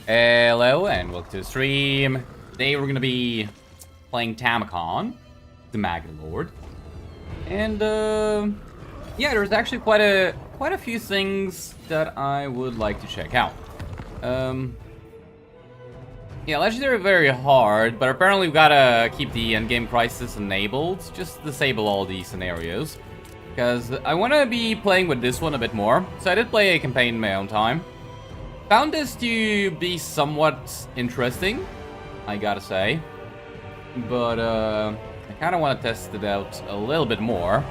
Hello and welcome to the stream. Today we're gonna be playing Tamurkhan, the Maggot Lord, and yeah, there's actually quite a few things that I would like to check out. Yeah, legendary very hard, but apparently we've gotta keep the endgame crisis enabled. Just disable all these scenarios, because I want to be playing with this one a bit more. So I did play a campaign in my own time. Found this to be somewhat interesting, I gotta say. But, I kind of want to test it out a little bit more.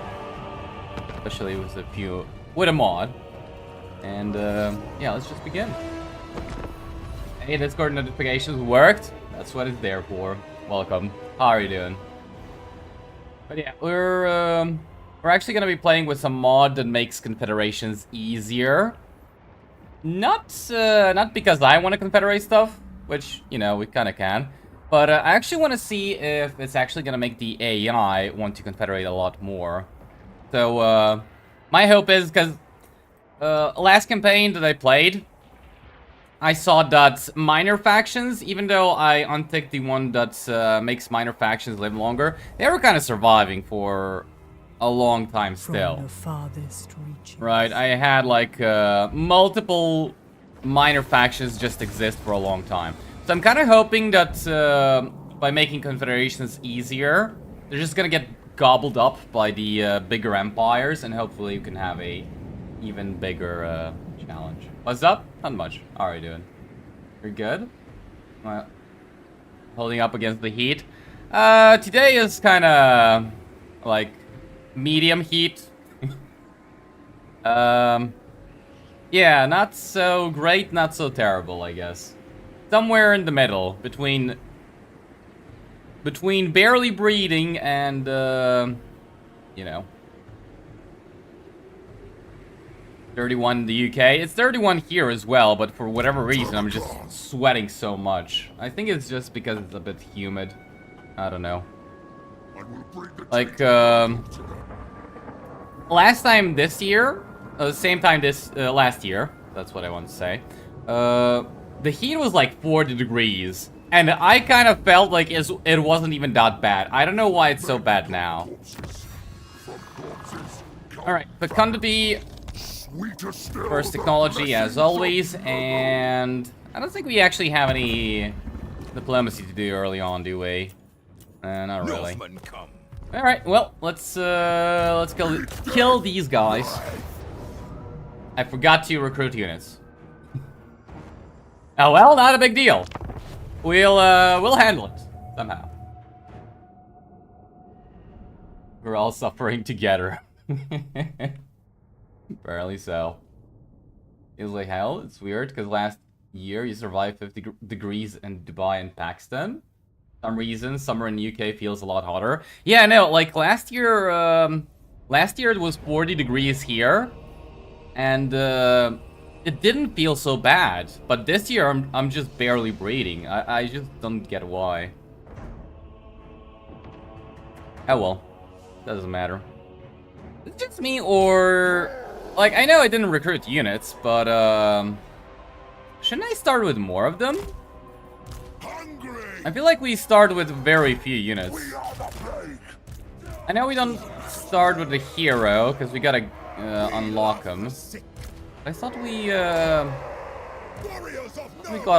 Especially with a mod. And, yeah, let's just begin. Hey, Discord notifications worked. That's what it's there for. Welcome. How are you doing? But yeah, we're actually gonna be playing with some mod that makes confederations easier. Not because I want to confederate stuff, which, you know, we kind of can. But I actually want to see if it's actually going to make the AI want to confederate a lot more. So, my hope is, because last campaign that I played, I saw that minor factions, even though I unticked the one that makes minor factions live longer, they were kind of surviving for a long time still. From the farthest reaches. Right, I had like multiple minor factions just exist for a long time. So I'm kind of hoping that by making confederations easier, they're just gonna get gobbled up by the bigger empires, and hopefully you can have a even bigger challenge. What's up? Not much. How are you doing? You're good? Well, holding up against the heat. Today is kind of like medium heat. Yeah, not so great, not so terrible, I guess. Somewhere in the middle, between barely breathing and, you know, 31 in the UK. It's 31 here as well, but for whatever reason, I'm just sweating so much. I think it's just because it's a bit humid. I don't know. Like, last time this year, same time last year, that's what I want to say, the heat was like 40 degrees, and I kind of felt like it wasn't even that bad. I don't know why it's so bad now. Alright, fecundity, first technology as always, and I don't think we actually have any diplomacy to do early on, do we? Not really. Alright, well, let's kill these guys. I forgot to recruit units. Oh well, not a big deal. We'll handle it somehow. We're all suffering together. Barely so. Feels like hell. It's weird because last year you survived 50 degrees in Dubai and Pakistan. Some reason summer in the UK feels a lot hotter. Yeah, no, like last year it was 40 degrees here, and it didn't feel so bad. But this year I'm just barely breathing. I just don't get why. Oh well, doesn't matter. Is it just me, or like, I know I didn't recruit units, but shouldn't I start with more of them? I feel like we start with very few units. I know we don't start with the hero, because we gotta unlock him. I thought we got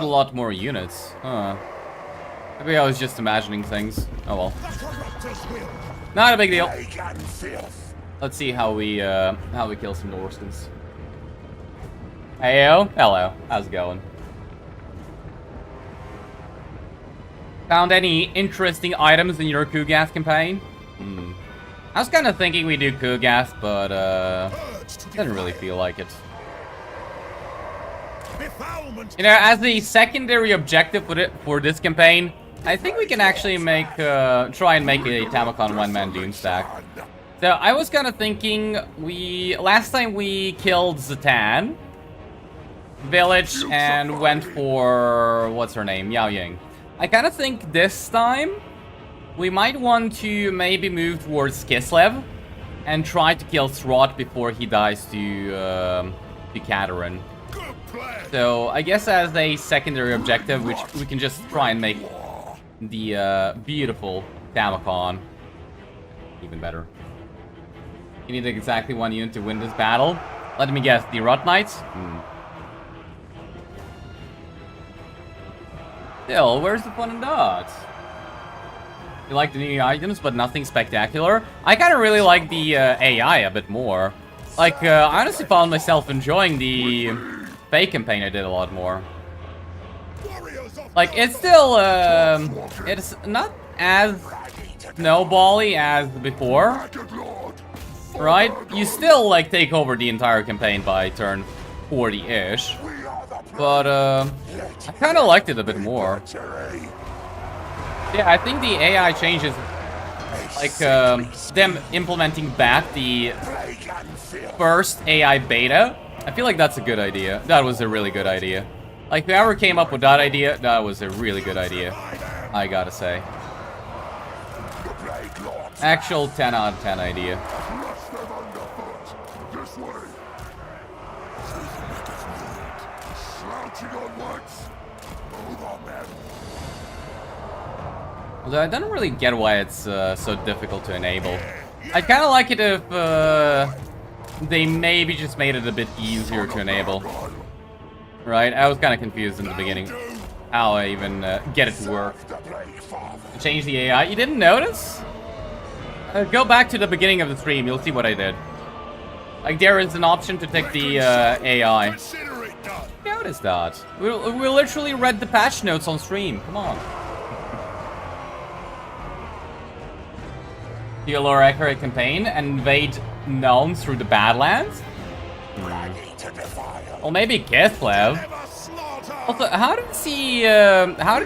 a lot more units. Huh. Maybe I was just imagining things. Oh well. Not a big deal. Let's see how we kill some Norskins. Heyo. Hello. How's it going? Found any interesting items in your Kugas campaign? I was kind of thinking we do Kugas, but didn't really feel like it. You know, as the secondary objective for this campaign, I think we can actually try and make a Tamurkhan one-man Doom stack. So I was kind of thinking, last time we killed Zatan village and went for what's her name, Yao Ying. I kind of think this time we might want to maybe move towards Kislev and try to kill Throt before he dies to Katerin. So I guess as a secondary objective, which we can just try and make the beautiful Tamurkhan even better. You need exactly 1 unit to win this battle. Let me guess, the Rot Knights? Still, where's the fun in that? You like the new items, but nothing spectacular? I kind of really like the AI a bit more. Like, I honestly found myself enjoying the fake campaign I did a lot more. Like, it's still, it's not as snowbally as before, right? You still, like, take over the entire campaign by turn 40-ish. But, I kind of liked it a bit more. Yeah, I think the AI changes, like, them implementing back the first AI beta. I feel like that's a good idea. That was a really good idea. Like, whoever came up with that idea, that was a really good idea. I gotta say. Actual 10 out of 10 idea. Although I don't really get why it's so difficult to enable. I'd kind of like it if they maybe just made it a bit easier to enable. Right? I was kind of confused in the beginning how I even get it to work. Change the AI. You didn't notice? Go back to the beginning of the stream. You'll see what I did. Like, there is an option to take the AI. Notice that. We literally read the patch notes on stream. Come on. The Allure Accurate campaign and invade gnomes through the Badlands? Well, maybe Kithlev. Also, how did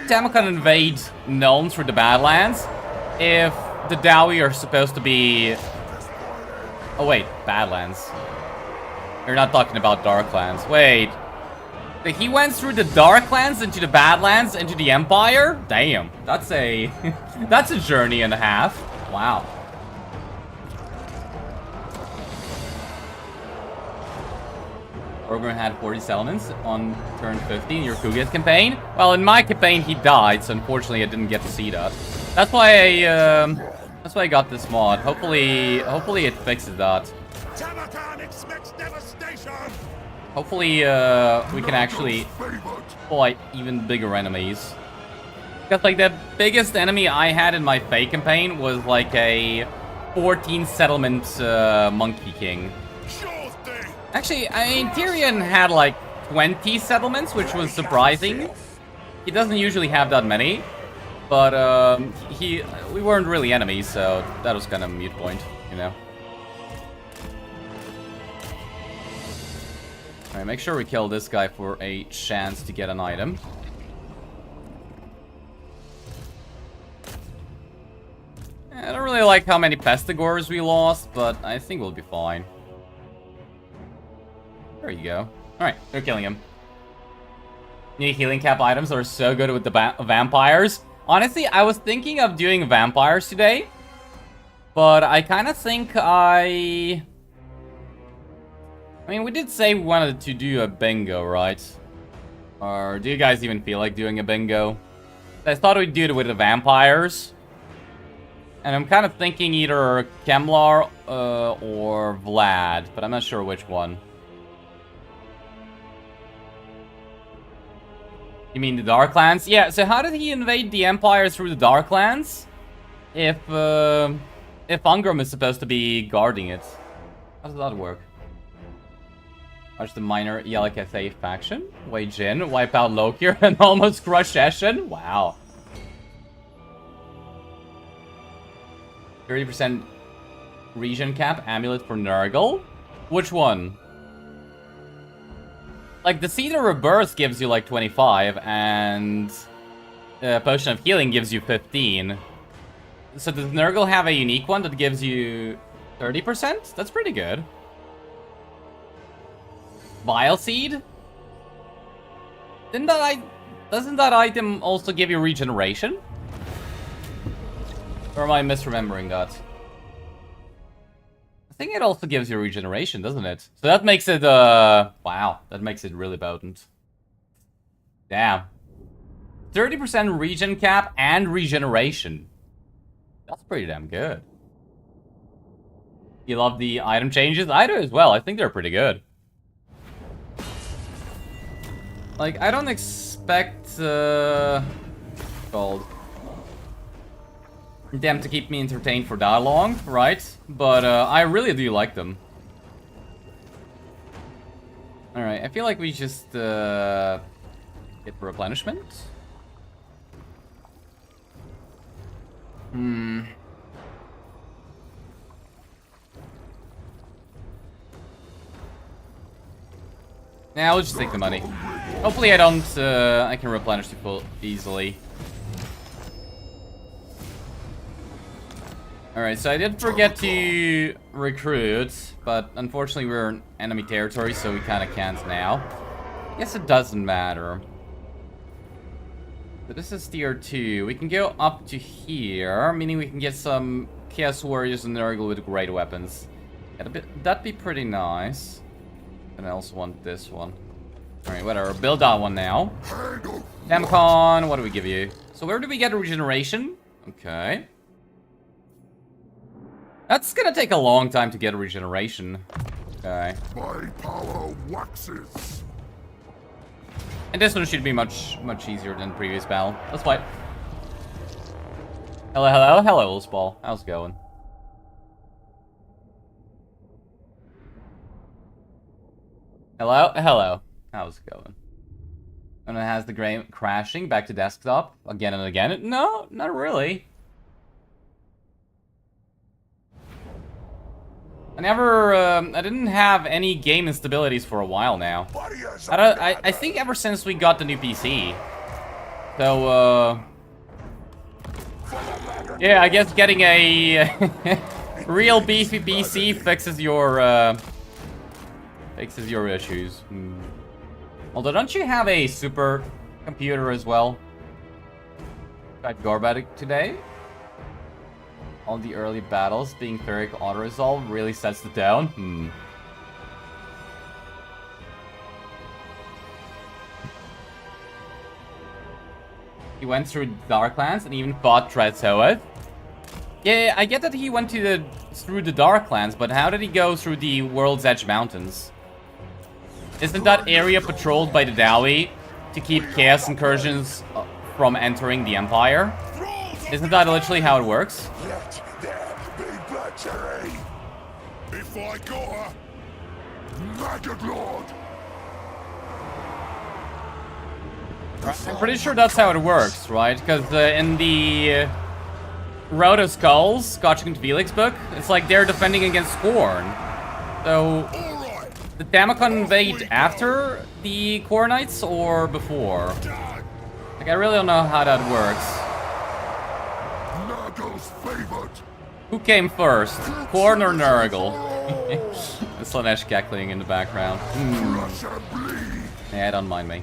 Tamurkhan invade gnomes through the Badlands if the Dowie are supposed to be... Oh wait, Badlands. You're not talking about Darklands. Wait. He went through the Darklands into the Badlands into the Empire? Damn. That's a... that's a journey and a half. Wow. Orgrim had 40 settlements on turn 50 in your Kugith campaign. Well, in my campaign he died, so unfortunately I didn't get to see that. That's why I got this mod. Hopefully it fixes that. Hopefully we can actually fight even bigger enemies. Because like the biggest enemy I had in my Fae campaign was like a 14 settlement Monkey King. Actually, I mean, Tyrion had like 20 settlements, which was surprising. He doesn't usually have that many. But we weren't really enemies, so that was kind of a mute point, you know. Alright, make sure we kill this guy for a chance to get an item. I don't really like how many Pestigors we lost, but I think we'll be fine. There you go. Alright, they're killing him. New healing cap items are so good with the vampires. Honestly, I was thinking of doing vampires today. But I kind of think I mean, we did say we wanted to do a bingo, right? Or do you guys even feel like doing a bingo? I thought we'd do it with the vampires. And I'm kind of thinking either Kemlar or Vlad, but I'm not sure which one. You mean the Darklands? Yeah, so how did he invade the Empire through the Darklands? If Ungram is supposed to be guarding it. How does that work? Watch the minor Yellow faction. Wage in, wipe out Lokir, and almost crush Eshen? Wow. 30% region cap amulet for Nurgle? Which one? Like, the Seed of Rebirth gives you, like, 25, and Potion of Healing gives you 15. So does Nurgle have a unique one that gives you 30%? That's pretty good. Vile Seed? Doesn't that item also give you regeneration? Or am I misremembering that? I think it also gives you regeneration, doesn't it? So that makes it, wow, that makes it really potent. Damn. 30% regen cap and regeneration. That's pretty damn good. You love the item changes? I do as well. I think they're pretty good. Like, I don't expect, called them to keep me entertained for that long, right? But, I really do like them. Alright, I feel like we just, get replenishment. Now I'll just take the money. Hopefully I don't, I can replenish people easily. Alright, so I did forget to recruit, but unfortunately we're in enemy territory, so we kinda can't now. I guess it doesn't matter. So this is tier 2. We can go up to here, meaning we can get some Chaos Warriors and Nurgle with great weapons. That'd be pretty nice. And I also want this one. Alright, whatever. Build that one now. Tamurkhan, what do we give you? So where do we get regeneration? Okay. That's gonna take a long time to get regeneration. Okay. My power waxes. And this one should be much easier than the previous battle. Let's fight. Hello, hello, hello, Ulspall. How's it going? Hello, hello. How's it going? And it has the game crashing back to desktop again and again. No, not really. I didn't have any game instabilities for a while now. I think ever since we got the new PC. So, yeah, I guess getting a real beefy PC fixes your issues. Although, don't you have a super computer as well? Tried Gorbatic today. All the early battles being Ferric auto-resolve really sets the tone. He went through Darklands and even fought Dreadsoeth. Yeah, I get that he went through the Darklands, but how did he go through the World's Edge Mountains? Isn't that area patrolled by the Dowie to keep Chaos Incursions from entering the Empire? Isn't that literally how it works? Let there be butchery. If I got her, Maggot Lord. I'm pretty sure that's how it works, right? Because in the Road of Skulls, Scotch and Felix book, it's like they're defending against Khorne. So, did Tamurkhan invade after the Khornites or before? Like, I really don't know how that works. Who came first? Khorne or Nurgle? The Slanesh cackling in the background. Yeah, don't mind me.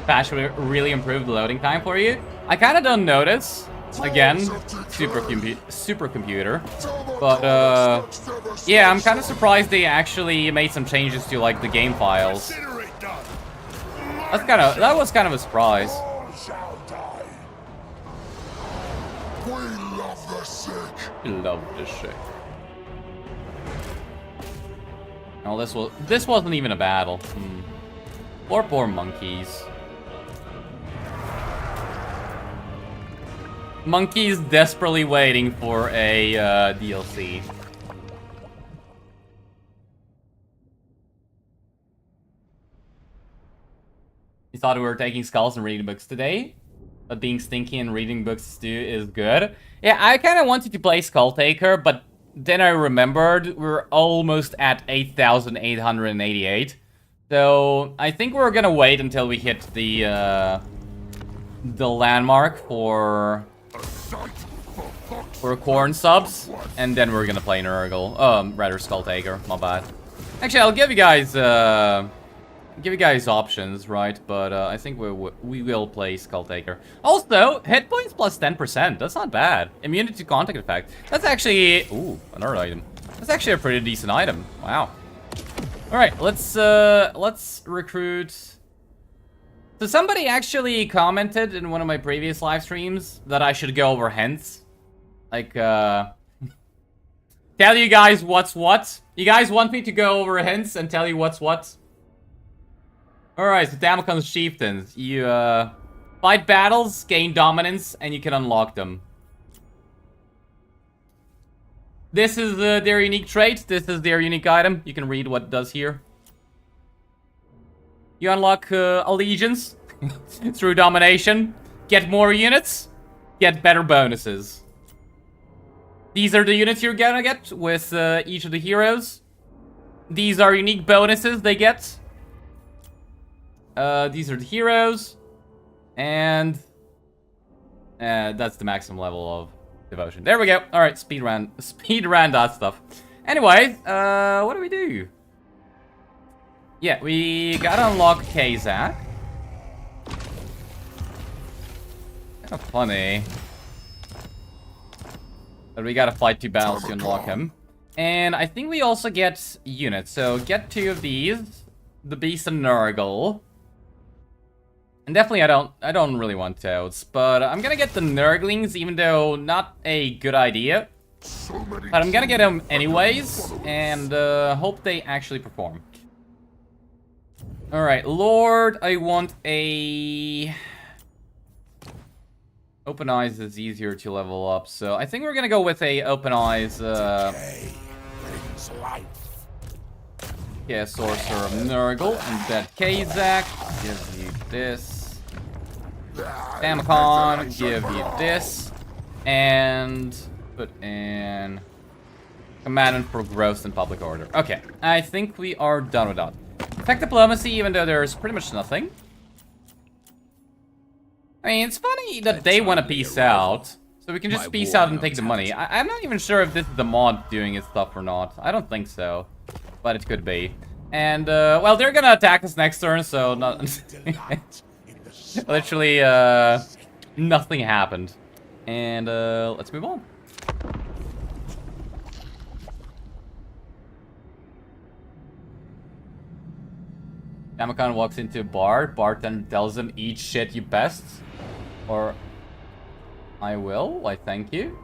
Patch would really improve the loading time for you. I kind of don't notice. Again, supercomputer. But, yeah, I'm kind of surprised they actually made some changes to, like, the game files. That was kind of a surprise. We love the sick. We love the sick. Oh, this wasn't even a battle. Poor monkeys. Monkeys desperately waiting for a DLC. You thought we were taking skulls and reading books today, but being stinky and reading books too is good. Yeah, I kind of wanted to play Skull Taker, but then I remembered we're almost at 8,888. So I think we're gonna wait until we hit the landmark for Khorne subs, and then we're gonna play Nurgle. Rather Skull Taker. My bad. Actually, I'll give you guys give you guys options, right? But I think we will play Skulltaker. Also, hit points plus 10%. That's not bad. Immunity to contact effect. That's actually... Ooh, another item. That's actually a pretty decent item. Wow. Alright, let's recruit... So somebody actually commented in one of my previous live streams that I should go over hints. Like, tell you guys what's what. You guys want me to go over hints and tell you what's what? Alright, so Tamurkhan's chieftains. You, fight battles, gain dominance, and you can unlock them. This is their unique trait. This is their unique item. You can read what it does here. You unlock allegiance through domination. Get more units. Get better bonuses. These are the units you're gonna get with each of the heroes. These are unique bonuses they get. These are the heroes. And that's the maximum level of devotion. There we go. Alright, speedrun that stuff. Anyway, what do we do? Yeah, we gotta unlock Kazak. Kind of funny. But we gotta fight 2 battles to unlock him. And I think we also get units. So get 2 of these. The Beast and Nurgle. And definitely I don't really want toads. But I'm gonna get the Nurglings, even though not a good idea. But I'm gonna get them anyways. And hope they actually perform. Alright, Lord, I want a... Open Eyes is easier to level up, so I think we're gonna go with a Open Eyes, yeah, Sorcerer of Nurgle, and that Kazak, give you this. Tamurkhan, give you this. And put in... Commandant for Growth and Public Order. Okay, I think we are done with that. Tech Diplomacy, even though there's pretty much nothing. I mean, it's funny that they want to peace out. So we can just peace out and take the money. I'm not even sure if this is the mod doing its stuff or not. I don't think so. But it could be. And, well, they're gonna attack us next turn, so not... Literally, nothing happened. And, let's move on. Tamurkhan walks into a bar. Bartender tells him, eat shit, you best. Or, I will? Why, thank you.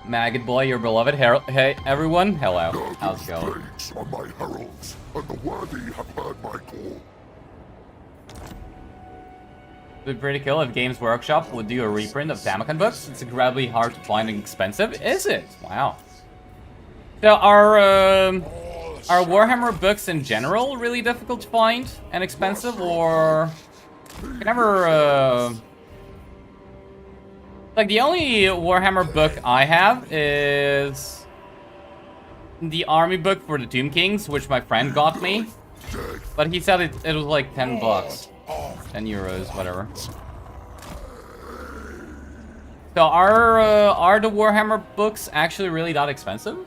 Maggot boy, your beloved herald. Hey, everyone. Hello. How's it going? Are my heralds, and the worthy have heard my call. It would be pretty cool if Games Workshop would do a reprint of Tamurkhan books. It's incredibly hard to find and expensive. Is it? Wow. So are Warhammer books in general really difficult to find and expensive, or I never like the only Warhammer book I have is the army book for the Tomb Kings, which my friend got me, but he said it was like 10 bucks, 10 euros, whatever. So are the Warhammer books actually really that expensive?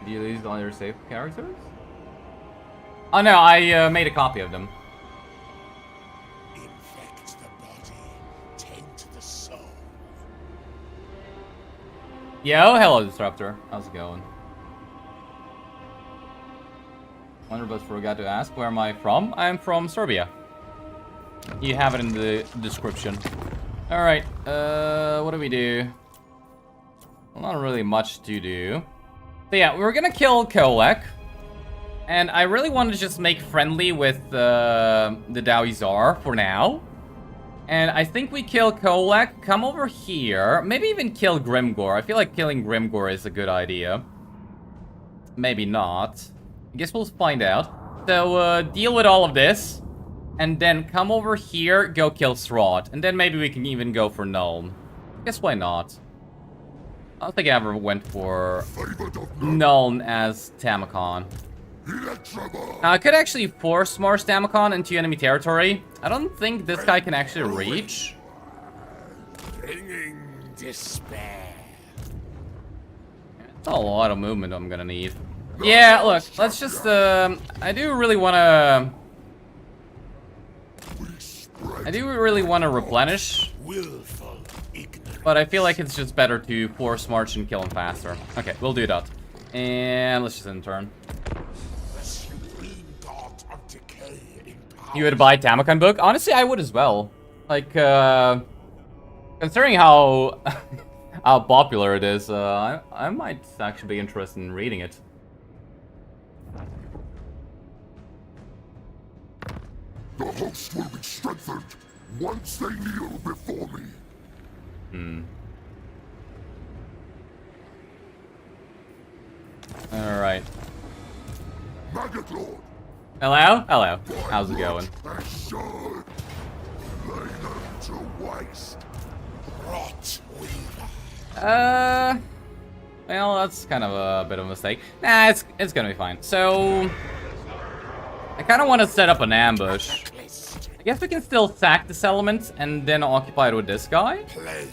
Did you lose all your save characters? Oh no, I made a copy of them. Infect the body, taint the soul. Yo, hello Disruptor. How's it going? Wonderbus forgot to ask, where am I from? I'm from Serbia. You have it in the description. Alright, what do we do? Well, not really much to do. So yeah, we're gonna kill Kholek. And I really want to just make friendly with the Dawizar for now. And I think we kill Kholek, come over here, maybe even kill Grimgor. I feel like killing Grimgor is a good idea. Maybe not. I guess we'll find out. So, deal with all of this. And then come over here, go kill Srod. And then maybe we can even go for Nuln. Guess why not? I don't think I ever went for Nuln as Tamurkhan. Electroball. I could actually force march Tamurkhan into enemy territory. I don't think this guy can actually reach. Bringing despair. That's a lot of movement I'm gonna need. Yeah, look, let's just, I do really wanna replenish, Willful ignorance. but I feel like it's just better to force march and kill him faster. Okay, we'll do that. And let's just end turn. The supreme god of decay in power. You would buy Tamurkhan book? Honestly, I would as well. Like, considering how how popular it is, I might actually be interested in reading it. The host will be strengthened once they kneel before me. Alright. Maggot Lord. Hello? Hello. How's it going? I should lay them to waste. Rot weaver. Well, that's kind of a bit of a mistake. Nah, it's gonna be fine. So, I kind of want to set up an ambush. I guess we can still sack this element and then occupy it with this guy. Play.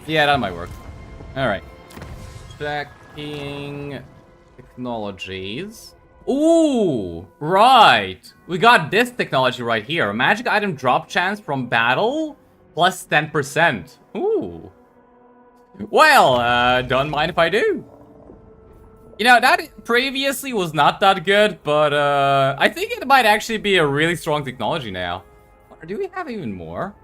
Yeah, that might work. Alright. Sacking technologies. Ooh, right. We got this technology right here. Magic item drop chance from battle plus 10%. Ooh. Well, don't mind if I do. You know, that previously was not that good, but I think it might actually be a really strong technology now. Or do we have even more?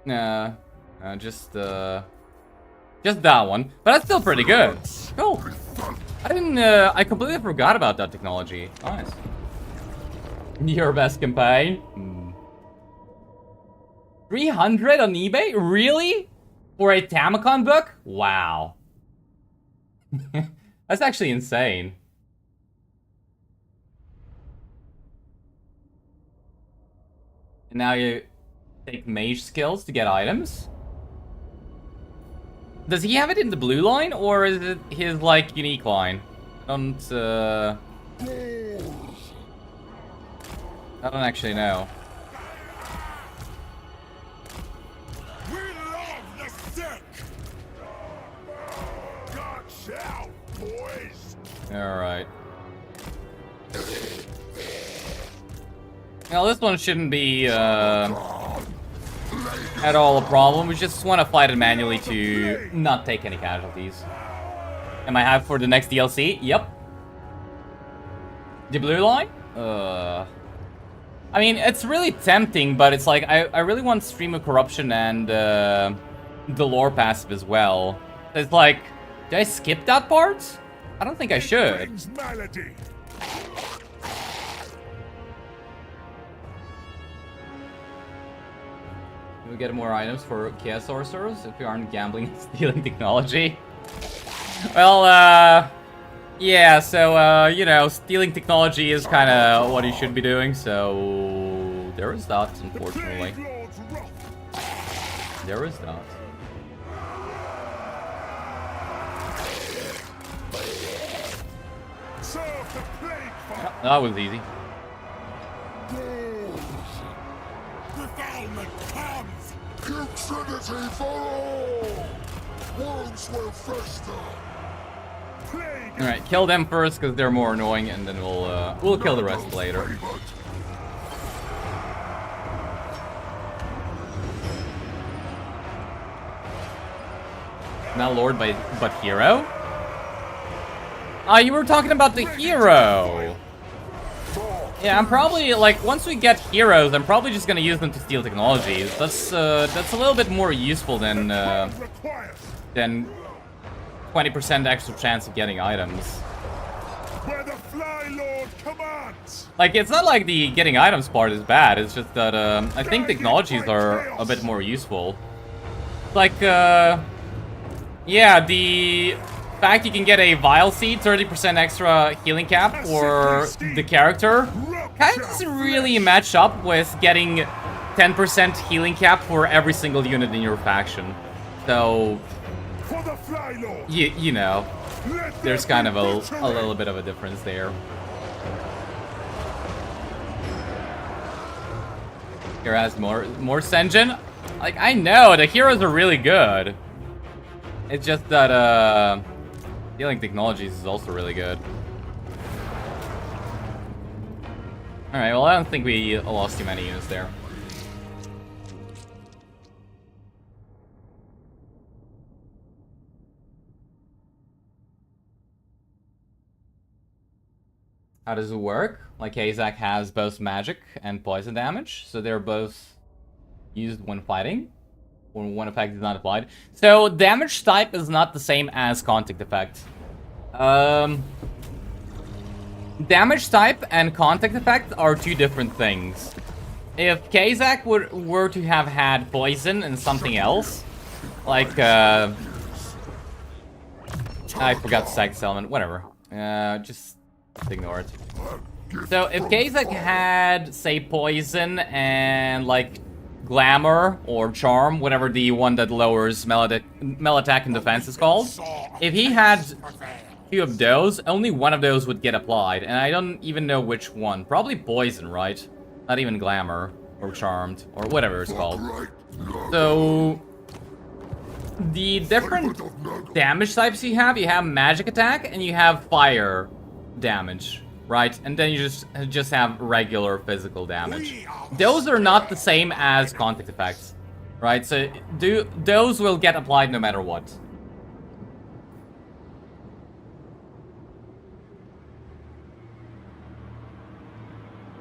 Nah, just that one. But that's still pretty good. Cool. I completely forgot about that technology. Nice. Your best campaign? 300 on eBay? Really? For a Tamurkhan book? Wow. That's actually insane. And now you take mage skills to get items. Does he have it in the blue line, or is it his, like, unique line? I don't actually know. We love the sick. Guts out, boys. Alright. Now, this one shouldn't be, at all a problem. We just want to fight it manually to not take any casualties. Am I hyped for the next DLC? Yep. The blue line? I mean, it's really tempting, but it's like, I really want Stream of Corruption and, the lore passive as well. It's like, did I skip that part? I don't think I should. Melody. Do we get more items for Chaos Sorcerers if we aren't gambling and stealing technology? Well, yeah, so, you know, stealing technology is kind of what you should be doing, so there is that, unfortunately. There is that. Yeah, that was easy. Defilement comes. Putridity for all. Wounds will fester. Alright, kill them first because they're more annoying, and then we'll kill the rest later. Not Lord, but Hero? Ah, you were talking about the Hero! Yeah, I'm probably, like, once we get heroes, I'm probably just gonna use them to steal technologies. That's a little bit more useful than 20% extra chance of getting items. Where the Fly Lord commands. Like, it's not like the getting items part is bad, it's just that, I think technologies are a bit more useful. Like, yeah, the fact you can get a Vial Seed, 30% extra healing cap for the character, kind of doesn't really match up with getting 10% healing cap for every single unit in your faction. So, For the Fly Lord. You know, Let there's there kind of be a victory. little bit of a difference there. Here has more Senjin. Like, I know, the heroes are really good. It's just that, healing technologies is also really good. Alright, well, I don't think we lost too many units there. How does it work? Like, Kazak has both magic and poison damage, so they're both used when fighting, when one effect is not applied. So, damage type is not the same as contact effect. Damage type and contact effect are two different things. If Kazak were to have had poison and something else, like, I forgot the sex element, whatever. Just ignore it. So, if Kazak had, say, poison and, like, glamour or charm, whatever the one that lowers melee attack and defense is called, if he had two of those, only one of those would get applied, and I don't even know which one. Probably poison, right? Not even glamour or charmed or whatever it's called. So, the different damage types you have magic attack and you have fire damage, right? And then you just have regular physical damage. Those are not the same as contact effects, right? So those will get applied no matter what.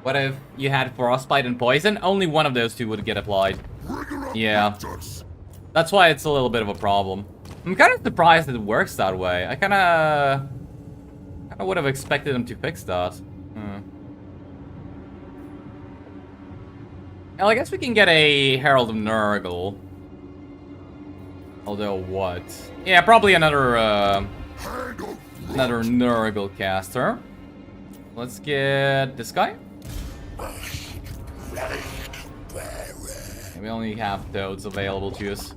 What if you had frostbite and poison? Only one of those two would get applied. Yeah. That's why it's a little bit of a problem. I'm kind of surprised that it works that way. I kind of would have expected them to fix that. Well, I guess we can get a Herald of Nurgle. Although what? Yeah, probably another Nurgle caster. Let's get this guy. We only have toads available to us.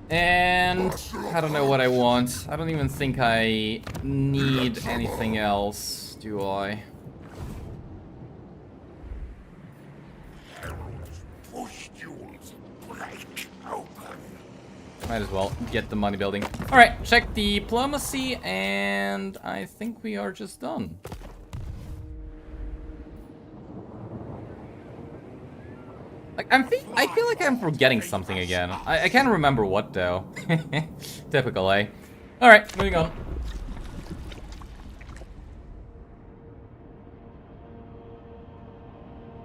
And I don't know what I want. I don't even think I need anything else, do I? Might as well get the money building. Alright, check diplomacy, and I think we are just done. Like, I feel like I'm forgetting something again. I can't remember what, though. Typical, eh? Alright, moving on.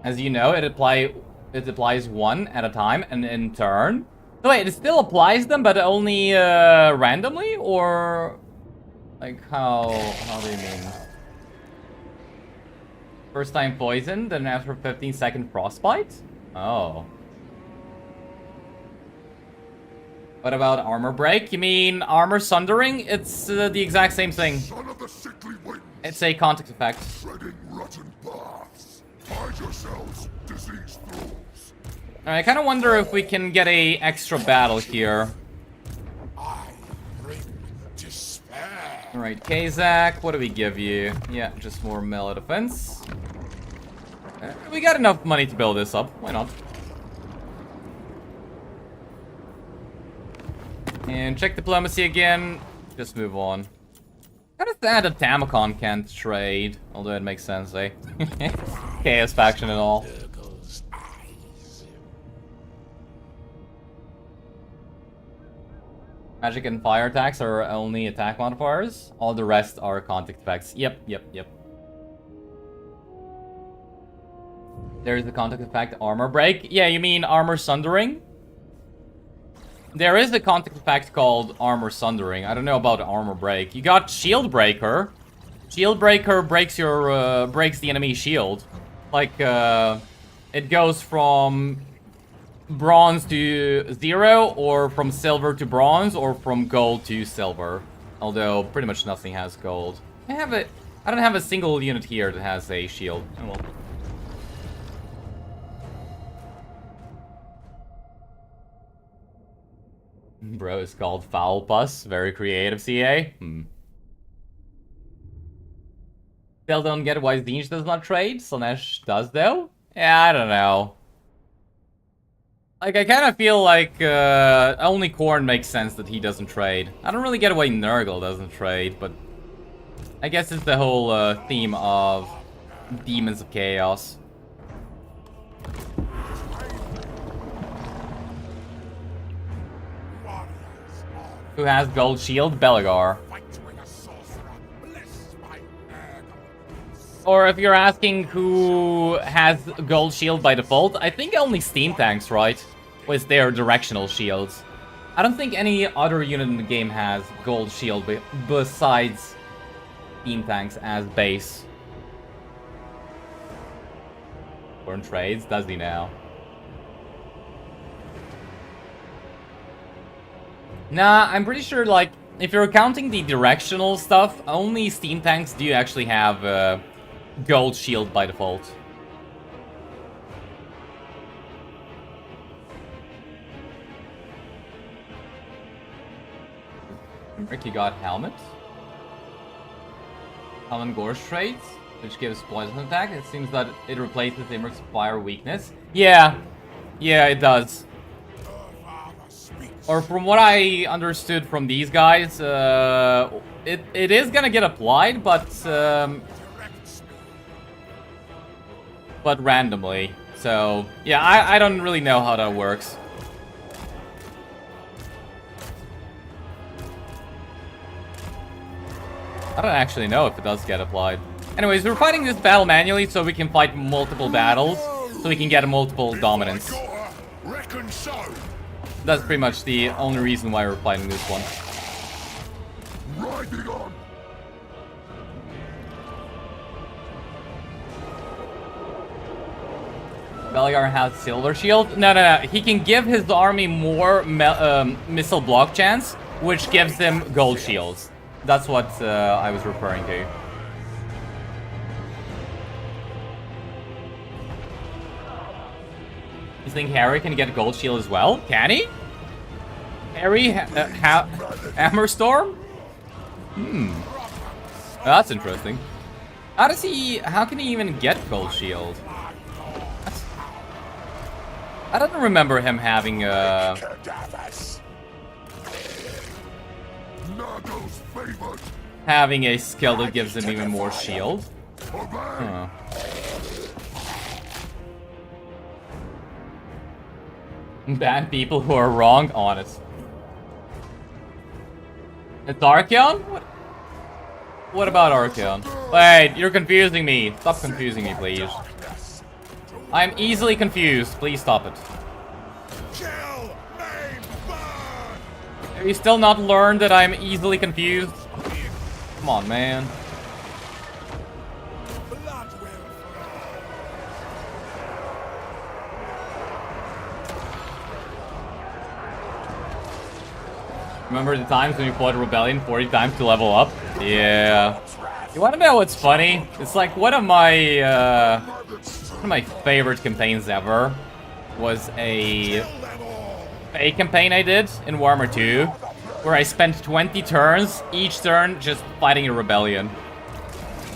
As you know, it applies one at a time and in turn. So wait, it still applies them, but only randomly? Or... like, how do you mean? First time poison, then after 15-second frostbite? Oh. What about armor break? You mean armor sundering? It's the exact same thing. It's a contact effect. I kind of wonder if we can get a extra battle here. Alright, Kazak, what do we give you? Yeah, just more melee defense. We got enough money to build this up. Why not? And check diplomacy again. Just move on. Kind of sad that Tamurkhan can't trade. Although it makes sense, eh? Chaos faction and all. Magic and fire attacks are only attack modifiers. All the rest are contact effects. Yep. There's the contact effect armor break. Yeah, you mean armor sundering? There is a contact effect called armor sundering. I don't know about armor break. You got shield breaker. Shield breaker breaks your breaks the enemy's shield. Like it goes from bronze to 0, or from silver to bronze, or from gold to silver. Although pretty much nothing has gold. I don't have a single unit here that has a shield. Oh well. intro is called Foul Pus. Very creative, CA. Still don't get why Zinj does not trade. Slanesh does, though? Yeah, I don't know. Like, I kind of feel like only Khorne makes sense that he doesn't trade. I don't really get why Nurgle doesn't trade, but I guess it's the whole theme of Demons of Chaos. Who has gold shield? Belagar. Or if you're asking who has gold shield by default, I think only steam tanks, right? With their directional shields. I don't think any other unit in the game has gold shield besides steam tanks as base. Khorne trades, does he now? Nah, I'm pretty sure, like, if you're counting the directional stuff, only steam tanks do actually have gold shield by default. Ricky got helmet. Gorge traits, which gives poison attack. It seems that it replaces Imrik's fire weakness. Yeah, it does. Or from what I understood from these guys, it is gonna get applied, but randomly. So yeah, I don't really know how that works. I don't actually know if it does get applied. Anyways, we're fighting this battle manually so we can fight multiple battles, so we can get multiple dominance. That's pretty much the only reason why we're fighting this one. Riding on. Belagar has silver shield. No. He can give his army more missile block chance, which gives them gold shields. That's what I was referring to. You think Harry can get gold shield as well? Can he? Harry? Hammerstorm? That's interesting. How can he even get gold shield? I don't remember him having a skill that gives him even more shield. Huh. Ban people who are wrong, honest. It's Archeon? What about Archeon? Wait, you're confusing me. Stop confusing me, please. I'm easily confused. Please stop it. Have you still not learned that I'm easily confused? Come on, man. Remember the times when you fought Rebellion 40 times to level up? Yeah. You wanna know what's funny? It's like one of my favorite campaigns ever was a campaign I did in Warhammer 2, where I spent 20 turns, each turn just fighting a rebellion.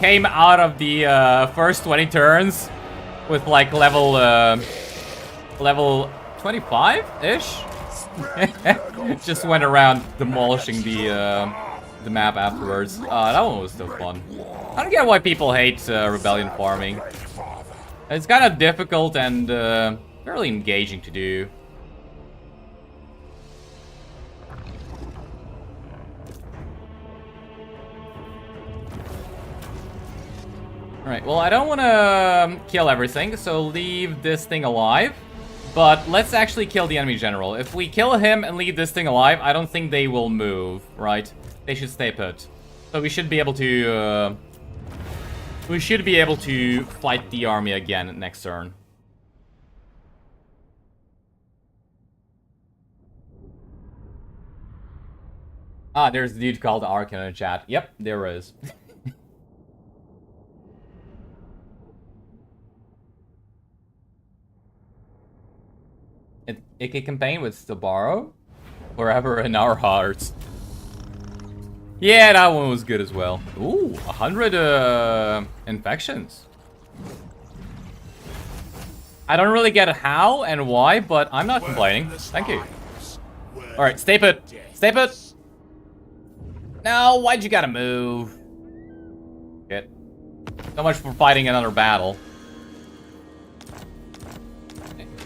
Came out of the first 20 turns with like level 25-ish. Just went around demolishing the map afterwards. That one was still fun. I don't get why people hate rebellion farming. It's kind of difficult and fairly engaging to do. Alright, well, I don't want to kill everything, so leave this thing alive. But let's actually kill the enemy general. If we kill him and leave this thing alive, I don't think they will move, right? They should stay put. So we should be able to... fight the army again next turn. Ah, there's a dude called Archeon in chat. Yep, there is. Icky campaign with Stabaro. forever in our hearts. Yeah, that one was good as well. Ooh, 100 infections. I don't really get how and why, but I'm not complaining. Thank you. Alright, stay put. Stay put. No, why'd you gotta move? Shit. So much for fighting another battle.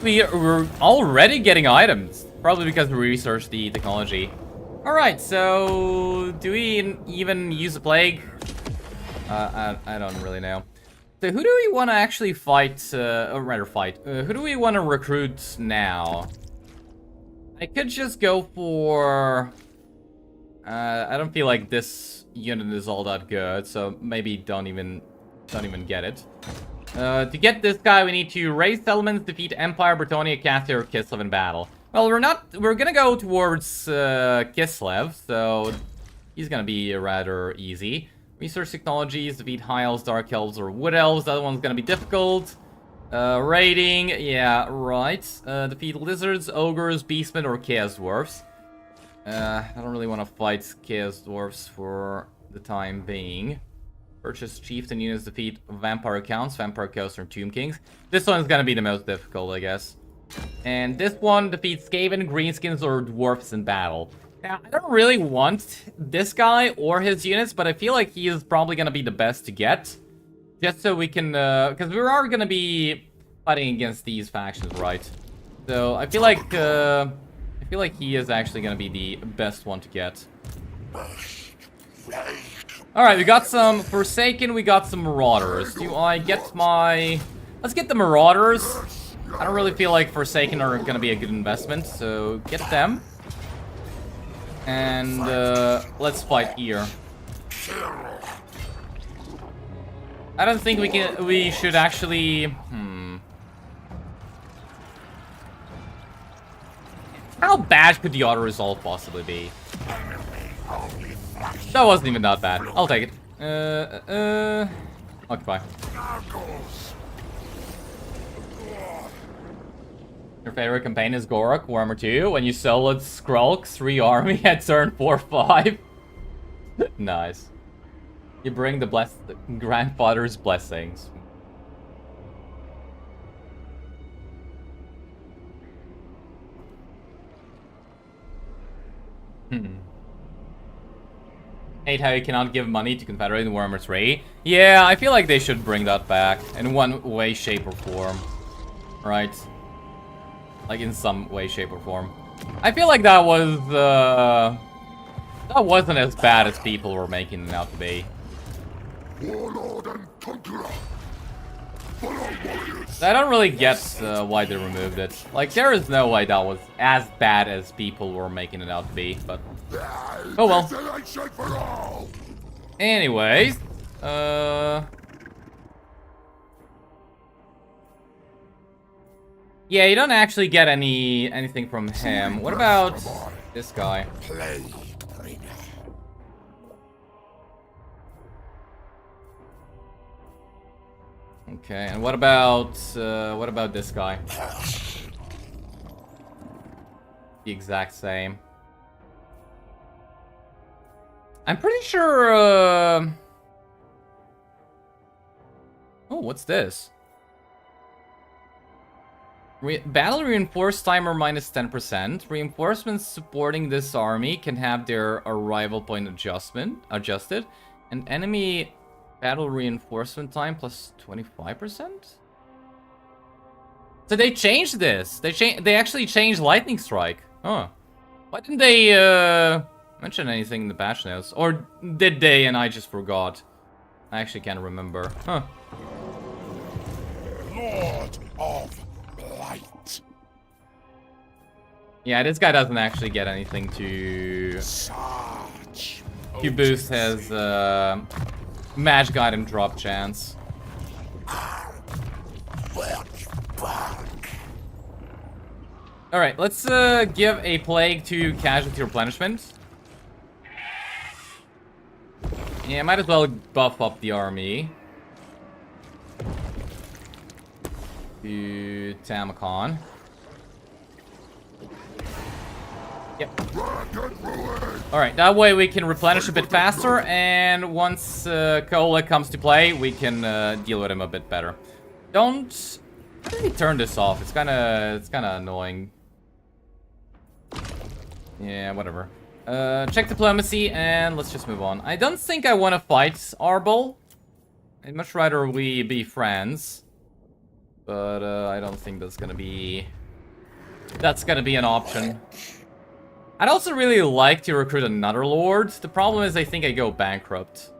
We're already getting items. Probably because we researched the technology. Alright, so... do we even use a plague? I don't really know. So who do we want to actually fight, or rather fight? Who do we want to recruit now? I could just go for... I don't feel like this unit is all that good, so maybe don't even get it. To get this guy, we need to raise settlements, defeat Empire, Bretonnia, Cassia, or Kislev in battle. Well, we're gonna go towards Kislev, so he's gonna be rather easy. Research technologies, defeat High Elves, Dark Elves, or Wood Elves. That one's gonna be difficult. Raiding, yeah, right. Defeat Lizards, Ogres, Beastmen, or Chaos Dwarfs. I don't really want to fight Chaos Dwarfs for the time being. Purchase Chieftain units, defeat Vampire Counts, Vampire Ghosts, or Tomb Kings. This one is gonna be the most difficult, I guess. And this one defeats Skaven, Greenskins, or Dwarfs in battle. Now, I don't really want this guy or his units, but I feel like he is probably gonna be the best to get. Just so we can, because we are gonna be fighting against these factions, right? So, I feel like he is actually gonna be the best one to get. Alright, we got some Forsaken, we got some Marauders. Do I get my... Let's get the Marauders. I don't really feel like Forsaken are gonna be a good investment, so get them. And let's fight here. I don't think we should actually... How bad could the auto resolve possibly be? That wasn't even that bad. I'll take it. Occupy. Your favorite campaign is Gorok, Warhammer 2, when you soloed Skrulk's 3 army at turn 4-5. Nice. You bring the grandfather's blessings. Hate how you cannot give money to Confederate in Warhammer 3. Yeah, I feel like they should bring that back in one way, shape, or form. Right? Like in some way, shape, or form. I feel like that was, that wasn't as bad as people were making it out to be. Warlord and conqueror. I don't really get why they removed it. Like, there is no way that was as bad as people were making it out to be, but... Oh well. Anyways, yeah, you don't actually get anything from him. What about this guy? Okay, and what about this guy? The exact same. I'm pretty sure, oh, what's this? Battle reinforced timer minus 10%. Reinforcements supporting this army can have their arrival point adjusted. And enemy battle reinforcement time plus 25%? So they changed this. They actually changed Lightning Strike. Huh. Why didn't they, mention anything in the patch notes? Or did they and I just forgot? I actually can't remember. Huh. Lord of Light. Yeah, this guy doesn't actually get anything to boost his magic item drop chance. Alright, let's give a plague to casualty replenishment. Yeah, might as well buff up the army. To Tamurkhan. Yep. Alright, that way we can replenish a bit faster, and once Kholek comes to play, we can deal with him a bit better. Don't... How do we turn this off? It's kinda annoying. Yeah, whatever. Check diplomacy, and let's just move on. I don't think I want to fight Arbol. I'd much rather we be friends. But I don't think that's gonna be an option. I'd also really like to recruit another lord. The problem is I think I go bankrupt.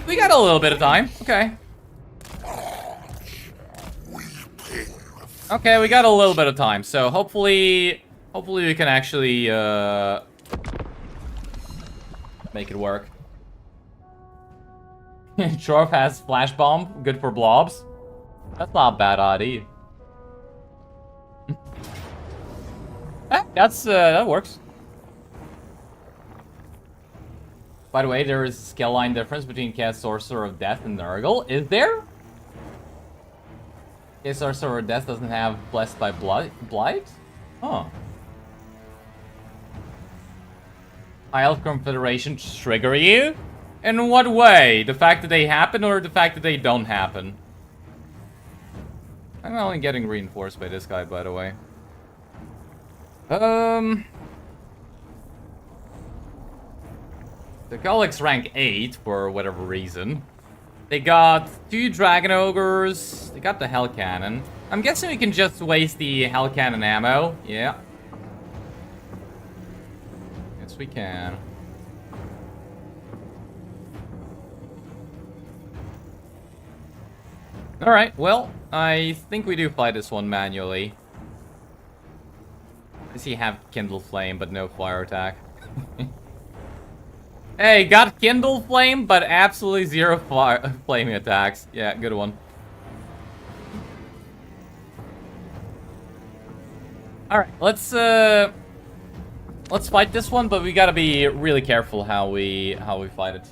We got a little bit of time. Okay. Okay, we got a little bit of time. So hopefully we can actually make it work. Shorf has flash bomb, good for blobs. That's not a bad idea. That works. By the way, there is a skill line difference between Chaos Sorcerer of Death and Nurgle. Is there? Chaos Sorcerer of Death doesn't have Blessed by Blight? Huh. High Elf Confederation trigger you? In what way? The fact that they happen or the fact that they don't happen? I'm only getting reinforced by this guy, by the way. The Kholek's rank 8 for whatever reason. They got 2 Dragon Ogres. They got the Hell Cannon. I'm guessing we can just waste the Hell Cannon ammo. Yeah. Yes, we can. Alright, well, I think we do fight this one manually. Does he have Kindle Flame, but no fire attack? Hey, got Kindle Flame, but absolutely 0 flaming attacks. Yeah, good one. Alright, let's fight this one, but we gotta be really careful how we fight it.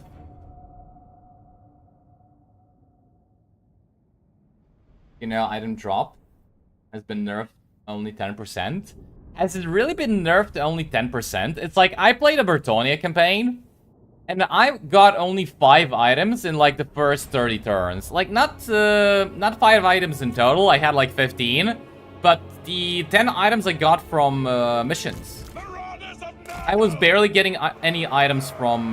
You know, item drop has been nerfed only 10%. Has it really been nerfed to only 10%? It's like, I played a Bertonia campaign, and I got only 5 items in like the first 30 turns. Like, not 5 items in total, I had like 15. But the 10 items I got from missions. I was barely getting any items from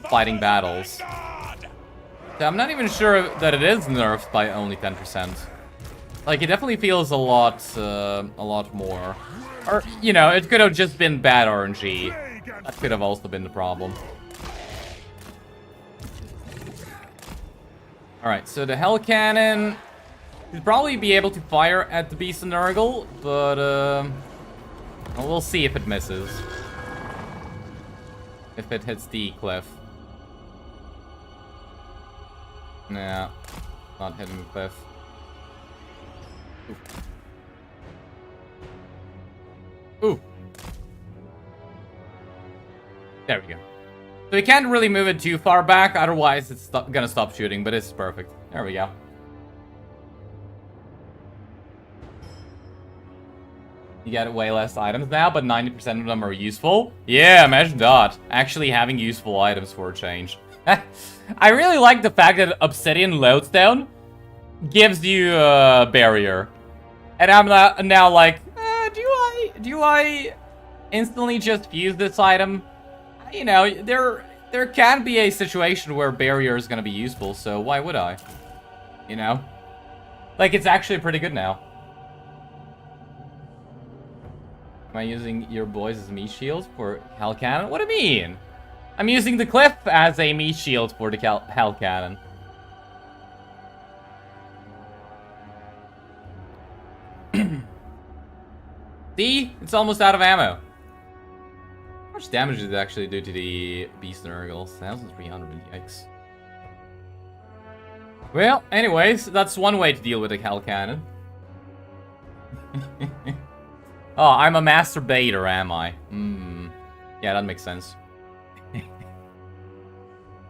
fighting battles. So I'm not even sure that it is nerfed by only 10%. Like, it definitely feels a lot more. Or, you know, it could have just been bad RNG. That could have also been the problem. Alright, so the Hell Cannon should probably be able to fire at the Beast and Nurgle, but well, we'll see if it misses. If it hits the cliff. Nah, not hitting the cliff. Ooh. Ooh. There we go. So we can't really move it too far back, otherwise it's gonna stop shooting, but it's perfect. There we go. You get way less items now, but 90% of them are useful. Yeah, imagine that. Actually having useful items for a change. I really like the fact that Obsidian Lodestone gives you a barrier. And I'm now like, do I instantly just fuse this item? You know, there can be a situation where barrier is gonna be useful, so why would I? You know? Like, it's actually pretty good now. Am I using your boys as meat shields for Hell Cannon? What do you mean? I'm using the cliff as a meat shield for the Hell Cannon. See? It's almost out of ammo. How much damage did it actually do to the Beast Nurgle? 1,300, yikes. Well, anyways, that's one way to deal with the Hell Cannon. Oh, I'm a masturbator, am I? Yeah, that makes sense.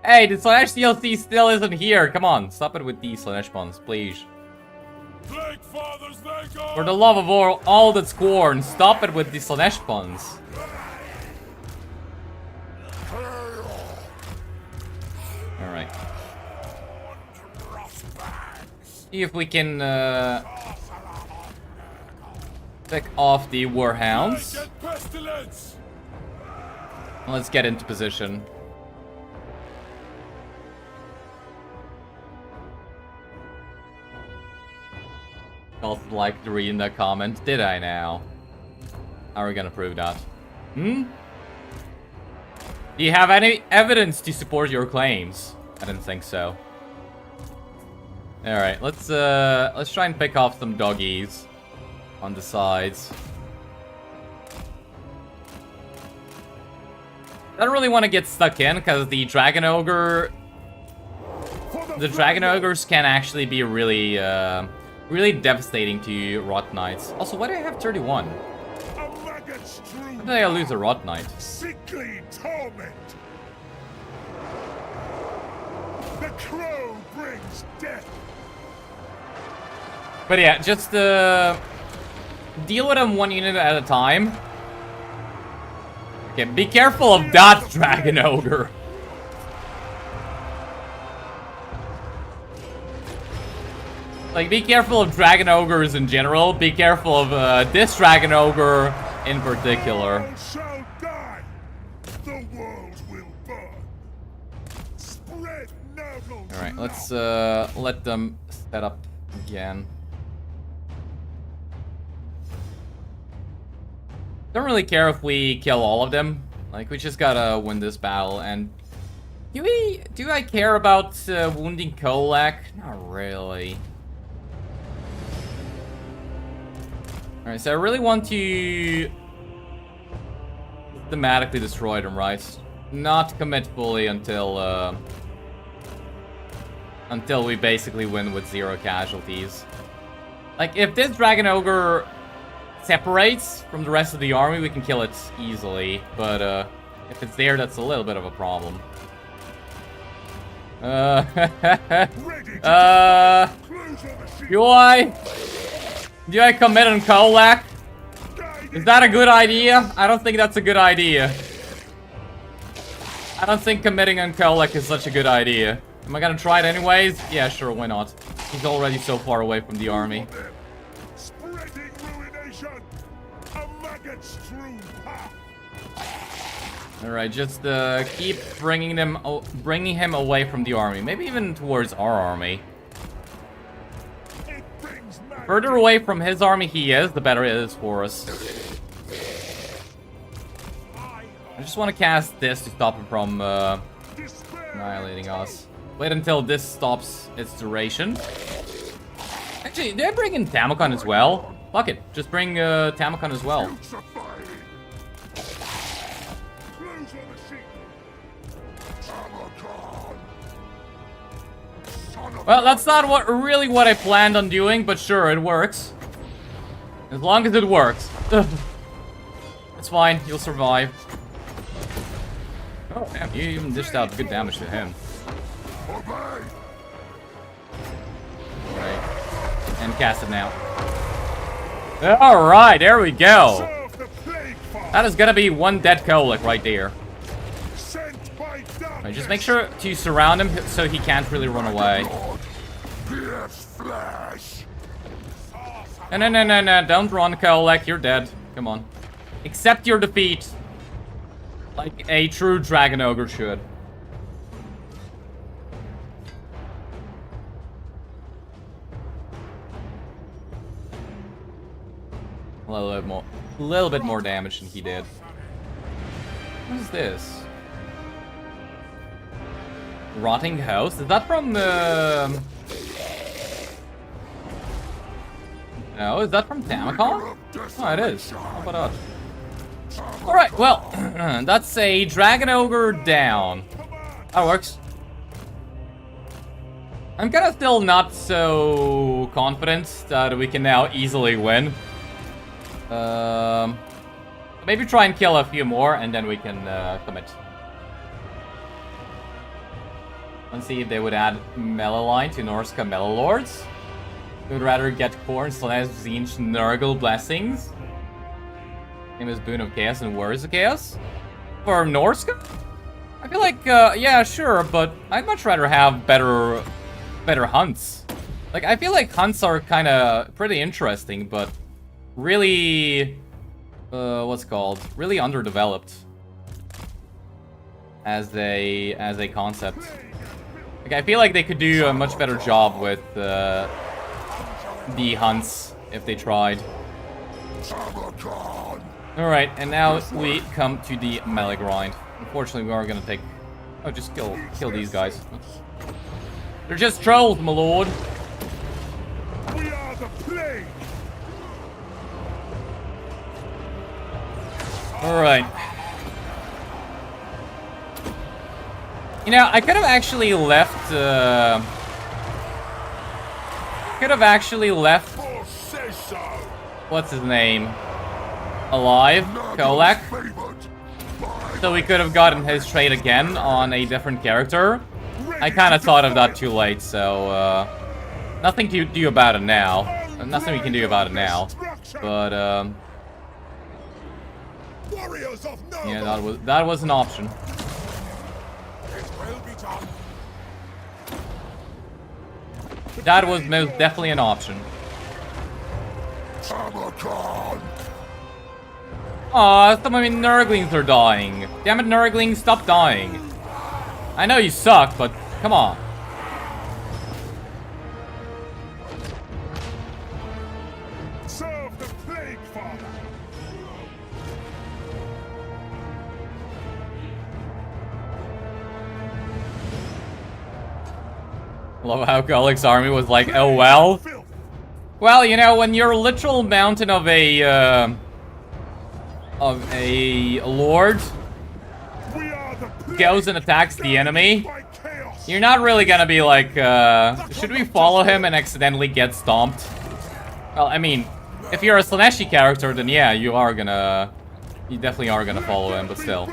Hey, the Slanesh DLC still isn't here. Come on, stop it with these Slanesh puns, please. For the love of all that's Khorne, stop it with the Slanesh puns. Alright. See if we can pick off the Warhounds. Let's get into position. Also like to read in that comment. Did I now? How are we gonna prove that? Hmm? Do you have any evidence to support your claims? I didn't think so. Alright, let's try and pick off some doggies on the sides. I don't really want to get stuck in because the Dragon Ogres can actually be really really devastating to Rot Knights. Also, why do I have 31? How did I lose a Rot Knight? Sickly torment. The crow brings death. But yeah, just deal with them one unit at a time. Okay, be careful of that Dragon Ogre. Like, be careful of Dragon Ogres in general. Be careful of this Dragon Ogre in particular. All shall die. The world will burn. Spread Nurgle. Alright, let's let them set up again. Don't really care if we kill all of them. Like, we just gotta win this battle. And do I care about wounding Kholek? Not really. Alright, so I really want to thematically destroy them, right? Not commit fully until we basically win with 0 casualties. Like, if this Dragon Ogre separates from the rest of the army, we can kill it easily. But if it's there, that's a little bit of a problem. Do I commit on Kholek? Is that a good idea? I don't think that's a good idea. I don't think committing on Kholek is such a good idea. Am I gonna try it anyways? Yeah, sure, why not? He's already so far away from the army. Spreading ruination. A Maggot strewn path. Alright, just keep bringing him away from the army. Maybe even towards our army. Further away from his army he is, the better it is for us. I just want to cast this to stop him from annihilating us. Wait until this stops its duration. Actually, did I bring in Tamurkhan as well? Fuck it, just bring Tamurkhan as well. Well, that's not really what I planned on doing, but sure, it works. As long as it works. It's fine, you'll survive. Oh, damn, you even dished out good damage to him. Right. And cast it now. Alright, there we go. That is gonna be one dead Kholek right there. Right, just make sure to surround him so he can't really run away. No, don't run, Kholek, you're dead. Come on. Accept your defeat. Like a true Dragon Ogre should. A little bit more damage than he did. What is this? Rotting House? Is that from the... No, is that from Tamurkhan? Oh, it is. How about that? Alright, well, that's a Dragon Ogre down. That works. I'm kind of still not so confident that we can now easily win. Maybe try and kill a few more and then we can commit. Let's see if they would add melee line to Norska Melee Lords. We would rather get Khorne, Slash, Zinch, Nurgle blessings. Famous Boon of Chaos and Warriors of Chaos. For Norska? I feel like, yeah, sure, but I'd much rather have better hunts. Like, I feel like hunts are kind of pretty interesting, but really, what's it called? Really underdeveloped as a concept. Like, I feel like they could do a much better job with the hunts if they tried. Alright, and now we come to the melee grind. Unfortunately, we are gonna take... Oh, just kill these guys. They're just trolls, my lord. We are the plague. Alright. You know, I could have actually left, what's his name? Alive? Kholek? So we could have gotten his trade again on a different character. I kind of thought of that too late, so, nothing to do about it now. Nothing we can do about it now. But, yeah, that was an option. That was most definitely an option. Tamurkhan. Aw, some of my Nurglings are dying. Damn it, Nurglings, stop dying. I know you suck, but come on. Serve the plague, father. Love how Kholek's army was like, oh well. Well, you know, when your literal mountain of a lord goes and attacks the enemy, you're not really gonna be like, should we follow him and accidentally get stomped? Well, I mean, if you're a Slaneshi character, then yeah, you definitely are gonna follow him, but still.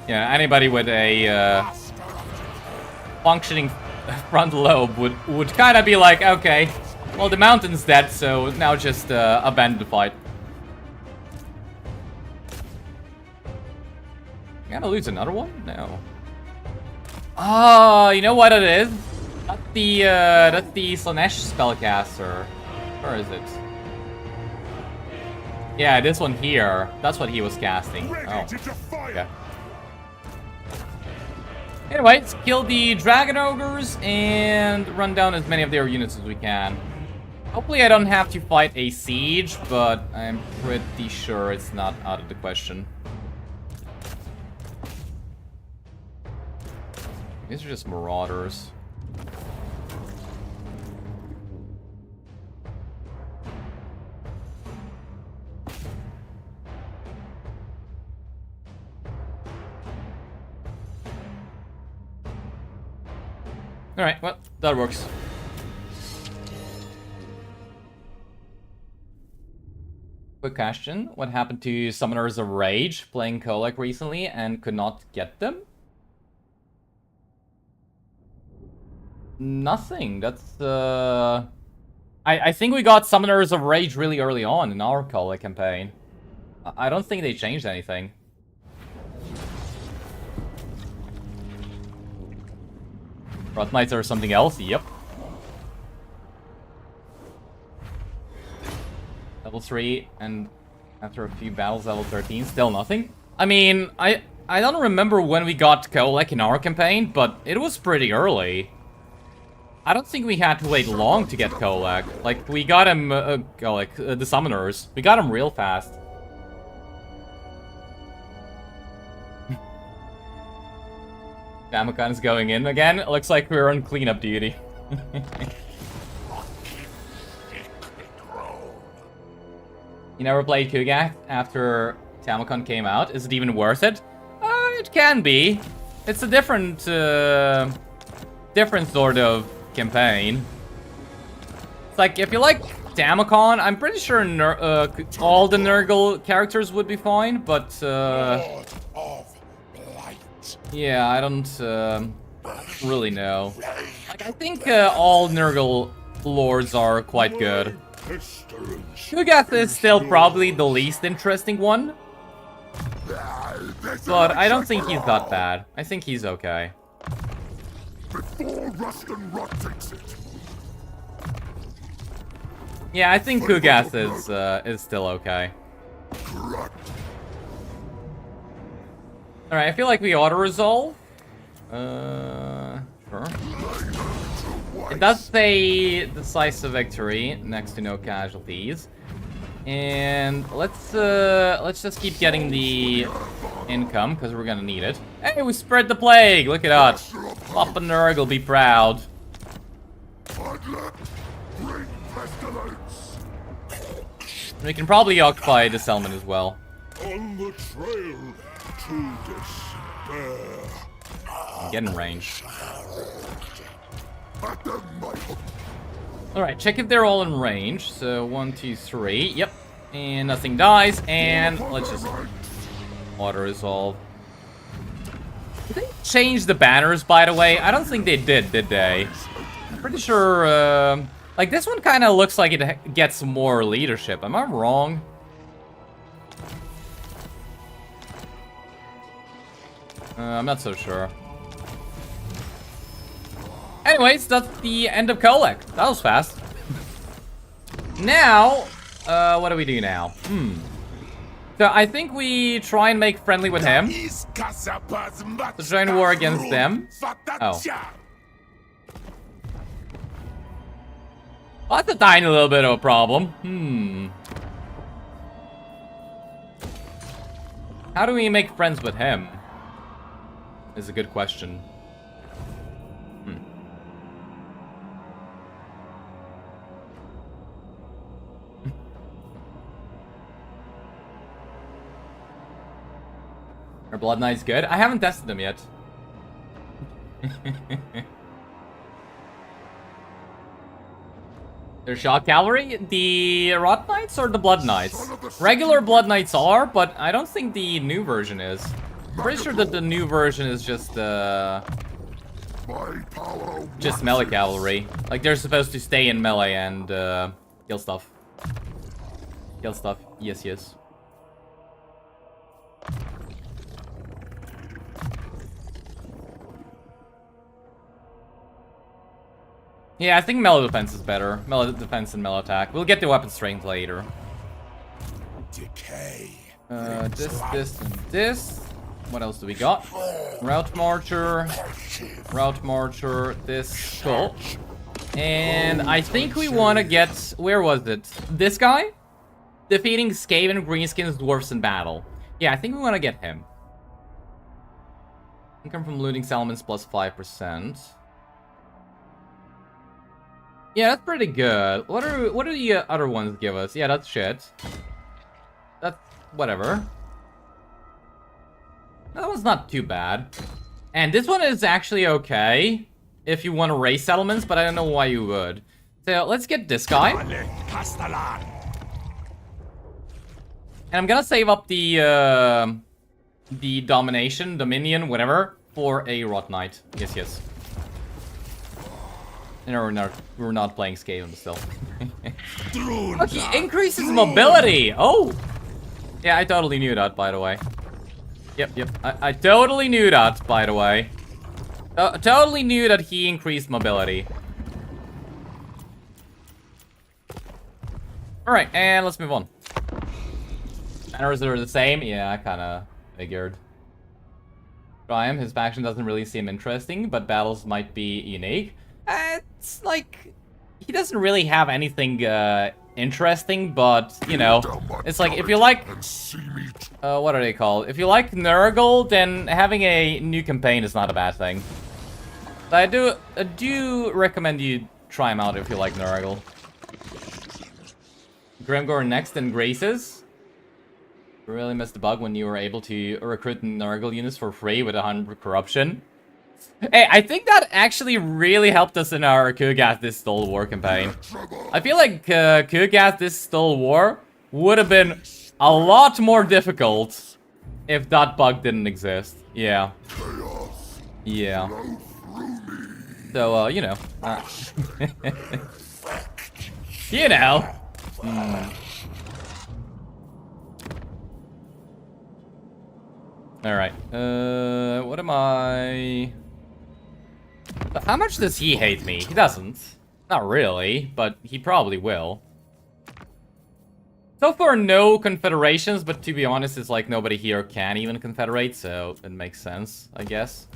Yeah, anybody with a functioning front lobe would kind of be like, okay, well, the mountain's dead, so now just abandon the fight. Gonna lose another one? No. Ah, you know what it is? That's the Slanesh spellcaster. Where is it? Yeah, this one here. That's what he was casting. Oh, okay. Anyway, let's kill the Dragon Ogres and run down as many of their units as we can. Hopefully I don't have to fight a siege, but I'm pretty sure it's not out of the question. These are just marauders. Alright, well, that works. Quick question. What happened to Summoners of Rage playing Kholek recently and could not get them? Nothing. That's, I think we got Summoners of Rage really early on in our Kholek campaign. I don't think they changed anything. Wrath Knights are something else? Yep. Level 3, and after a few battles, level 13, still nothing? I mean, I don't remember when we got Kholek in our campaign, but it was pretty early. I don't think we had to wait long to get Kholek. Like, we got him, Kholek, the Summoners. We got him real fast. Tamurkhan is going in again. It looks like we're on cleanup duty. You never played Kugak after Tamurkhan came out? Is it even worth it? It can be. It's a different sort of campaign. It's like, if you like Tamurkhan, I'm pretty sure all the Nurgle characters would be fine, but Yeah, I don't really know. Like, I think all Nurgle lords are quite good. Khogeth is still probably the least interesting one. But I don't think he's that bad. I think he's okay. Before rust and rot takes it. Yeah, I think Khogeth is still okay. Alright, I feel like we auto-resolve. Sure. It does say decisive victory, next to no casualties. And let's just keep getting the income, because we're gonna need it. Hey, we spread the plague! Look at us. Papa Nurgle, be proud. We can probably occupy the settlement as well. On the trail to despair. Get in range. At the might. Alright, check if they're all in range. So, 1, 2, 3. Yep. And nothing dies. And let's just auto-resolve. Did they change the banners, by the way? I don't think they did they? I'm pretty sure, like, this one kind of looks like it gets more leadership. Am I wrong? I'm not so sure. Anyways, that's the end of Kholek. That was fast. Now, what do we do now? So I think we try and make friendly with him. To join war against them. Oh. Well, that's a tiny little bit of a problem. How do we make friends with him? Is a good question. Are Blood Knights good? I haven't tested them yet. They're shock cavalry? The Rot Knights or the Blood Knights? Regular Blood Knights are, but I don't think the new version is. I'm pretty sure that the new version is just melee cavalry. Like, they're supposed to stay in melee and kill stuff. Kill stuff. Yes, yes. Yeah, I think melee defense is better. Melee defense and melee attack. We'll get the weapon strength later. Decay. This, and this. What else do we got? Route Marcher. Route Marcher. This. Cool. And I think we want to get... Where was it? This guy? Defeating Skaven, Greenskins, Dwarfs in battle. Yeah, I think we want to get him. Income from looting settlements plus 5%. Yeah, that's pretty good. What do the other ones give us? Yeah, that's shit. That's whatever. That one's not too bad. And this one is actually okay if you want to raise settlements, but I don't know why you would. So let's get this guy. And I'm gonna save up the Dominion, whatever, for a Rot Knight. Yes, yes. No, we're not playing Skaven still. Okay, increases mobility! Oh! Yeah, I totally knew that, by the way. Yep. I totally knew that, by the way. Totally knew that he increased mobility. Alright, and let's move on. Banners are the same? Yeah, I kinda figured. Triumph, his faction doesn't really seem interesting, but battles might be unique. It's like, he doesn't really have anything interesting, but, you know, it's like, if you like, what are they called? If you like Nurgle, then having a new campaign is not a bad thing. So I do recommend you try him out if you like Nurgle. Grimgor next and Graces. Really missed the bug when you were able to recruit Nurgle units for free with 100 corruption. Hey, I think that actually really helped us in our Khogeth This Stole War campaign. I feel like Khogeth This Stole War would have been a lot more difficult if that bug didn't exist. Yeah. Chaos. Yeah. Flow through me. So, you know. You know. Alright. What am I... How much does he hate me? He doesn't. Not really, but he probably will. So far, no confederations, but to be honest, it's like nobody here can even confederate, so it makes sense, I guess.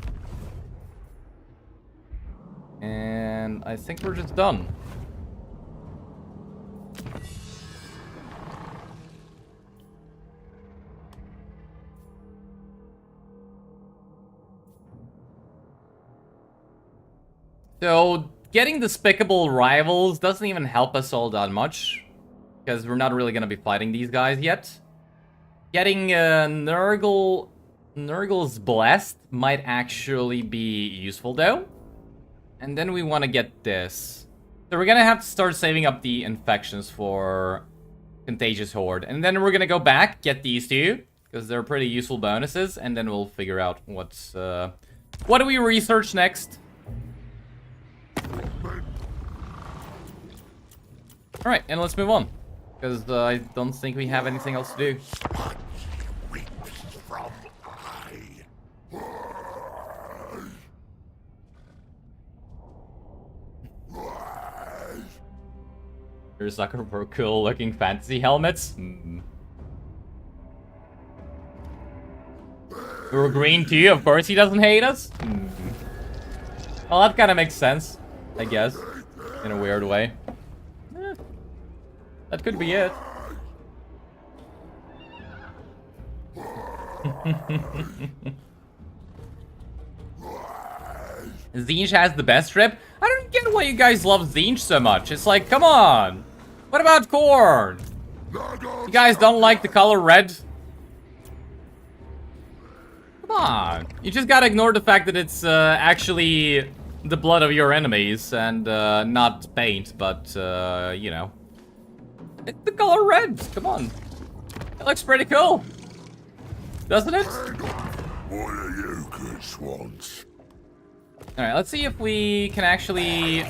And I think we're just done. So, getting despicable rivals doesn't even help us all that much, because we're not really going to be fighting these guys yet. Getting Nurgle's Blessed might actually be useful, though. And then we want to get this. So we're going to have to start saving up the infections for Contagious Horde. And then we're going to go back, get these two, because they're pretty useful bonuses, and then we'll figure out what's... what do we research next? Alright, and let's move on. Because I don't think we have anything else to do. There's like a cool looking fantasy helmets. We're green too, of course he doesn't hate us. Well, that kind of makes sense, I guess, in a weird way. That could be it. Tzeentch has the best strip? I don't get why you guys love Tzeentch so much. It's like, come on. What about Khorne? You guys don't like the color red? Come on. You just gotta ignore the fact that it's actually the blood of your enemies and not paint, but, you know. It's the color red. Come on. It looks pretty cool. Doesn't it? What are you good swans? Alright, let's see if we can actually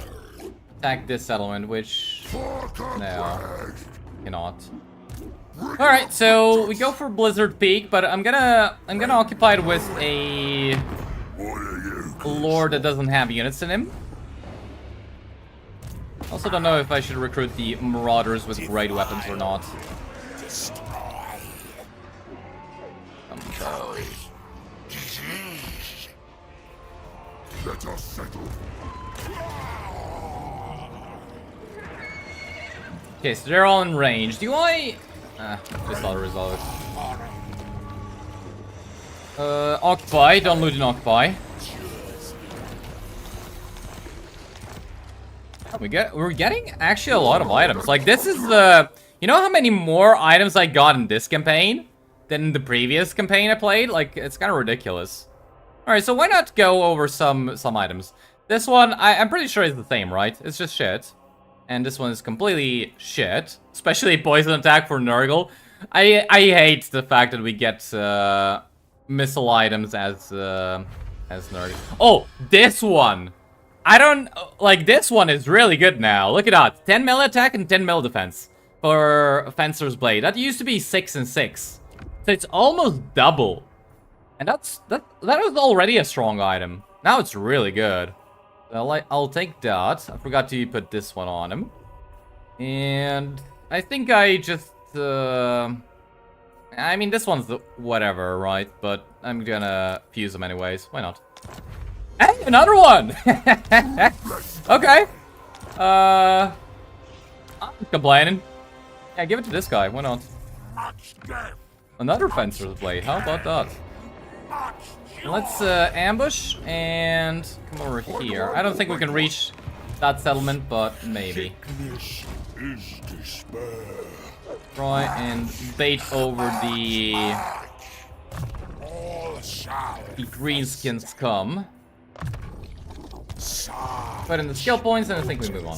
attack this settlement, which... No, cannot. Alright, so we go for Blizzard Peak, but I'm gonna occupy it with a lord that doesn't have units in him. Also don't know if I should recruit the Marauders with great weapons or not. Let us settle. Okay, so they're all in range. Do I... just auto-resolve. Occupy. Don't loot and occupy. We're getting actually a lot of items. Like, this is the... You know how many more items I got in this campaign than the previous campaign I played? Like, it's kind of ridiculous. Alright, so why not go over some items? This one, I'm pretty sure is the same, right? It's just shit. And this one is completely shit. Especially poison attack for Nurgle. I hate the fact that we get missile items as Nurgle. Oh, this one! I don't... Like, this one is really good now. Look at that. 10 melee attack and 10 melee defense for Fencer's Blade. That used to be 6 and 6. So it's almost double. And that was already a strong item. Now it's really good. I'll take that. I forgot to put this one on him. And I think I just... I mean, this one's the whatever, right? But I'm gonna fuse them anyways. Why not? Hey, another one! Okay. I'm complaining. Yeah, give it to this guy. Why not? Another Fencer's Blade. How about that? Let's ambush and come over here. I don't think we can reach that settlement, but maybe. Try and bait over the greenskins come. Put in the skill points and I think we move on.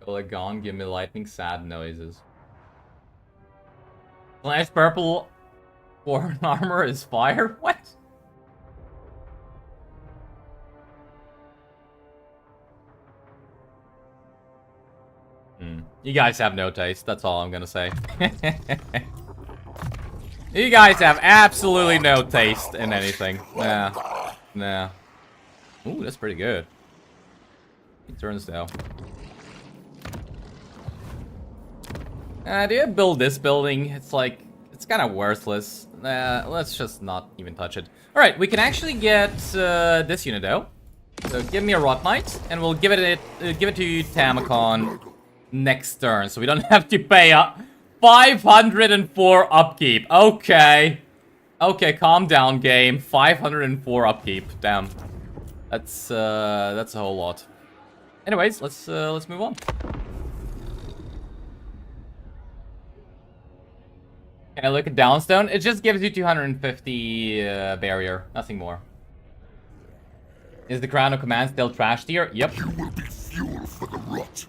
Kholek gone, give me lightning sad noises. Slash purple Khorne armor is fire? What? You guys have no taste, that's all I'm gonna say. You guys have absolutely no taste in anything. Nah. Nah. Ooh, that's pretty good. He turns though. Do you build this building? It's like, it's kind of worthless. Let's just not even touch it. Alright, we can actually get this unit though. So give me a Rot Knight, and we'll give it to Tamurkhan next turn, so we don't have to pay 504 upkeep. Okay. Okay, calm down, game. 504 upkeep. Damn. That's a whole lot. Anyways, let's move on. Okay, look at Downstone. It just gives you 250 barrier, nothing more. Is the Crown of Command still trash tier? Yep. You will be fuel for the rot.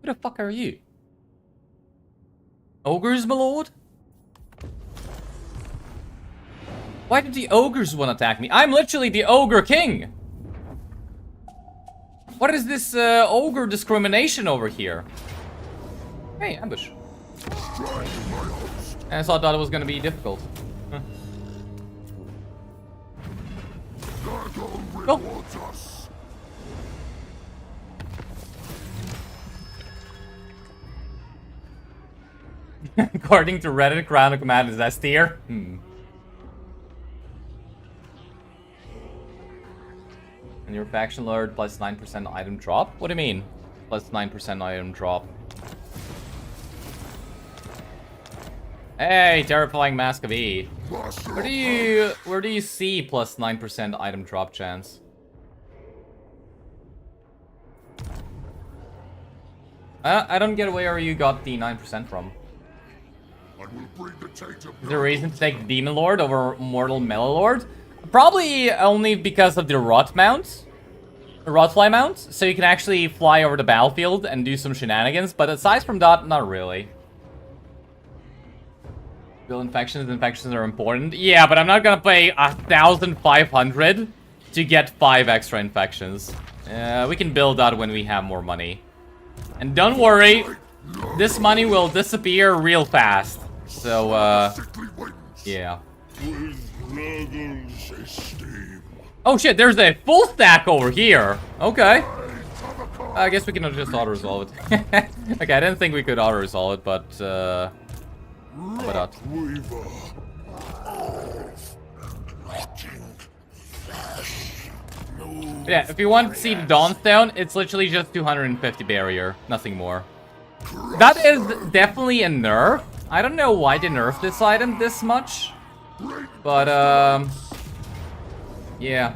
Who the fuck are you? Ogres, my lord? Why did the ogres want to attack me? I'm literally the ogre king! What is this ogre discrimination over here? Hey, ambush. I thought that was gonna be difficult. Huh. Go! According to Reddit, Crown of Command is S tier. And your faction lord plus 9% item drop? What do you mean? Plus 9% item drop. Hey, terrifying Mask of E. Where do you see plus 9% item drop chance? I don't get where you got the 9% from. Is there a reason to take Demon Lord over Mortal Melee Lord? Probably only because of the Rot mount. Rotfly mount. So you can actually fly over the battlefield and do some shenanigans. But aside from that, not really. Build infections. Infections are important. Yeah, but I'm not gonna pay 1,500 to get 5 extra infections. We can build that when we have more money. And don't worry, this money will disappear real fast. So, yeah. Oh shit, there's a full stack over here. Okay. I guess we can just auto-resolve it. Okay, I didn't think we could auto-resolve it, but, why not? Yeah, if you want to see the Dawnstone, it's literally just 250 barrier, nothing more. That is definitely a nerf. I don't know why they nerfed this item this much, but yeah.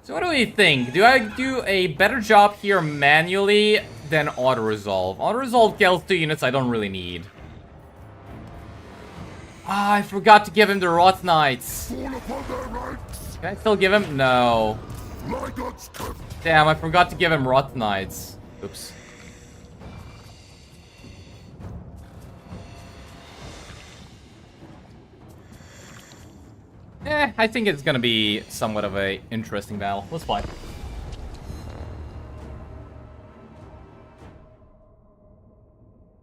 So what do we think? Do I do a better job here manually than auto-resolve? Auto-resolve kills 2 units I don't really need. Ah, I forgot to give him the Rot Knights. Can I still give him? No. Damn, I forgot to give him Rot Knights. Oops. I think it's gonna be somewhat of a interesting battle. Let's play.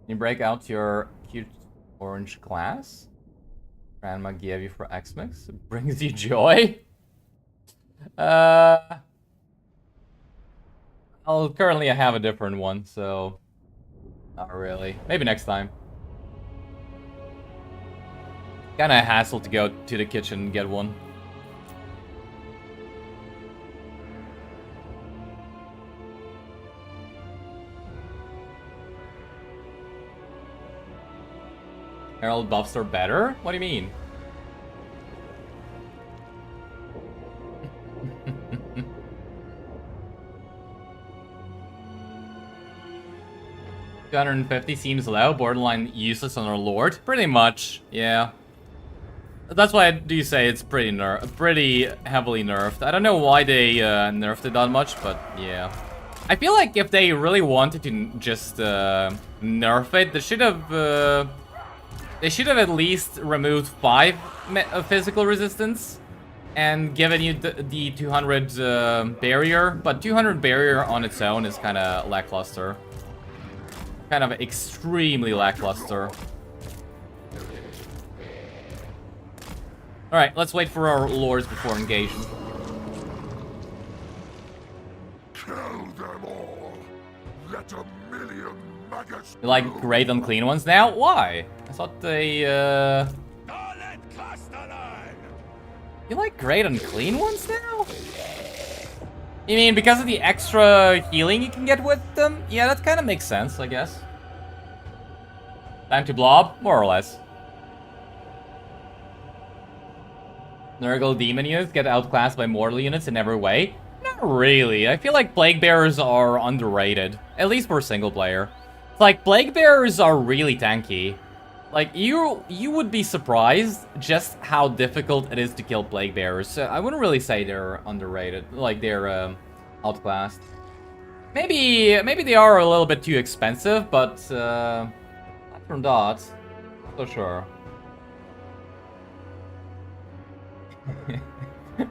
You break out your cute orange glass. Grandma gave you for X-Mix. It brings you joy. Currently I have a different one, so not really. Maybe next time. Kinda a hassle to go to the kitchen and get one. Herald buffs are better? What do you mean? $250 seems low, borderline useless on our lord. Pretty much, yeah. That's why I do say it's pretty heavily nerfed. I don't know why they nerfed it that much, but yeah. I feel like if they really wanted to just nerf it, they should have at least removed 5 physical resistance and given you the 200 barrier. But 200 barrier on its own is kind of lackluster. Kind of extremely lackluster. Alright, let's wait for our lords before engaging. Kill them all. Let a million maggots. You like great unclean ones now? Why? I thought they, You like great unclean ones now? You mean because of the extra healing you can get with them? Yeah, that kind of makes sense, I guess. Time to blob? More or less. Nurgle demon units get outclassed by mortal units in every way? Not really. I feel like Plague Bearers are underrated. At least for single player. It's like, Plague Bearers are really tanky. Like, you would be surprised just how difficult it is to kill Plague Bearers. So I wouldn't really say they're underrated. Like, they're outclassed. Maybe they are a little bit too expensive, but not from that. So sure.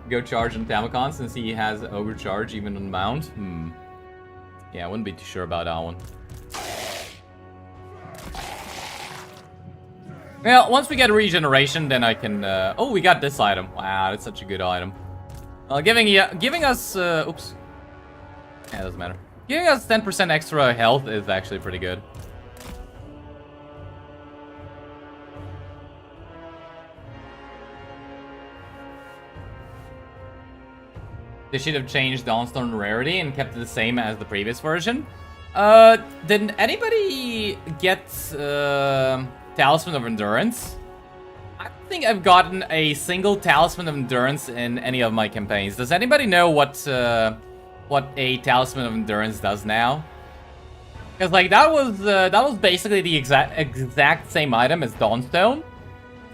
Go charge on Tamurkhan since he has overcharge even on mount. Yeah, I wouldn't be too sure about that one. Well, once we get regeneration, then I can. Oh, we got this item. Wow, that's such a good item. Giving us. Oops. Yeah, doesn't matter. Giving us 10% extra health is actually pretty good. They should have changed Dawnstone rarity and kept it the same as the previous version. Did anybody get Talisman of Endurance? I don't think I've gotten a single Talisman of Endurance in any of my campaigns. Does anybody know what a Talisman of Endurance does now? Because like that was basically the exact same item as Dawnstone.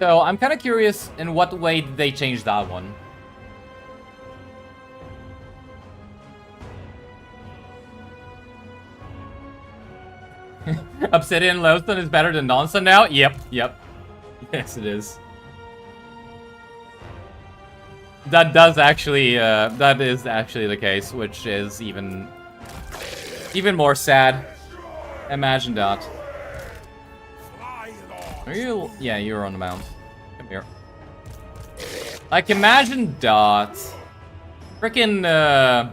So I'm kind of curious in what way did they change that one. Obsidian Lodestone is better than Dawnstone now? Yep. Yes, it is. That is actually the case, which is even more sad. Imagine that. Are you? Yeah, you're on the mount. Come here. Like, imagine that. Frickin'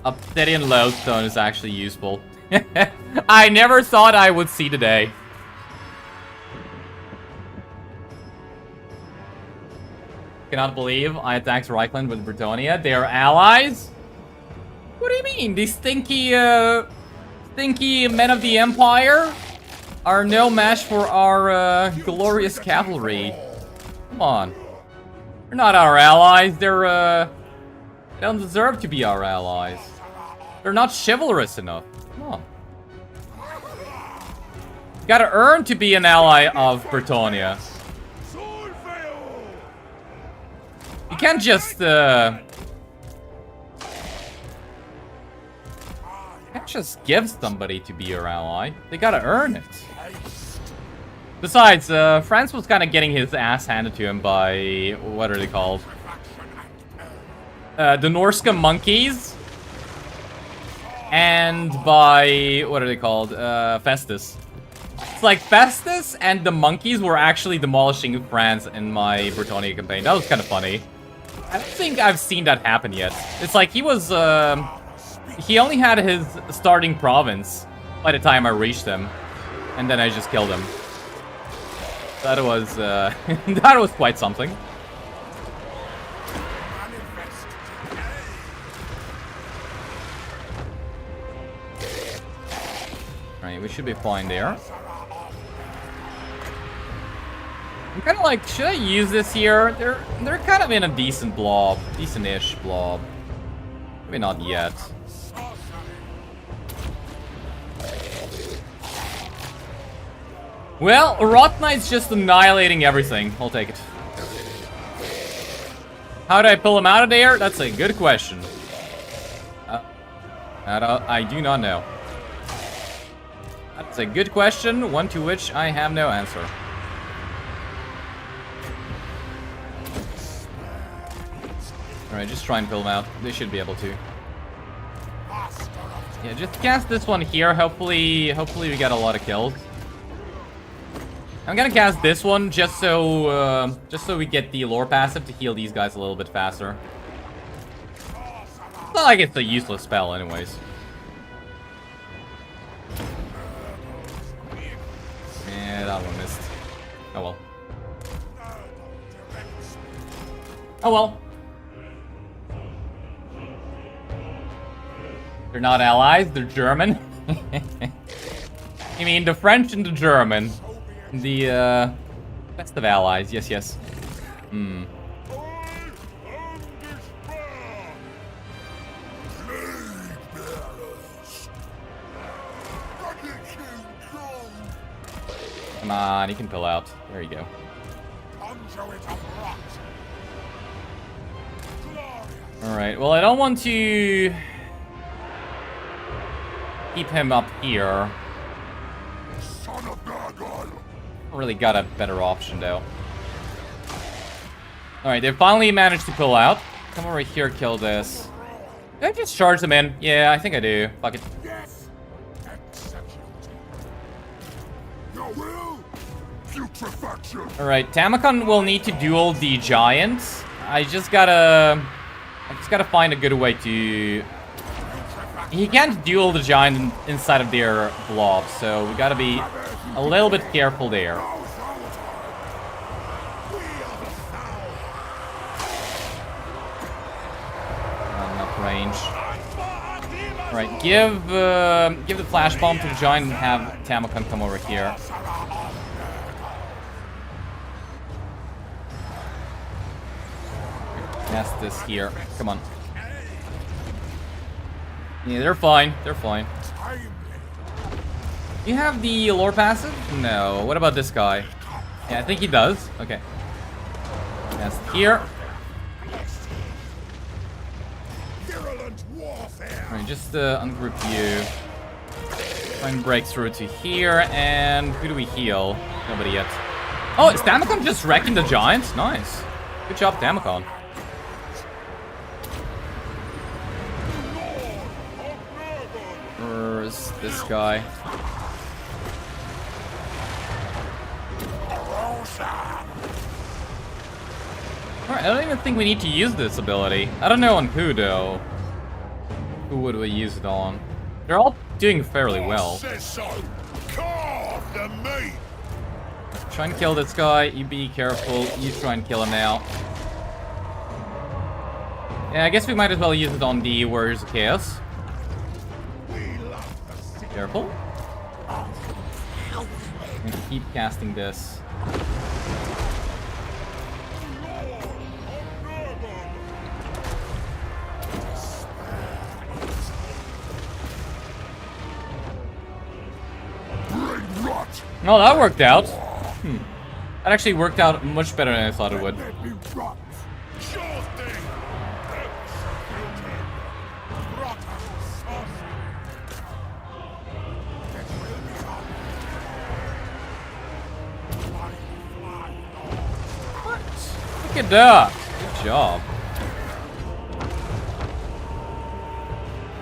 Obsidian Lodestone is actually useful. I never thought I would see the day. Cannot believe I attacked Reichland with Bretonnia. They are allies? What do you mean? These stinky men of the Empire are no match for our glorious cavalry. Come on. They're not our allies. They don't deserve to be our allies. They're not chivalrous enough. Come on. You gotta earn to be an ally of Bretonnia. You can't just, give somebody to be your ally. They gotta earn it. Besides, France was kind of getting his ass handed to him by, what are they called? The Norska monkeys. And by, what are they called? Festus. It's like Festus and the monkeys were actually demolishing France in my Bretonnia campaign. That was kind of funny. I don't think I've seen that happen yet. It's like he was, he only had his starting province by the time I reached him. And then I just killed him. That was, that was quite something. Alright, we should be fine there. I'm kind of like, should I use this here? They're kind of in a decent blob, decent-ish blob. Maybe not yet. Well, Rot Knight's just annihilating everything. I'll take it. How do I pull him out of there? That's a good question. I do not know. That's a good question, one to which I have no answer. Alright, just try and pull him out. They should be able to. Yeah, just cast this one here. Hopefully we get a lot of kills. I'm gonna cast this one just so we get the lore passive to heal these guys a little bit faster. It's not like it's a useless spell, anyways. Yeah, that one missed. Oh well. Oh well. They're not allies, they're German. I mean, the French and the German. The, best of allies, yes, yes. Hmm. Come on, he can pull out. There you go. Alright, well, I don't want to keep him up here. Son of Nurgle. Really got a better option, though. Alright, they finally managed to pull out. Come over here, kill this. Did I just charge them in? Yeah, I think I do. Fuck it. Yes. Execute. Your will. Putrefaction. Alright, Tamurkhan will need to duel the giants. I just gotta find a good way to... He can't duel the giant inside of their blob, so we gotta be a little bit careful there. Not enough range. Alright, give the flash bomb to the giant and have Tamurkhan come over here. Cast this here. Come on. Yeah, they're fine. They're fine. You have the lore passive? No. What about this guy? Yeah, I think he does. Okay. Cast here. Alright, just ungroup you. Try and break through to here. And who do we heal? Nobody yet. Oh, is Tamurkhan just wrecking the giants? Nice. Good job, Tamurkhan. Where's this guy? Alright, I don't even think we need to use this ability. I don't know on who, though. Who would we use it on? They're all doing fairly well. Try and kill this guy. You be careful. You try and kill him now. Yeah, I guess we might as well use it on the Warriors of Chaos. Careful. And keep casting this. Oh, that worked out. That actually worked out much better than I thought it would. Look at that. Good job.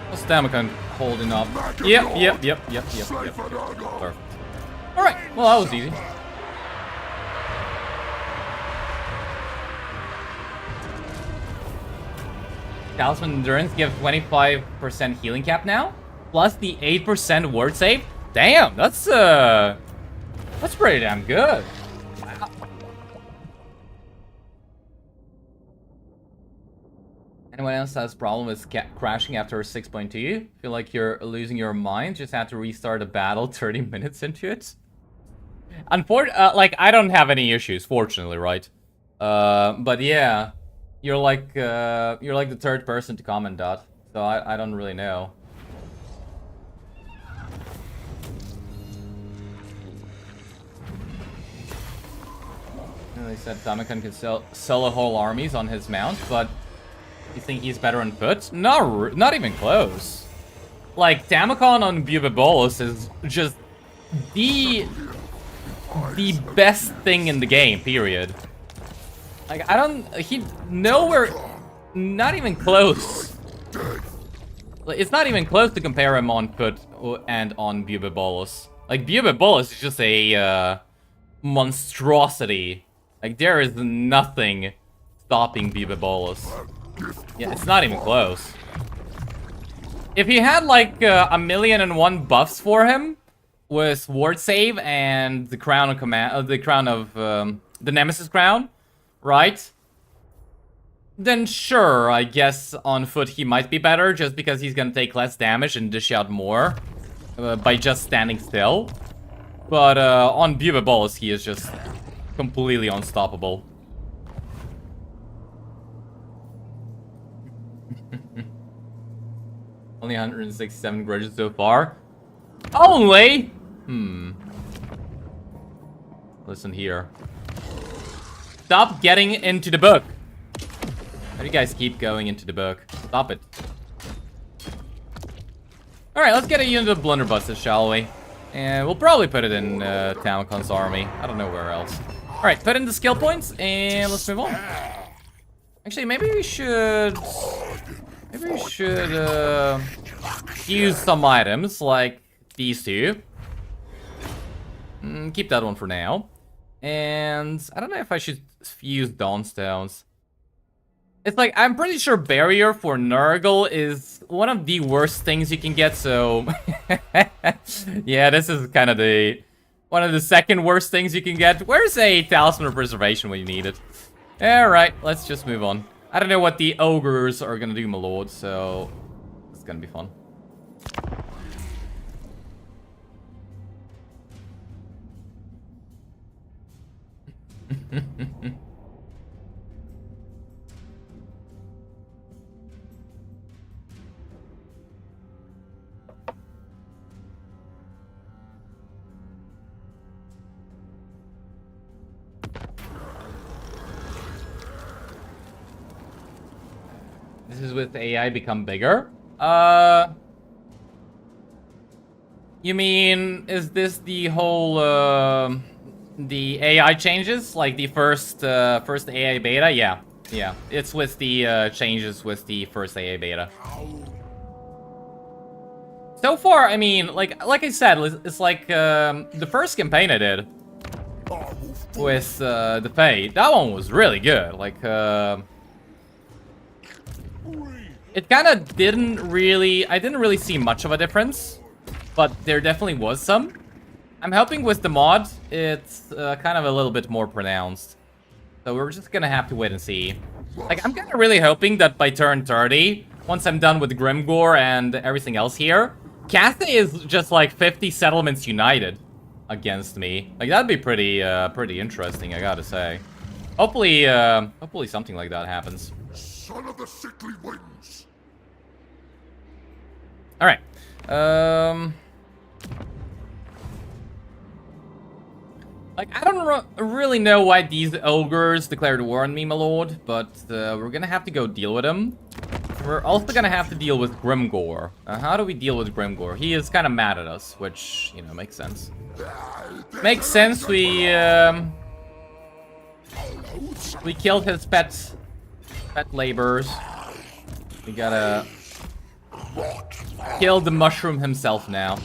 What's Tamurkhan holding up? Yep. Perfect. Alright, well that was easy. Talisman Endurance gives 25% healing cap now, plus the 8% word save. Damn, that's pretty damn good. Wow. Anyone else has problem with crashing after 6.2? Feel like you're losing your mind? Just have to restart a battle 30 minutes into it? Like, I don't have any issues, fortunately, right? But yeah, you're like the third person to comment that, so I don't really know. They said Tamurkhan could solo whole armies on his mount, but you think he's better on foot? Not even close. Like, Tamurkhan on Bubabolus is just the best thing in the game, period. Like, nowhere, not even close. It's not even close to compare him on foot and on Bubabolus. Like, Bubabolus is just a monstrosity. Like, there is nothing stopping Bubabolus. Yeah, it's not even close. If he had like 1,000,001 buffs for him with ward save and the crown of command, the Nemesis crown, right? Then sure, I guess on foot he might be better just because he's gonna take less damage and dish out more by just standing still. But on Bubabolus he is just completely unstoppable. Only 167 grudges so far. Only? Listen here. Stop getting into the book. How do you guys keep going into the book? Stop it. Alright, let's get a unit of blunderbusses, shall we? And we'll probably put it in Tamurkhan's army. I don't know where else. Alright, put in the skill points, and let's move on. Actually, maybe we should use some items, like these two. Keep that one for now. And I don't know if I should use Dawnstones. It's like, I'm pretty sure Barrier for Nurgle is one of the worst things you can get, so... yeah, this is kind of one of the second worst things you can get. Where's a Talisman of Preservation when you need it? Alright, let's just move on. I don't know what the ogres are gonna do, my lord, so... it's gonna be fun. This is with AI become bigger? You mean, is this the whole, the AI changes? Like the first AI beta? Yeah. Yeah. It's with the, changes with the first AI beta. So far, I mean, like I said, it's like, the first campaign I did with, the Fate, that one was really good. Like, it kind of I didn't really see much of a difference, but there definitely was some. I'm hoping with the mod, it's kind of a little bit more pronounced. So we're just gonna have to wait and see. Like, I'm kind of really hoping that by turn 30, once I'm done with Grimgor and everything else here, Cathay is just like 50 settlements united against me. Like, that'd be pretty interesting, I gotta say. Hopefully something like that happens. Son of the sickly winds. Alright. Like, I don't really know why these ogres declared war on me, my lord, but we're gonna have to go deal with them. We're also gonna have to deal with Grimgor. How do we deal with Grimgor? He is kind of mad at us, which, you know, makes sense. Makes sense, we killed his pet laborers. We gotta kill the mushroom himself now.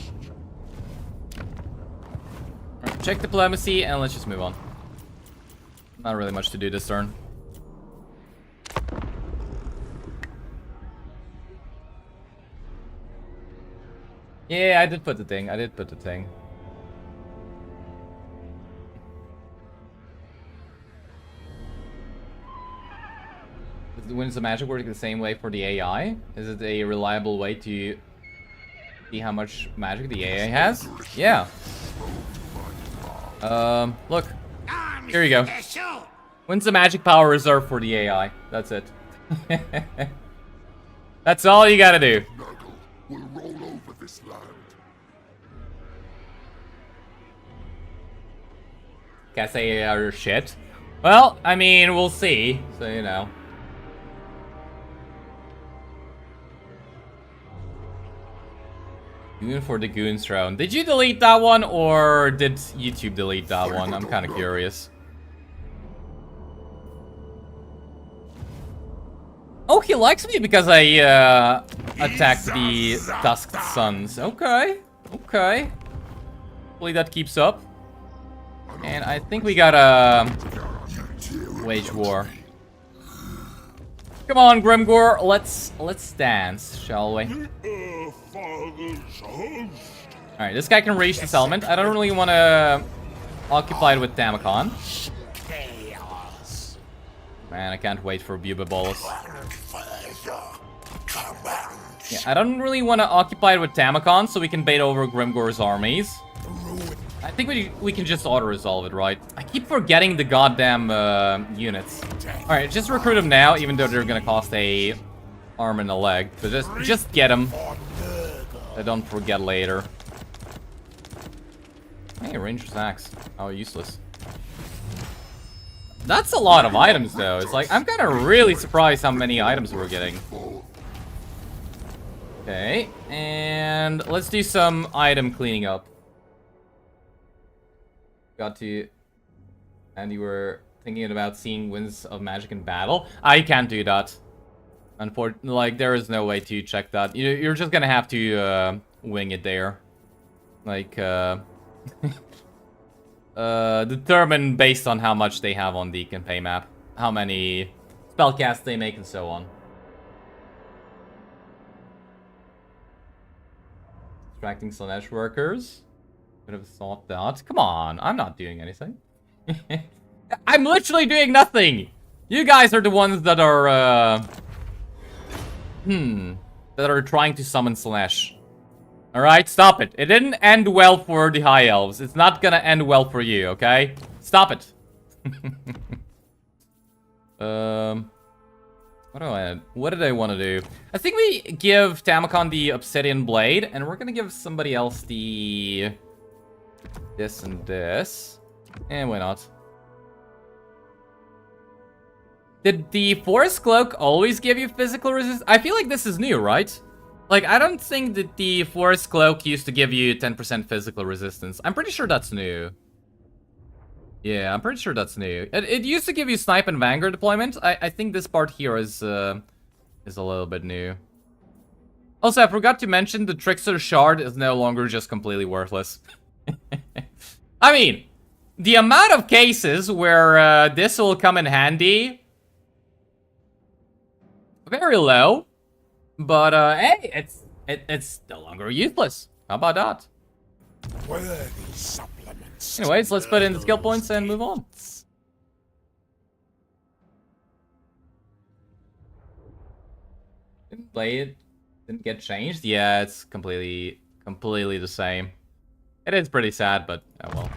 Right, check diplomacy and let's just move on. Not really much to do this turn. Yeah, I did put the thing. When does the magic work the same way for the AI? Is it a reliable way to see how much magic the AI has? Yeah. Look. Here you go. When's the magic power reserved for the AI? That's it. That's all you gotta do. Nurgle will roll over this land. Can't say AI are shit. Well, I mean, we'll see. So, you know. Goon for the Goon's Throne. Did you delete that one, or did YouTube delete that one? I'm kind of curious. Oh, he likes me because I attacked the Tusked Sons. Okay, okay. Hopefully that keeps up. And I think we gotta wage war. Come on, Grimgor, let's dance, shall we? Alright, this guy can reach this element. I don't really want to occupy it with Tamurkhan. Man, I can't wait for Buba Bolus. Yeah, I don't really want to occupy it with Tamurkhan so we can bait over Grimgor's armies. I think we can just auto-resolve it, right? I keep forgetting the goddamn units. Alright, just recruit them now, even though they're gonna cost a arm and a leg. So just get them. I don't forget later. Hey, Ranger's Axe. Oh, useless. That's a lot of items, though. It's like, I'm kind of really surprised how many items we're getting. Okay, and let's do some item cleaning up. Got to... And you were thinking about seeing Winds of Magic in battle? I can't do that. Unfortunately, like, there is no way to check that. You're just gonna have to wing it there. Like, determine based on how much they have on the campaign map. How many spellcasts they make and so on. Distracting Slanesh workers. Could have thought that. Come on, I'm not doing anything. I'm literally doing nothing! You guys are the ones that are, that are trying to summon Slanesh. Alright, stop it. It didn't end well for the High Elves. It's not gonna end well for you, okay? Stop it. What did I want to do? I think we give Tamurkhan the Obsidian Blade, and we're gonna give somebody else the... this and this. And why not? Did the Forest Cloak always give you physical resistance? I feel like this is new, right? Like, I don't think that the Forest Cloak used to give you 10% physical resistance. I'm pretty sure that's new. Yeah, I'm pretty sure that's new. It used to give you Snipe and Vanguard deployment. I think this part here is a little bit new. Also, I forgot to mention the Trickster Shard is no longer just completely worthless. I mean, the amount of cases where this will come in handy... very low. But, hey, it's no longer useless. How about that? Anyways, let's put in the skill points and move on. Didn't play it. Didn't get changed. Yeah, it's completely the same. It is pretty sad, but oh well.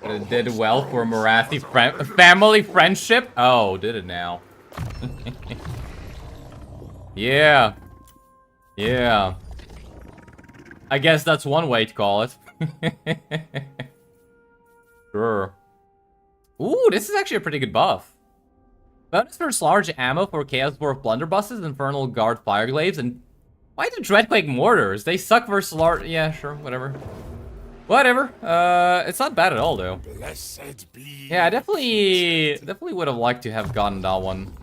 But it did well for Marathi family friendship. Oh, did it now? Yeah. Yeah. I guess that's one way to call it. Sure. Ooh, this is actually a pretty good buff. Bonus versus large ammo for Chaos Dwarf Blunderbusses, Infernal Guard Fireglaives, and why the Dreadquake Mortars? They suck versus large... Yeah, sure, whatever. Whatever. It's not bad at all, though. Yeah, I definitely would have liked to have gotten that one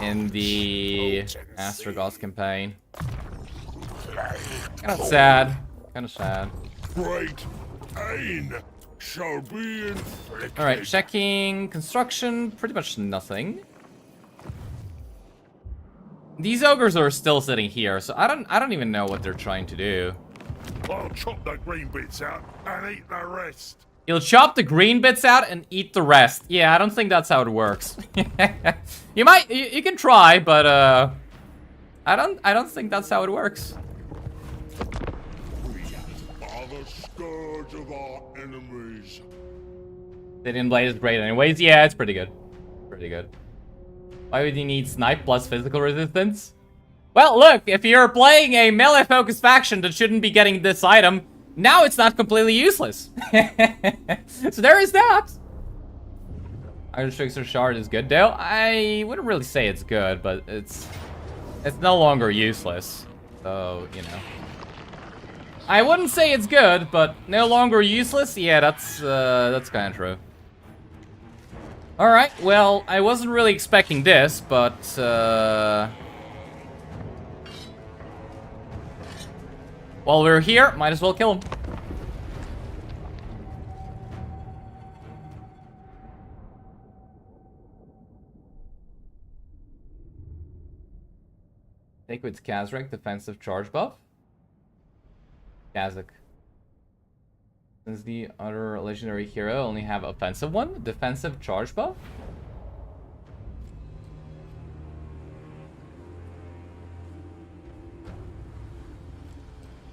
in the Astrogoth campaign. Kind of sad. Kind of sad. Great pain shall be inflicted. All right, checking construction. Pretty much nothing. These ogres are still sitting here, so I don't even know what they're trying to do. I'll chop the green bits out and eat the rest. You'll chop the green bits out and eat the rest. Yeah, I don't think that's how it works. You can try, but I don't think that's how it works. We are the scourge of our enemies. Obsidian Blade is great anyways. Yeah, it's pretty good. Pretty good. Why would you need Snipe plus physical resistance? Well, look, if you're playing a melee-focused faction that shouldn't be getting this item, Now it's not completely useless. So there is that. Iron Trickster Shard is good though. I wouldn't really say it's good, but it's no longer useless. So, you know. I wouldn't say it's good, but no longer useless? Yeah, that's kind of true. Alright, well, I wasn't really expecting this, but, while we're here, might as well kill him. Take with Kazrak, defensive charge buff. Kazak. Since the other legendary hero only have offensive one, defensive charge buff.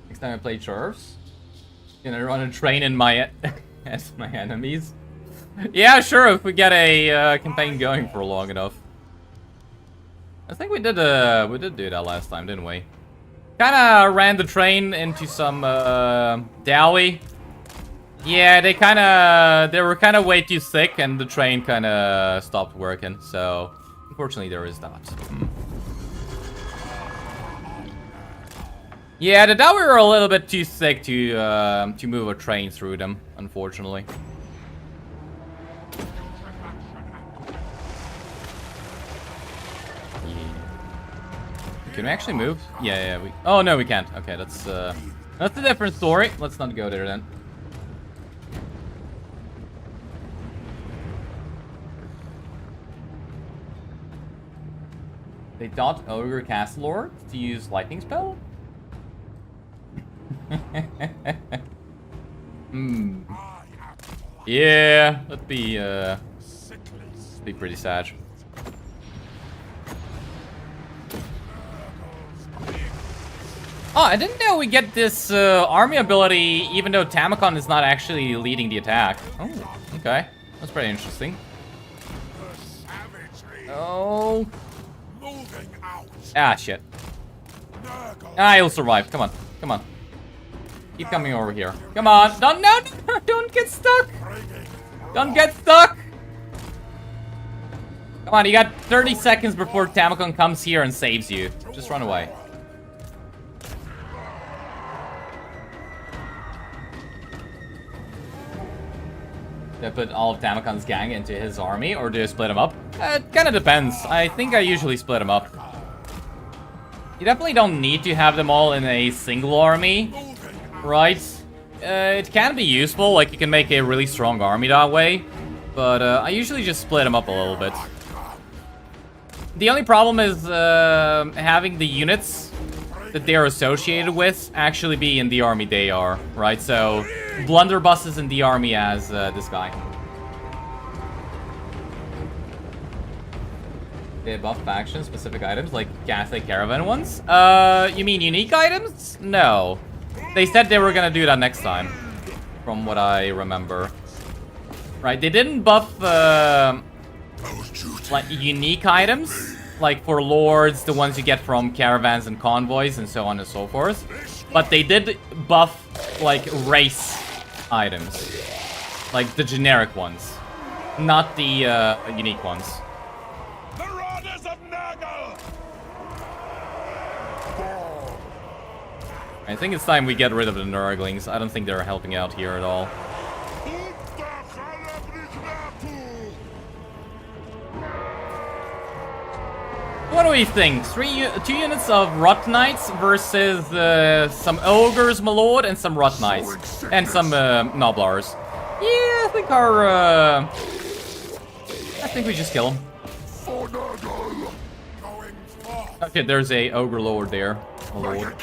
Next time I play Charves, gonna run a train in my as my enemies. Yeah, sure. If we get a campaign going for long enough. I think we did do that last time, didn't we? Kinda ran the train into some Dowie. Yeah, they were kinda way too thick and the train kinda stopped working, so unfortunately there is that. Yeah, the Dowie were a little bit too thick to move a train through them, unfortunately. Can we actually move? Yeah, we... Oh, no, we can't. Okay, that's a different story. Let's not go there, then. They taught Ogre Castle Lord to use lightning spell? Yeah, that'd be pretty sad. Oh, I didn't know we get this army ability even though Tamurkhan is not actually leading the attack. Oh, okay. That's pretty interesting. Oh. Ah, shit. Ah, he'll survive. Come on. Come on. Keep coming over here. Come on. Don't get stuck. Don't get stuck. Come on, you got 30 seconds before Tamurkhan comes here and saves you. Just run away. Do I put all of Tamurkhan's gang into his army, or do I split them up? It kind of depends. I think I usually split them up. You definitely don't need to have them all in a single army, right? It can be useful, like you can make a really strong army that way, but I usually just split them up a little bit. The only problem is having the units that they're associated with actually be in the army they are, right? So, blunderbuss is in the army as this guy. They buff faction specific items like Catholic Caravan ones? You mean unique items? No. They said they were gonna do that next time, from what I remember. Right, they didn't buff like unique items, like for lords, the ones you get from caravans and convoys and so on and so forth. But they did buff like race items, like the generic ones, not the unique ones. The Riders of Nurgle! I think it's time we get rid of the Nurglings. I don't think they're helping out here at all. What do we think? 2 units of Rot Knights versus some Ogres, my lord, and some Rot Knights. And some Noblars. Yeah, I think our... I think we just kill them. Okay, there's a Ogre Lord there. My lord.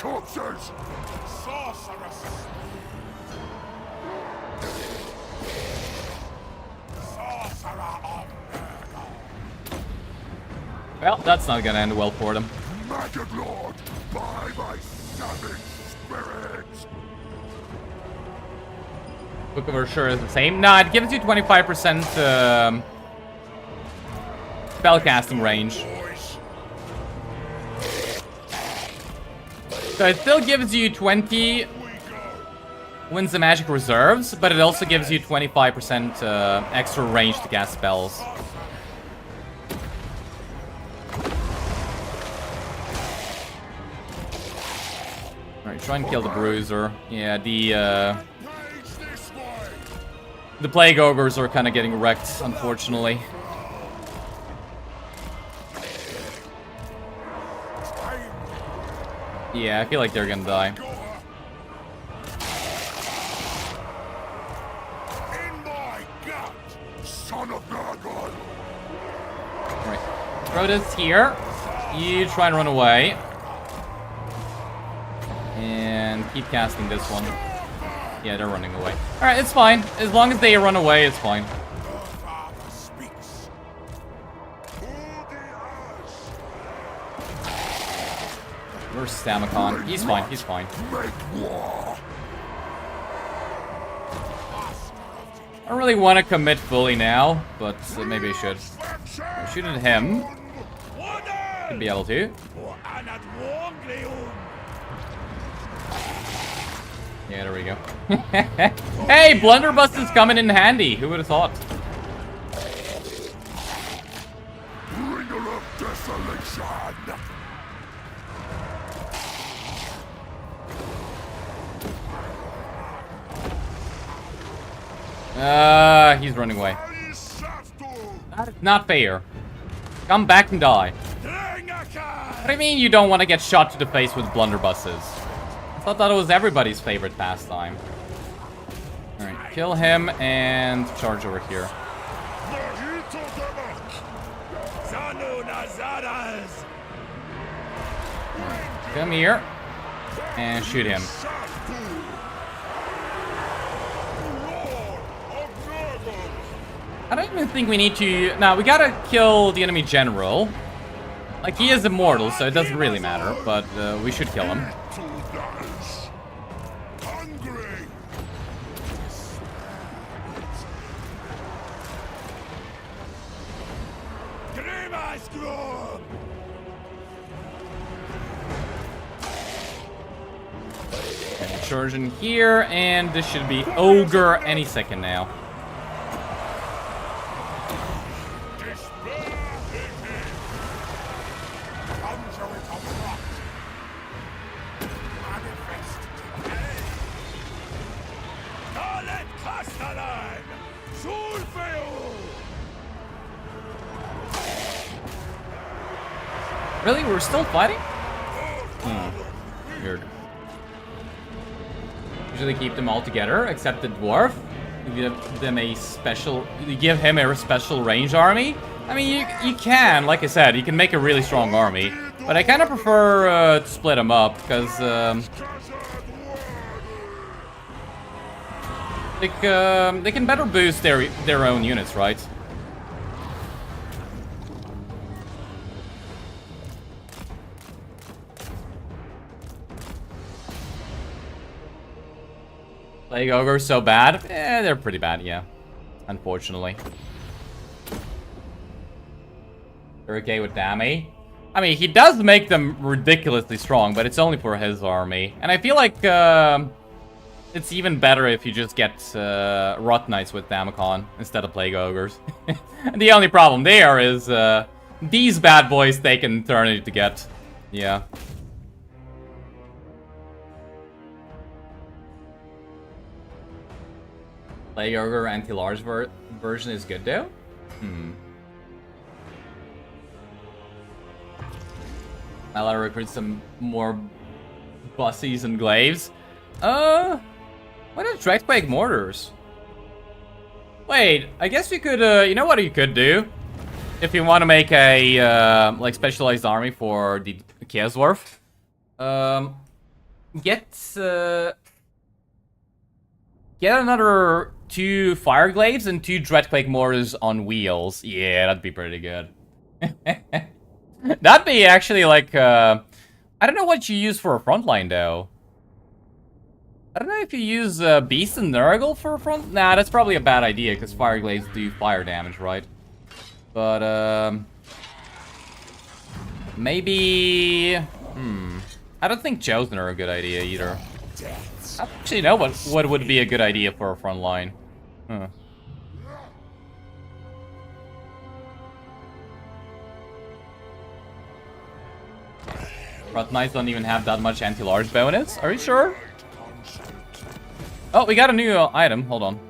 Well, that's not gonna end well for them. Maggot Lord, by my savage spirit. Book of Sure is the same. Nah, it gives you 25% spellcasting range. So it still gives you 20. wins the magic reserves, but it also gives you 25% extra range to cast spells. Alright, try and kill the bruiser. Yeah, the plague ogres are kind of getting wrecked, unfortunately. Yeah, I feel like they're gonna die. In my gut, son of Nurgle. Alright, throw this here. You try and run away. And keep casting this one. Yeah, they're running away. Alright, it's fine. As long as they run away, it's fine. Where's Tamurkhan? He's fine, he's fine. I don't really want to commit fully now, but maybe I should. Shoot at him. Could be able to. Yeah, there we go. Hey, Blunderbuss is coming in handy. Who would have thought? Bringer of desolation. He's running away. That is not fair. Come back and die. What do you mean you don't want to get shot to the face with blunderbusses? I thought that was everybody's favorite pastime. Alright, kill him and charge over here. Come here and shoot him. I don't even think we need to... Now, we gotta kill the enemy general. Like, he is immortal, so it doesn't really matter, but we should kill him. Okay, charge in here, and this should be ogre any second now. Really? We're still fighting? Weird. Usually keep them all together, except the dwarf. You give them a special... You give him a special range army? I mean, you can, like I said, you can make a really strong army. But I kind of prefer to split them up, because... they can better boost their own units, right? Plague Ogre's so bad? Eh, they're pretty bad, yeah. Unfortunately. They're okay with Dami. I mean, he does make them ridiculously strong, but it's only for his army. And I feel like it's even better if you just get Rot Knights with Tamurkhan instead of Plague Ogres. And the only problem there is these bad boys take an eternity to get. Yeah. Plague Ogre anti-large version is good though? I'll let her recruit some more bussies and glaives. What are Dreadquake mortars? Wait, I guess you could, you know what you could do? If you want to make a, like, specialized army for the Chaos Dwarf. Get another 2 Fire Glaives and 2 Dreadquake mortars on wheels. Yeah, that'd be pretty good. That'd be actually like, I don't know what you use for a frontline though. I don't know if you use Beast and Nurgle for a front. Nah, that's probably a bad idea because Fire Glaives do fire damage, right? But maybe. I don't think Chosen are a good idea either. I actually know what would be a good idea for a front line. Huh. Rot Knights don't even have that much anti-large bonus. Are you sure? Oh, we got a new item. Hold on.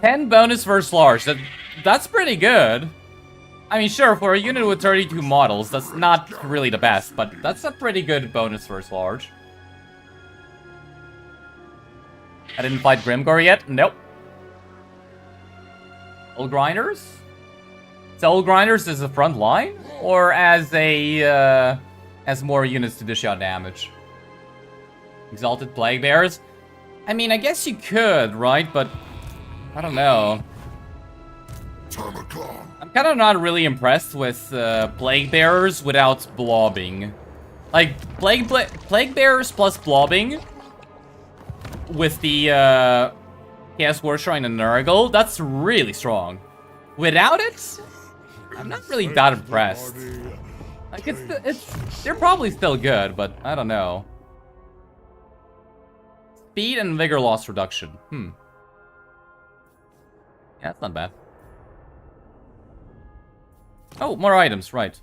10 bonus versus large. That's pretty good. I mean, sure, for a unit with 32 models, that's not really the best, but that's a pretty good bonus versus large. I didn't fight Grimgor yet? Nope. Soul Grinders? Soul Grinders as a front line? Or as a, as more units to dish out damage? Exalted Plague Bears? I mean, I guess you could, right? But, I don't know. Tamurkhan. I'm kind of not really impressed with Plague Bearers without blobbing. Like, Plague Bearers plus blobbing with the Chaos War Shrine and Nurgle, that's really strong. Without it, I'm not really that impressed. Like, they're probably still good, but I don't know. Speed and vigor loss reduction. Yeah, that's not bad. Oh, more items, right.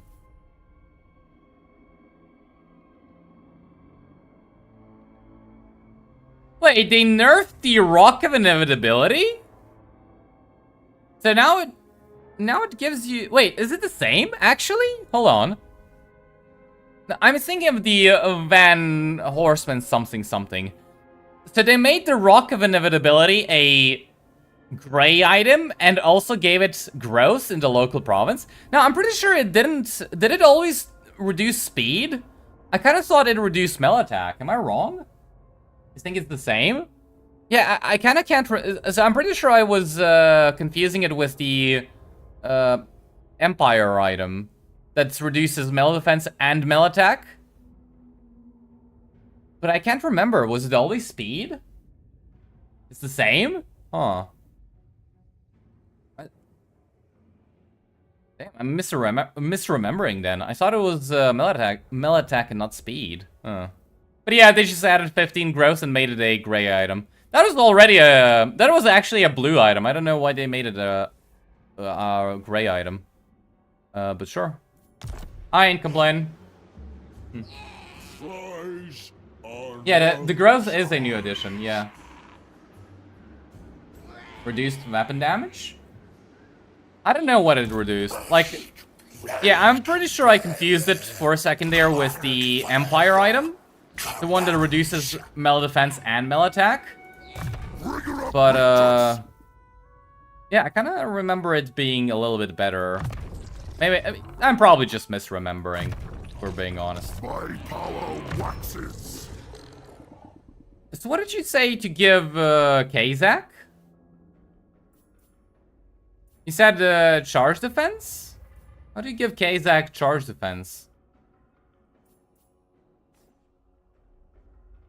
Wait, they nerfed the Rock of Inevitability? So now it gives you... Wait, is it the same, actually? Hold on. I'm thinking of the Van Horseman something. So they made the Rock of Inevitability a gray item and also gave it growth in the local province. Now, I'm pretty sure it didn't... Did it always reduce speed? I kind of thought it reduced melee attack. Am I wrong? You think it's the same? Yeah, I kind of can't... So I'm pretty sure I was confusing it with the Empire item that reduces melee defense and melee attack. But I can't remember. Was it always speed? It's the same? Huh. Damn, I'm misremembering then. I thought it was melee attack and not speed. Huh. But yeah, they just added 15 growth and made it a gray item. That was already a... That was actually a blue item. I don't know why they made it a gray item. But sure. I ain't complaining. Yeah, the growth is a new addition, yeah. Reduced weapon damage? I don't know what it reduced. Like, yeah, I'm pretty sure I confused it for a second there with the Empire item. The one that reduces melee defense and melee attack. But, yeah, I kind of remember it being a little bit better. Maybe, I'm probably just misremembering, if we're being honest. My power waxes. So what did you say to give, Kazak? You said, charge defense? How do you give Kazak charge defense?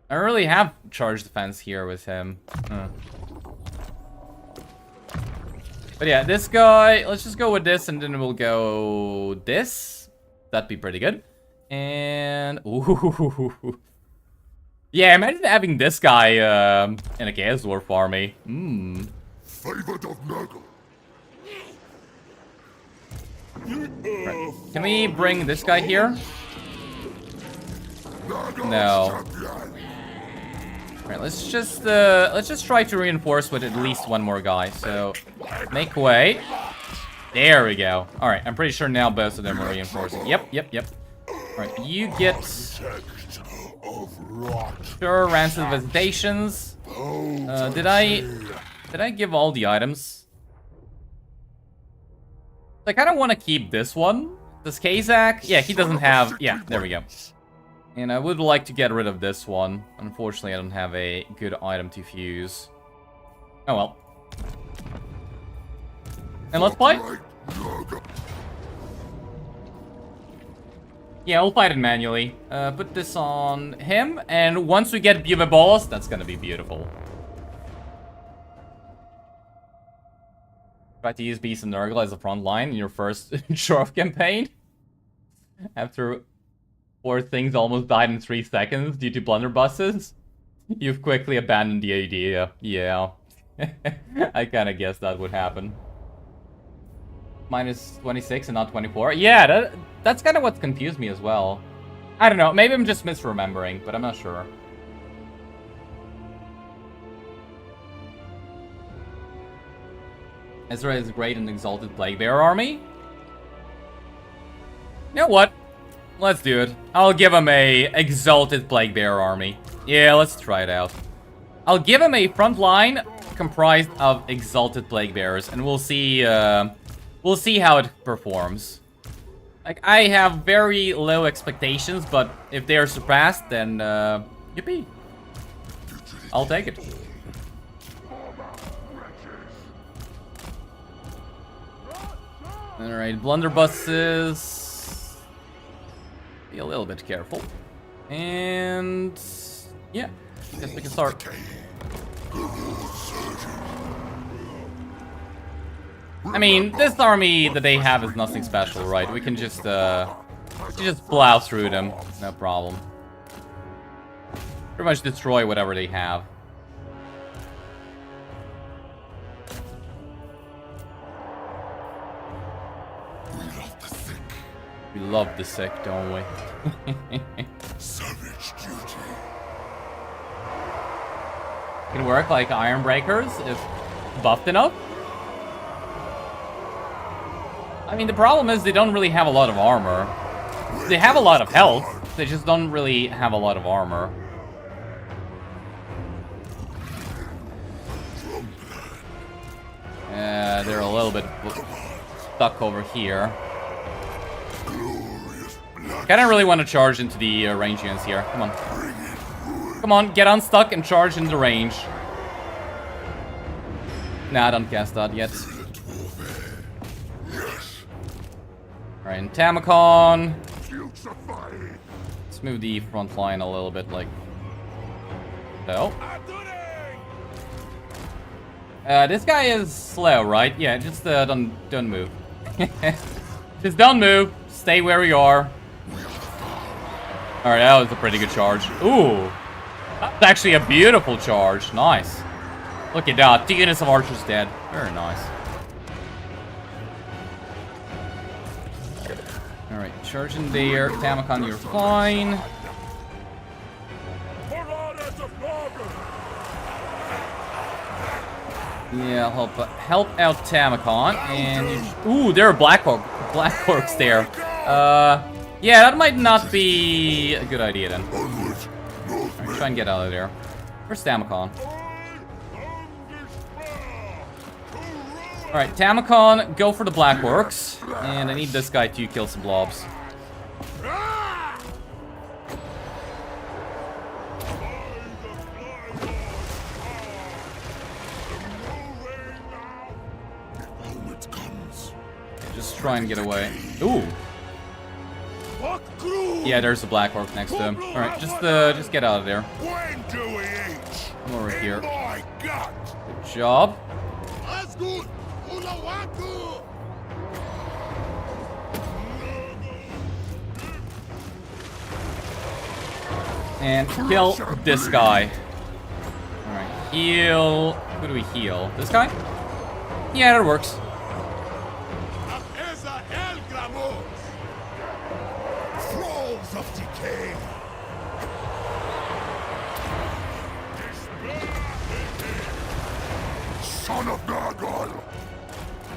I don't really have charge defense here with him. But yeah, this guy, let's just go with this and then we'll go this. That'd be pretty good. And, ooh. Yeah, imagine having this guy in a Chaos Dwarf army. Favorite of Nurgle. Right. Can we bring this guy here? No. Alright, let's just try to reinforce with at least one more guy. So, make way. There we go. Alright, I'm pretty sure now both of them are reinforcing. Yep. Alright, you get... Sure, Rancid Visitations. Did I give all the items? I kind of want to keep this one. Does Kazak? Yeah, he doesn't have... Yeah, there we go. And I would like to get rid of this one. Unfortunately, I don't have a good item to fuse. Oh well. And let's fight. Yeah, we'll fight it manually. Put this on him, and once we get Buva Balls, that's gonna be beautiful. Try to use Beast and Nurgle as a front line in your first Shorf campaign. After Poor things almost died in 3 seconds due to blunderbusses. You've quickly abandoned the idea. Yeah. I kinda guessed that would happen. Minus 26 and not 24. Yeah, that's kind of what's confused me as well. I don't know, maybe I'm just misremembering, but I'm not sure. Ezra is great in Exalted Plague Bearer army. You know what? Let's do it. I'll give him a Exalted Plague Bearer army. Yeah, let's try it out. I'll give him a front line comprised of Exalted Plague Bearers, and we'll see how it performs. Like, I have very low expectations, but if they are surpassed, then, yippee. I'll take it. Alright, blunderbusses. Be a little bit careful. And... yeah, guess we can start. I mean, this army that they have is nothing special, right? We can just plow through them, no problem. Pretty much destroy whatever they have. We love the sick, don't we? Savage duty. Can work like Iron Breakers if buffed enough. I mean, the problem is they don't really have a lot of armor. They have a lot of health, they just don't really have a lot of armor. They're a little bit stuck over here. Kinda really want to charge into the range units here. Come on. Come on, get unstuck and charge into range. Nah, I don't cast that yet. Alright, and Tamurkhan. Let's move the front line a little bit, like so. This guy is slow, right? Yeah, just don't move. Just don't move. Stay where you are. Alright, that was a pretty good charge. Ooh. That's actually a beautiful charge. Nice. Look at that. 2 units of archers dead. Very nice. Alright, charge in there. Tamurkhan, you're fine. Yeah, help out Tamurkhan. And ooh, there are Black Orcs there. Yeah, that might not be a good idea then. Right, try and get out of there. Where's Tamurkhan? Alright, Tamurkhan, go for the Black Orcs. And I need this guy to kill some blobs. Just try and get away. Ooh. Yeah, there's a Black Orc next to him. Alright, just get out of there. Come over here. Good job. And kill this guy. Alright, heal. Who do we heal? This guy? Yeah, that works. Of decay. Son of Nurgle.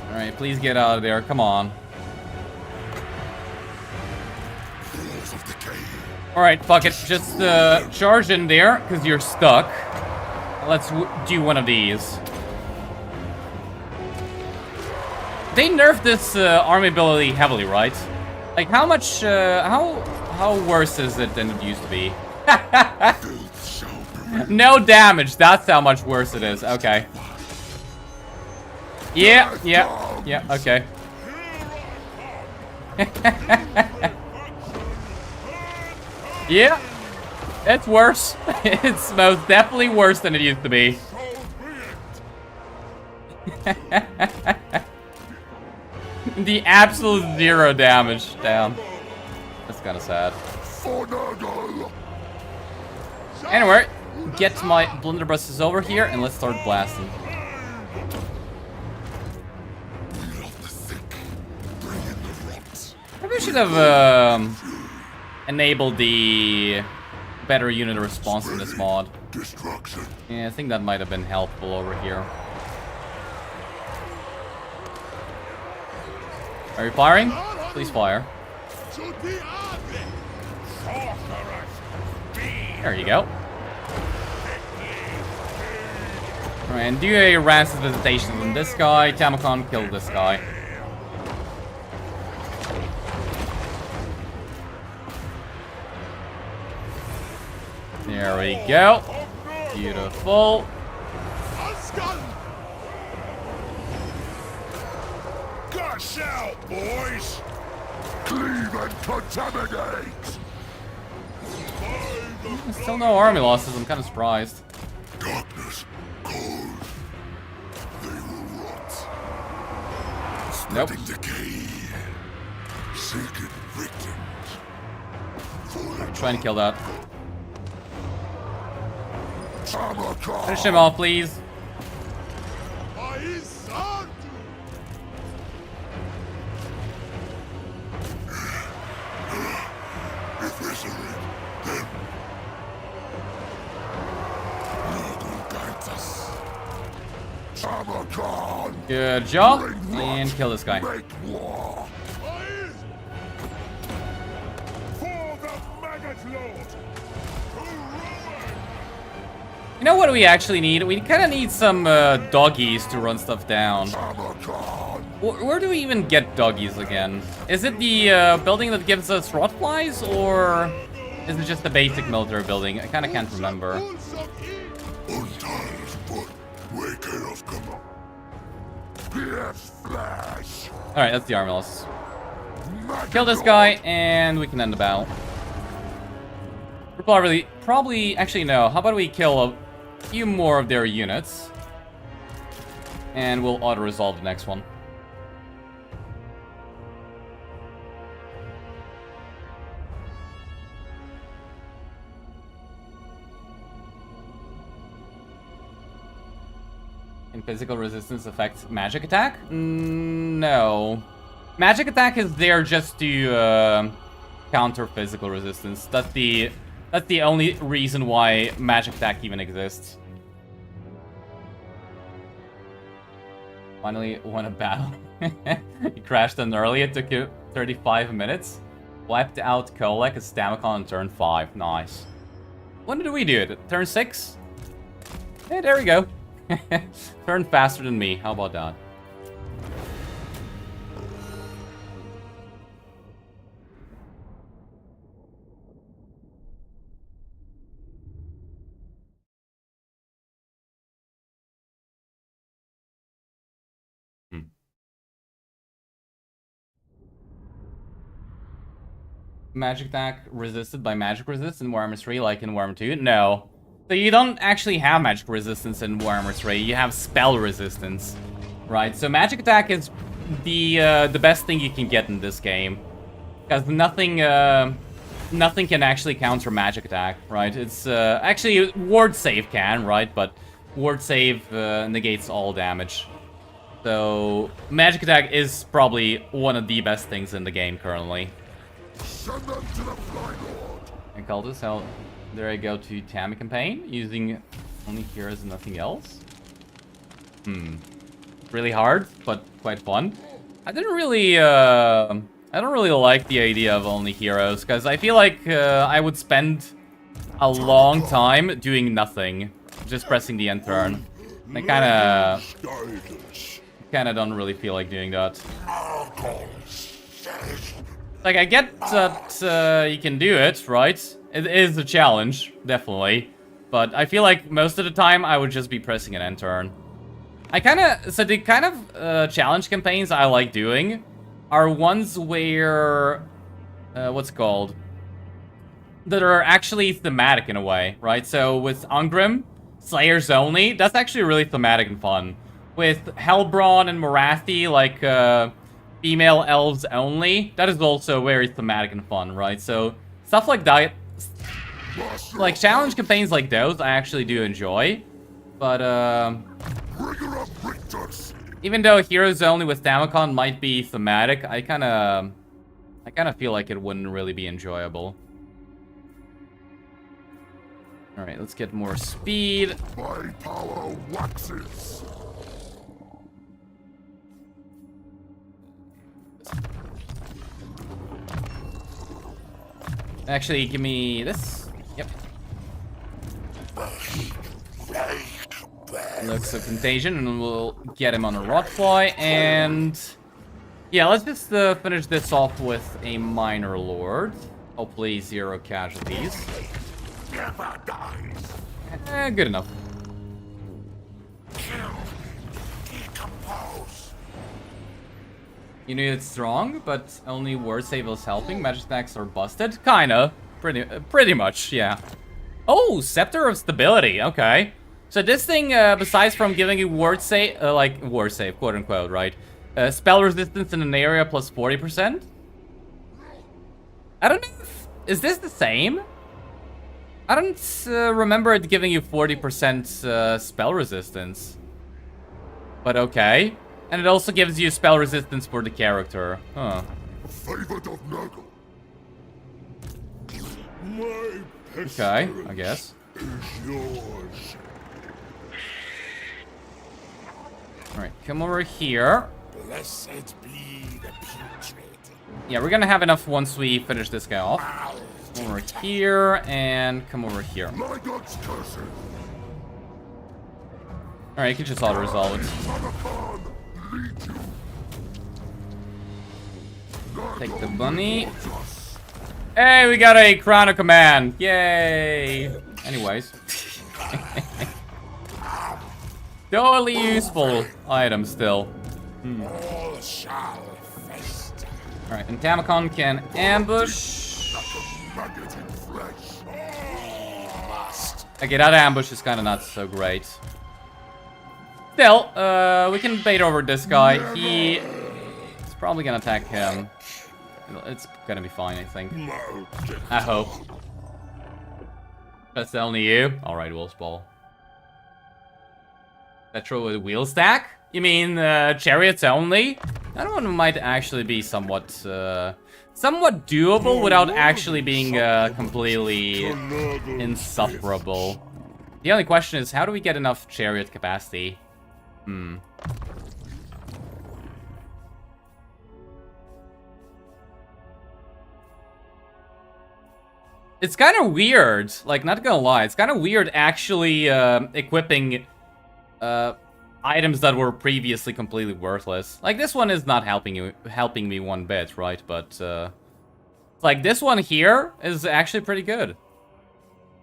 Alright, please get out of there. Come on. Alright, fuck it. Just charge in there, because you're stuck. Let's do one of these. They nerfed this army ability heavily, right? Like, how much, how worse is it than it used to be? No damage, that's how much worse it is. Okay. Yeah, okay. Yeah, it's worse. It's most definitely worse than it used to be. The absolute 0 damage. Damn. That's kind of sad. for Nurgle. Anyway, get my blunderbusses over here and let's start blasting. We love the thick. Bring in the rots. Maybe we should have enabled the better unit response in this mod. Destruction. Yeah, I think that might have been helpful over here. Are you firing? Please fire. There you go. Alright, and do a rancid visitation on this guy. Tamurkhan, kill this guy. There we go. Beautiful. Gush out, boys! Cleave and contaminate! Still no army losses, I'm kind of surprised. Darkness, cold. They will rot. Nope. Spreading decay. Seeking victims. Trying to kill that. Tamurkhan. Finish him off, please. Eviscerate them. Nurgle guides us. Tamurkhan. Good job. Bring rot. And kill this guy. Make war. For the Maggot Lord. You know what we actually need? We kind of need some doggies to run stuff down. Tamurkhan. Where do we even get doggies again? Is it the building that gives us rotflies, or is it just the basic military building? I kind of can't remember. Untied foot. Wake of come on. Yes, flash. Alright, that's the army loss. Maggot Kill this guy, and we can end the battle. We're probably, actually no. How about we kill a few more of their units, and we'll auto-resolve the next one. Can physical resistance affect magic attack? No. Magic attack is there just to counter physical resistance. That's the only reason why magic attack even exists. Finally won a battle. You crashed in early. It took you 35 minutes. Wiped out Kholek as Tamurkhan on turn 5. Nice. When did we do it? Turn 6? Hey, there we go. Turn faster than me. How about that? Magic attack resisted by magic resist in Warhammer 3 like in Warhammer 2? No. So you don't actually have magic resistance in Warhammer 3, you have spell resistance. Right, so magic attack is the best thing you can get in this game. Because nothing can actually counter magic attack, right? It's actually ward save can, right? But ward save negates all damage. So magic attack is probably one of the best things in the game currently. Send them to the Fly Lord. And call this out. There I go to Tammy campaign using only heroes and nothing else. Really hard, but quite fun. I don't really like the idea of only heroes because I feel like I would spend a long time doing nothing, just pressing the end turn. I kind of don't really feel like doing that. Like, I get that you can do it, right? It is a challenge, definitely. But I feel like most of the time I would just be pressing an end turn. So the kind of challenge campaigns I like doing are ones where, what's it called? That are actually thematic in a way, right? So with Ungrim, Slayers only, that's actually really thematic and fun. With Hellbrawn and Morathi, like, female elves only, that is also very thematic and fun, right? So Stuff like that, like challenge campaigns like those, I actually do enjoy. But even though Heroes Only with Tamurkhan might be thematic, I kind of feel like it wouldn't really be enjoyable. All right, let's get more speed. My power waxes. Actually, give me this. Yep. Looks of Contagion, and we'll get him on a Rotfly. And yeah, let's just finish this off with a Minor Lord. Hopefully 0 casualties. Good enough. You knew it's strong, but only word save is helping. Magic stacks are busted. Kinda. Pretty much, yeah. Oh, Scepter of Stability. Okay. So this thing, besides from giving you word save, like word save, quote unquote, right? Spell resistance in an area plus 40%. I don't know if, is this the same? I don't remember it giving you 40% spell resistance. But okay. And it also gives you spell resistance for the character. Huh. Favorite of Nurgle. Okay, I guess. Is yours. Alright, come over here. Blessed be the putrid. Yeah, we're gonna have enough once we finish this guy off. Come over here, and come over here. Maggot's curses. Alright, you can just auto-resolve it. Tamurkhan, lead you. Take the bunny. Hey, we got a Crown of Command. Yay! Anyways. Totally useful item still. All shall fester. Alright, and Tamurkhan can ambush. Maggot in flesh. Must. Okay, that ambush is kind of not so great. Still, we can bait over this guy. He's probably gonna attack him. It's gonna be fine, I think. I hope. That's only you? Alright, Wolf's Ball. Petrol with wheel stack? You mean chariots only? That one might actually be somewhat somewhat doable without actually being completely insufferable. The only question is, how do we get enough chariot capacity? It's kind of weird, like, not gonna lie, it's kind of weird actually equipping items that were previously completely worthless. Like, this one is not helping me one bit, right? But like, this one here is actually pretty good.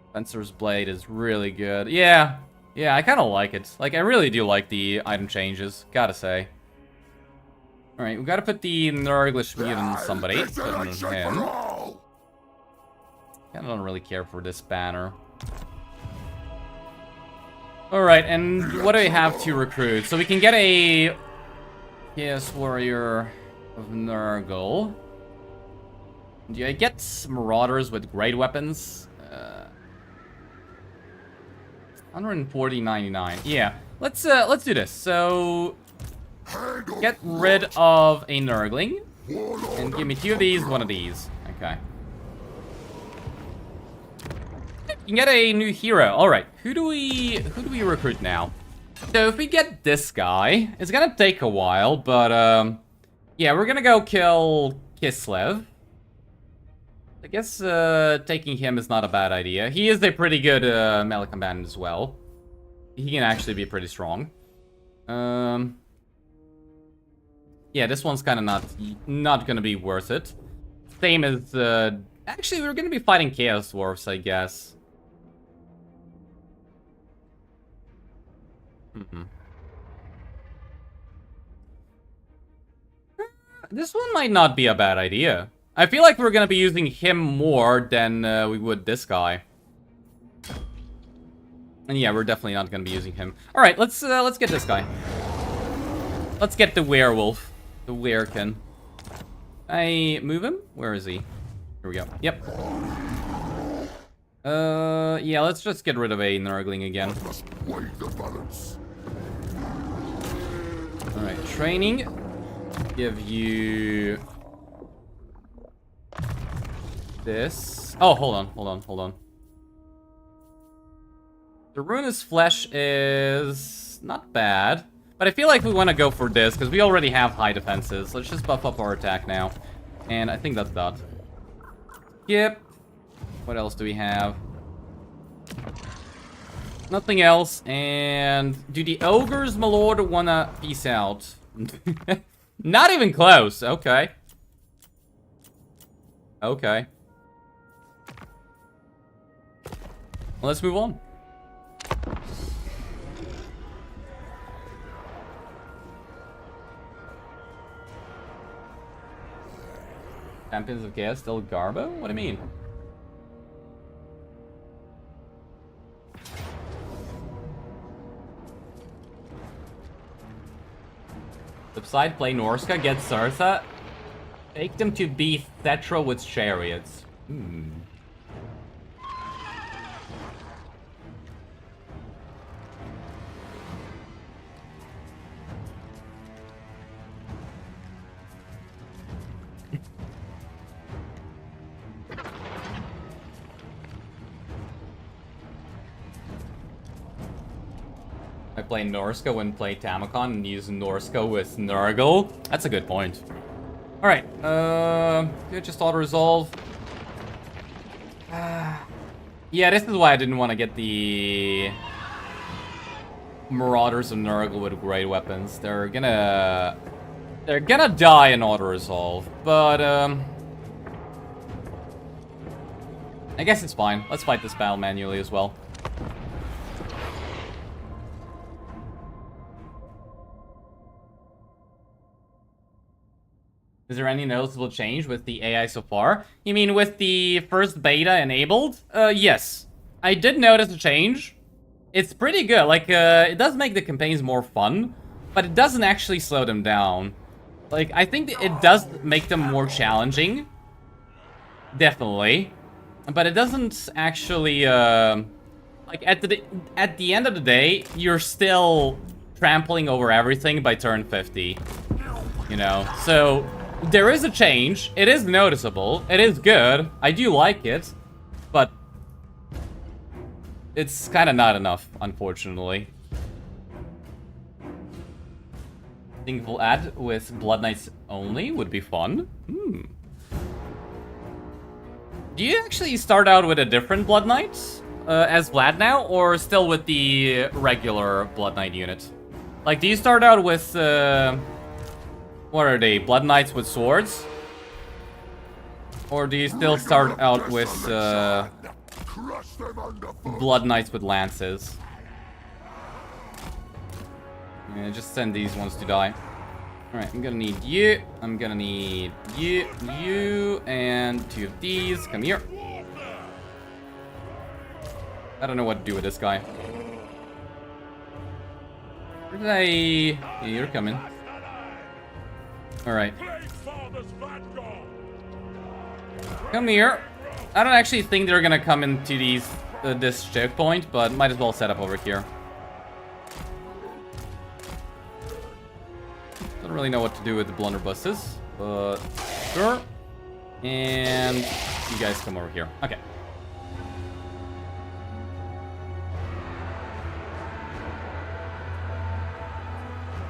Spencer's Blade is really good. Yeah, I kind of like it. Like, I really do like the item changes, gotta say. Alright, we gotta put the Nurgle Mutant on somebody. Put it on him. I don't really care for this banner. Alright, and what do we have to recruit? So we can get a Chaos Warrior of Nurgle. Do I get Marauders with great weapons? 140.99. Yeah, let's do this. So get rid of a Nurgling and give me 2 of these, 1 of these. Okay. You can get a new hero. All right, who do we recruit now? So if we get this guy, it's gonna take a while, but yeah, we're gonna go kill Kislev. I guess taking him is not a bad idea. He is a pretty good melee combatant as well. He can actually be pretty strong. Yeah, this one's kind of not gonna be worth it. Same as actually, we're gonna be fighting Chaos Dwarfs, I guess. This one might not be a bad idea. I feel like we're gonna be using him more than we would this guy. And yeah, we're definitely not gonna be using him. All right, let's get this guy. Let's get the werewolf, the werekin. I move him. Where is he? Here we go. Yep. Yeah, let's just get rid of a Nurgling again. Must weigh the balance. Alright, training. Give you... this. Oh, hold on. The Ruinous Flesh is not bad. But I feel like we want to go for this, because we already have high defenses. Let's just buff up our attack now. And I think that's that. Yep. What else do we have? Nothing else. And do the ogres, my lord, wanna peace out? Not even close. Okay. Okay. Well, let's move on. Champions of Chaos still Garbo? What do you mean? Flip side, play Norska, get Sursa. Take them to be Thetra with chariots. I play Norska when play Tamurkhan and use Norska with Nurgle. That's a good point. Alright, just auto-resolve. Yeah, this is why I didn't want to get the Marauders of Nurgle with great weapons. They're gonna die in auto-resolve, but I guess it's fine. Let's fight this battle manually as well. Is there any noticeable change with the AI so far? You mean with the first beta enabled? Yes. I did notice a change. It's pretty good. Like, it does make the campaigns more fun, but it doesn't actually slow them down. Like, I think it does make them more challenging. Definitely. But it doesn't actually, like, at the end of the day, you're still trampling over everything by turn 50. You know? So... there is a change. It is noticeable. It is good. I do like it. But it's kind of not enough, unfortunately. Think we'll add with Blood Knights only would be fun. Do you actually start out with a different Blood Knight as Vlad now? Or still with the regular Blood Knight unit? Like, do you start out with... what are they? Blood Knights with swords? Or do you still start out with Blood Knights with lances? Yeah, just send these ones to die. Alright, I'm gonna need you. I'm gonna need you, and 2 of these. Come here. I don't know what to do with this guy. Where did I... yeah, you're coming. Alright. Come here. I don't actually think they're gonna come into these this checkpoint, but might as well set up over here. Don't really know what to do with the blunderbusses, but sure. And you guys come over here. Okay.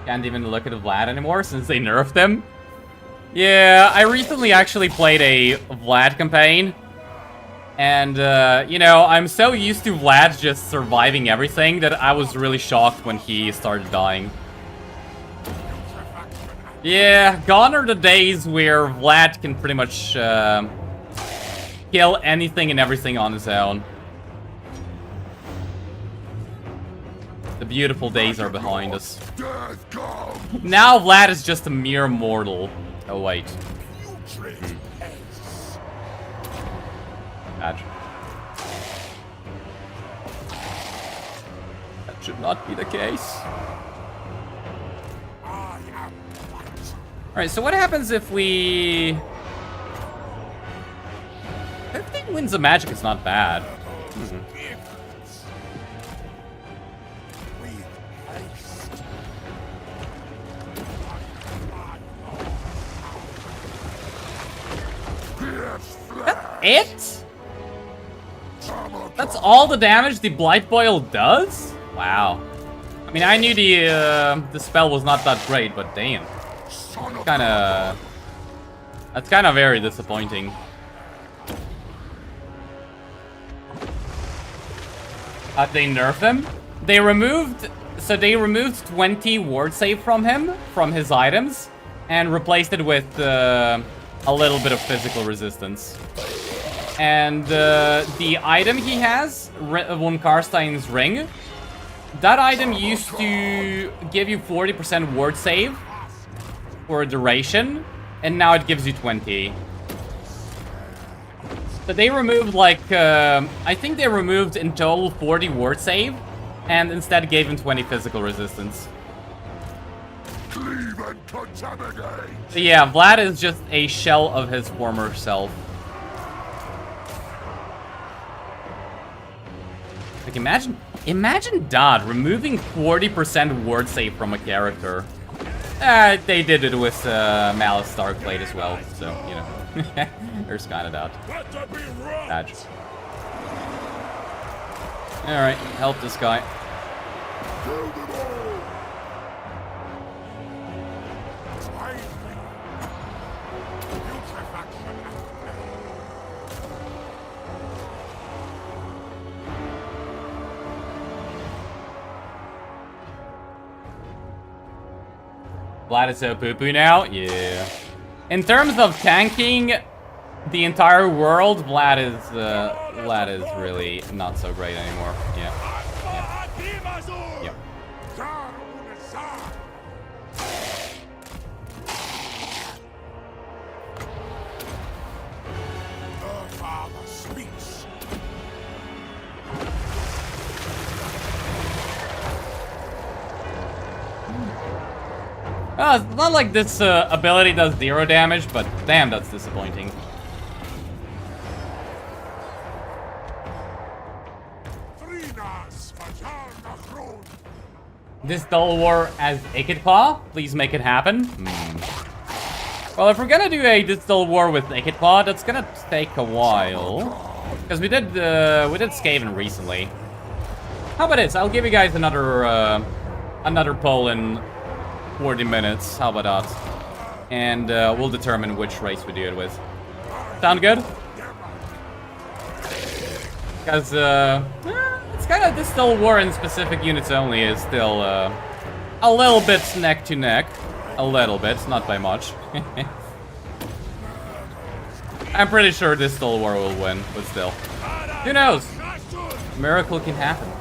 Can't even look at Vlad anymore since they nerfed them. Yeah, I recently actually played a Vlad campaign. And, you know, I'm so used to Vlad just surviving everything that I was really shocked when he started dying. Yeah, gone are the days where Vlad can pretty much kill anything and everything on his own. The beautiful days are behind us. Now Vlad is just a mere mortal. Oh, wait. Bad. That should not be the case. Alright, so what happens if we... Winds of Magic is not bad. It? That's all the damage the Blight Boil does? Wow. I mean, I knew the spell was not that great, but damn. That's kind of very disappointing. They nerfed him? They removed 20 ward save from him, from his items, and replaced it with a little bit of physical resistance. And the item he has, Von Karstein's Ring, that item used to give you 40% ward save for a duration, and now it gives you 20. So they removed like, I think they removed in total 40 ward save, and instead gave him 20 physical resistance. Cleave and contaminate. So yeah, Vlad is just a shell of his former self. Like, imagine Dodd removing 40% ward save from a character. They did it with Malice Starkblade as well, so, you know. There's kind of that. Badge. Alright, help this guy. Vlad is so poo-poo now? Yeah. In terms of tanking the entire world, Vlad is really not so great anymore. Yeah. Yep. Well, it's not like this ability does 0 damage, but damn, that's disappointing. This Dull War as Ikitclaw? Please make it happen. Well, if we're gonna do a Dull War with Ikitclaw, that's gonna take a while. Because we did Skaven recently. How about this? I'll give you guys another poll in 40 minutes. How about that? And we'll determine which race we do it with. Sound good? Because it's kind of this Dull War in specific units only is still a little bit neck to neck. A little bit, not by much. I'm pretty sure this Dull War will win, but still. Who knows? A miracle can happen.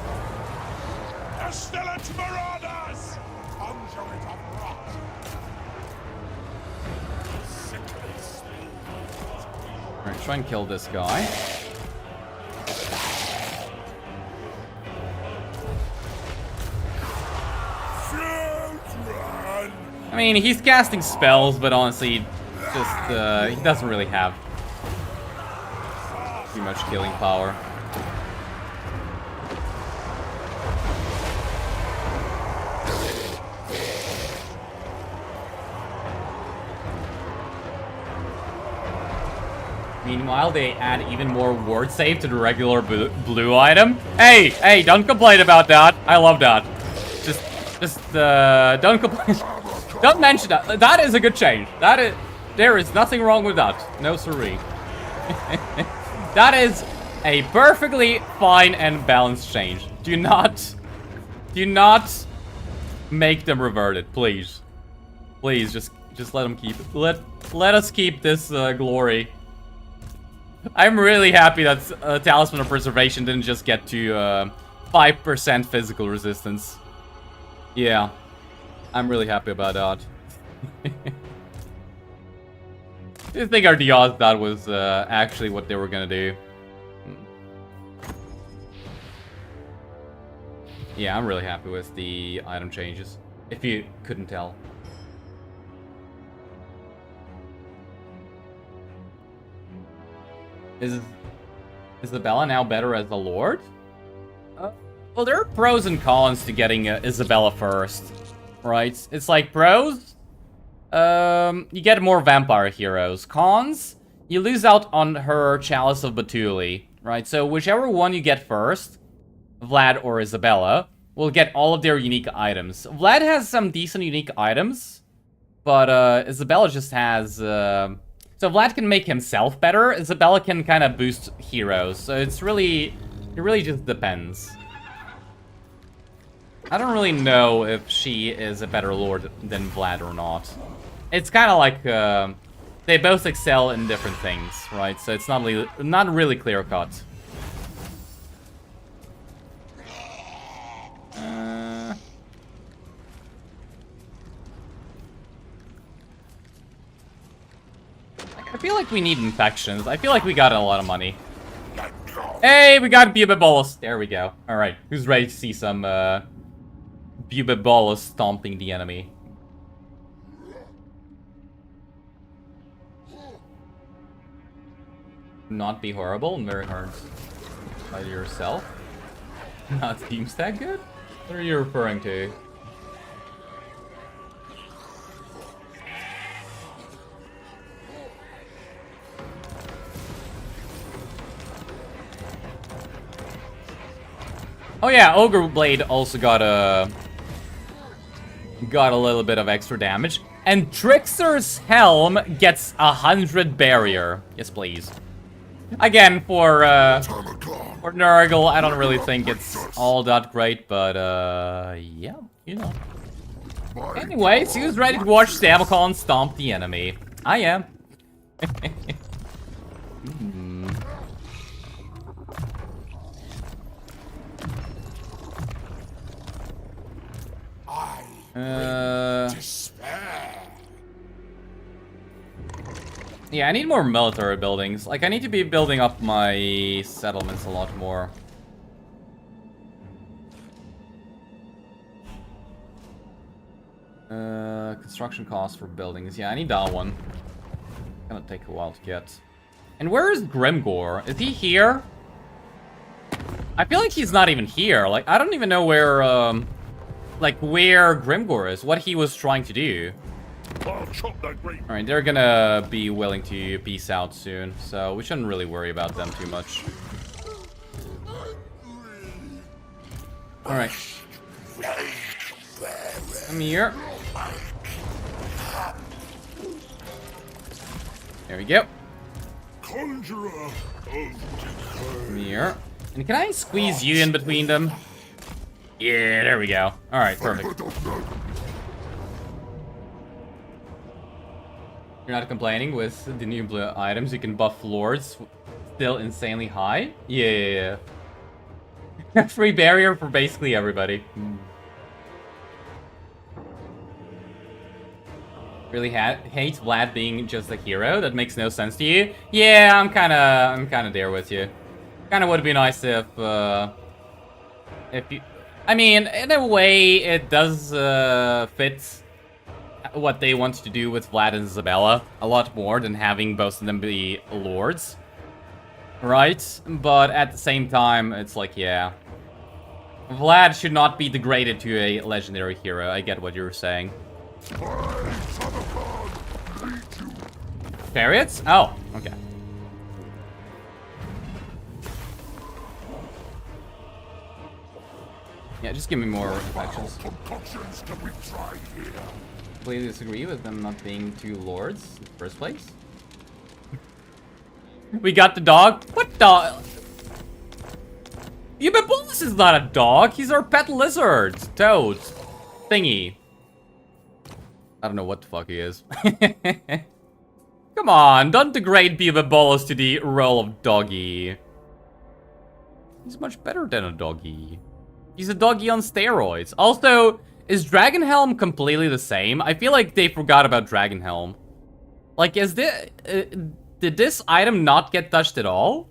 Alright, try and kill this guy. I mean, he's casting spells, but honestly, just, he doesn't really have too much killing power. Meanwhile, they add even more ward save to the regular blue item. Hey, don't complain about that. I love that. Just don't complain. Don't mention that. That is a good change. There is nothing wrong with that. No siree. That is a perfectly fine and balanced change. Do not make them revert it, please. Please, just let them keep it. Let us keep this glory. I'm really happy that Talisman of Preservation didn't just get to 5% physical resistance. Yeah. I'm really happy about that. Do you think our the odds that was actually what they were gonna do? Yeah, I'm really happy with the item changes. If you couldn't tell. Isabella now better as a lord? Well, there are pros and cons to getting Isabella first, right? It's like pros, you get more vampire heroes. Cons, you lose out on her Chalice of Batuli, right? So whichever one you get first, Vlad or Isabella, will get all of their unique items. Vlad has some decent unique items, but Isabella just has... So Vlad can make himself better, Isabella can kind of boost heroes, so it really just depends. I don't really know if she is a better lord than Vlad or not. It's kind of like, they both excel in different things, right? So it's not really clear-cut. I feel like we need infections. I feel like we got a lot of money. Hey, we got Bubabolus. There we go. Alright, who's ready to see some Bubabolus stomping the enemy? Not be horrible, very hard by yourself. Not Steam Stack good? What are you referring to? Oh yeah, Ogre Blade also got a little bit of extra damage. And Trickster's Helm gets 100 barrier. Yes, please. Again, for Nurgle, I don't really think it's all that great, but yeah, you know. Anyways, who's ready to watch Tamurkhan stomp the enemy? I am. Yeah, I need more military buildings. Like, I need to be building up my settlements a lot more. Construction costs for buildings. Yeah, I need that one. It's gonna take a while to get. And where is Grimgor? Is he here? I feel like he's not even here. Like, I don't even know where, like, where Grimgor is. What he was trying to do. Alright, they're gonna be willing to peace out soon, so we shouldn't really worry about them too much. Alright. Come here. There we go. Come here. And can I squeeze you in between them? Yeah, there we go. Alright, perfect. You're not complaining with the new blue items. You can buff lords still insanely high. Yeah. Free barrier for basically everybody. Really hates Vlad being just a hero. That makes no sense to you. Yeah, I'm kind of there with you. Kind of would be nice if you. I mean, in a way, it does fit what they want to do with Vlad and Isabella a lot more than having both of them be lords, right? But at the same time, it's like, yeah, Vlad should not be degraded to a legendary hero. I get what you're saying. Chariots? Oh, okay. Yeah, just give me more infections. Completely disagree with them not being two lords in the first place. We got the dog. What dog? Bubabolus is not a dog. He's our pet lizard. Toad. Thingy. I don't know what the fuck he is. Come on, don't degrade Bubabolus to the role of doggy. He's much better than a doggy. He's a doggy on steroids. Also, is Dragon Helm completely the same? I feel like they forgot about Dragon Helm. Like, is this... did this item not get touched at all?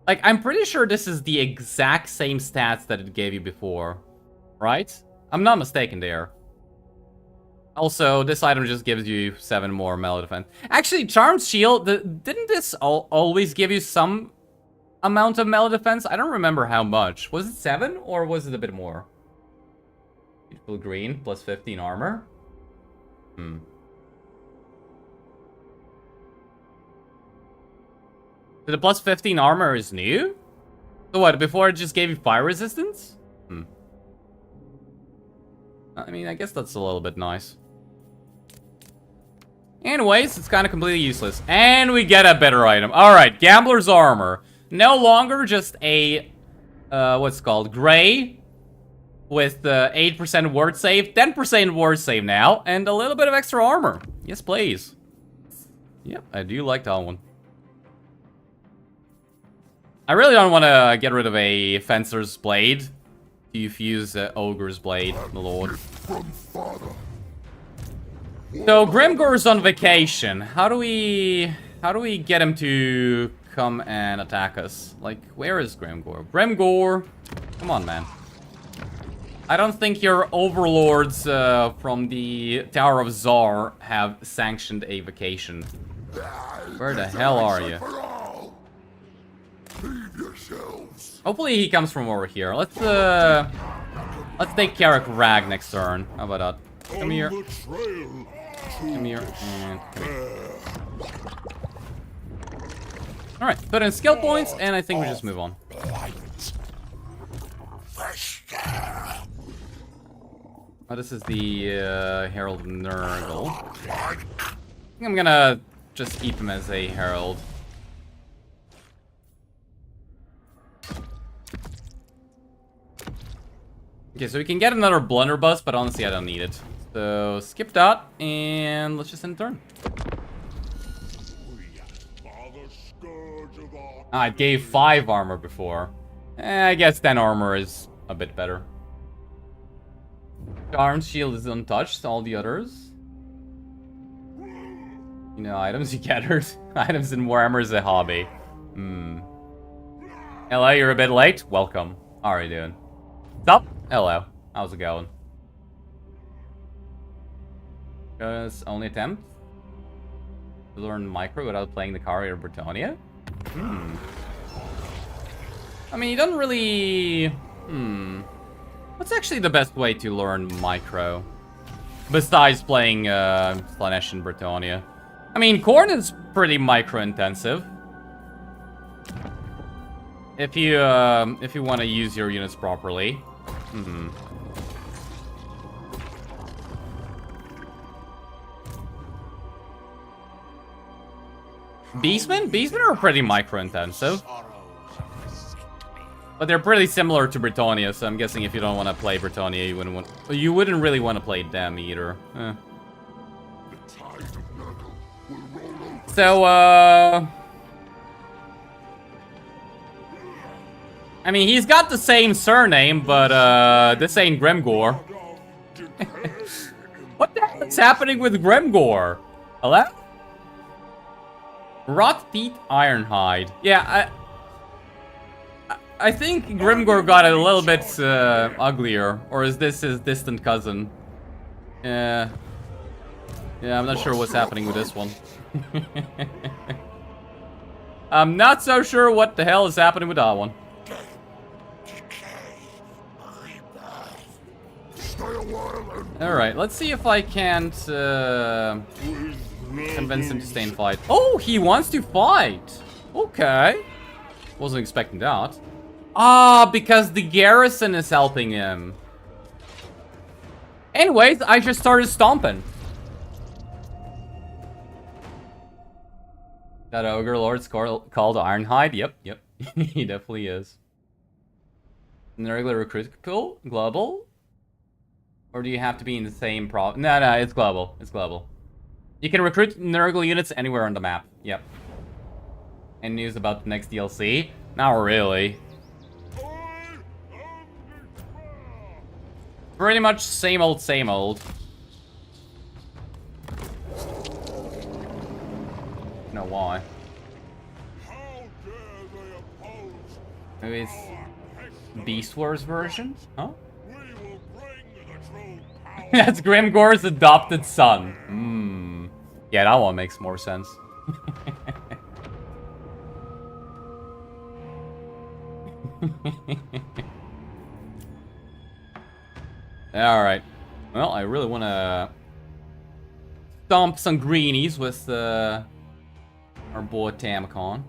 Like, I'm pretty sure this is the exact same stats that it gave you before. Right? I'm not mistaken there. Also, this item just gives you 7 more melee defense. Actually, Charmed Shield, didn't this always give you some amount of melee defense. I don't remember how much. Was it 7 or was it a bit more? Beautiful green, plus 15 armor. So the plus 15 armor is new? So what, before it just gave you fire resistance? I mean, I guess that's a little bit nice. Anyways, it's kind of completely useless. And we get a better item. Alright, Gambler's Armor. No longer just a, what's it called? Gray. With 8% word save, 10% word save now, and a little bit of extra armor. Yes, please. Yep, I do like that one. I really don't want to get rid of a Fencer's Blade to fuse Ogre's Blade, the Lord. So Grimgor's on vacation. How do we get him to come and attack us? Like, where is Grimgor? Grimgor, come on, man. I don't think your overlords from the Tower of Zar have sanctioned a vacation. Where the hell are you? Hopefully he comes from over here. Let's take Carrick Rag next turn. How about that? Come here. Come here. And come here. Alright, put in skill points, and I think we just move on. Oh, this is the Herald of Nurgle. I think I'm gonna just keep him as a Herald. Okay, so we can get another Blunderbuss, but honestly I don't need it. So skip that, and let's just end turn. Ah, it gave 5 armor before. I guess 10 armor is a bit better. Charmed shield is untouched, all the others. You know, items you gathered. Items in Warhammer is a hobby. Hello, you're a bit late? Welcome. How are you doing? Stop. Hello. How's it going? Just only attempt to learn micro without playing the Carrier of Britannia? I mean, you don't really... What's actually the best way to learn micro? Besides playing Slaanesh and Britannia. I mean, Khorne is pretty micro-intensive. If you want to use your units properly. Beastmen? Beastmen are pretty micro-intensive. But they're pretty similar to Britannia, so I'm guessing if you don't want to play Britannia, you wouldn't really want to play them either. So, I mean, he's got the same surname, but this ain't Grimgor. What the hell is happening with Grimgor? Hello? Rot Teeth Ironhide. Yeah, I think Grimgor got a little bit uglier, or is this his distant cousin? Yeah, I'm not sure what's happening with this one. I'm not so sure what the hell is happening with that one. Alright, let's see if I can't convince him to stay and fight. Oh, he wants to fight! Okay. Wasn't expecting that. Ah, because the garrison is helping him. Anyways, I just started stomping. That Ogre Lord's called Ironhide? Yep. He definitely is. Nurgle recruit pool? Global? Or do you have to be in the same No, it's global. It's global. You can recruit Nurgle units anywhere on the map. Yep. And news about the next DLC? Not really. Pretty much same old, same old. No, why? Maybe it's Beast Wars version? Huh? That's Grimgor's adopted son. Yeah, that one makes more sense. Alright. Well, I really want to stomp some greenies with our boy Tamurkhan.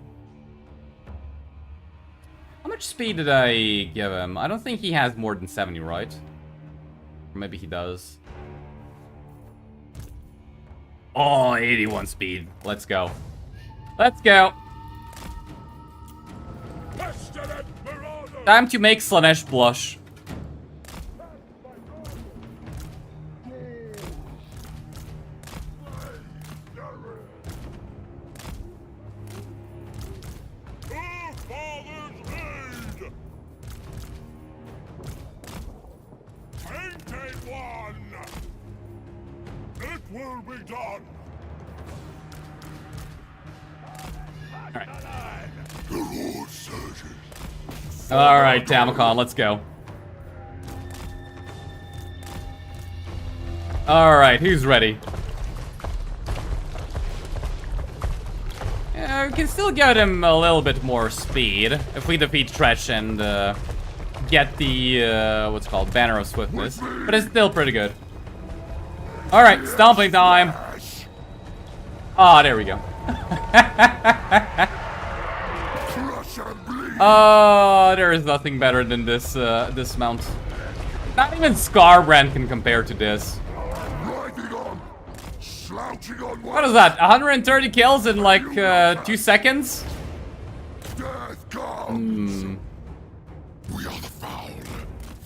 How much speed did I give him? I don't think he has more than 70, right? Or maybe he does. Oh, 81 speed. Let's go. Let's go. Time to make Slaanesh blush. Alright, Tamurkhan, let's go. Alright, who's ready? Yeah, we can still get him a little bit more speed if we defeat Tretch and get the, what's it called, Banner of Swiftness. But it's still pretty good. Alright, stomping time. Ah, there we go. Oh, there is nothing better than this this mount. Not even Scarbrand can compare to this. What is that? 130 kills in like 2 seconds? Hmm.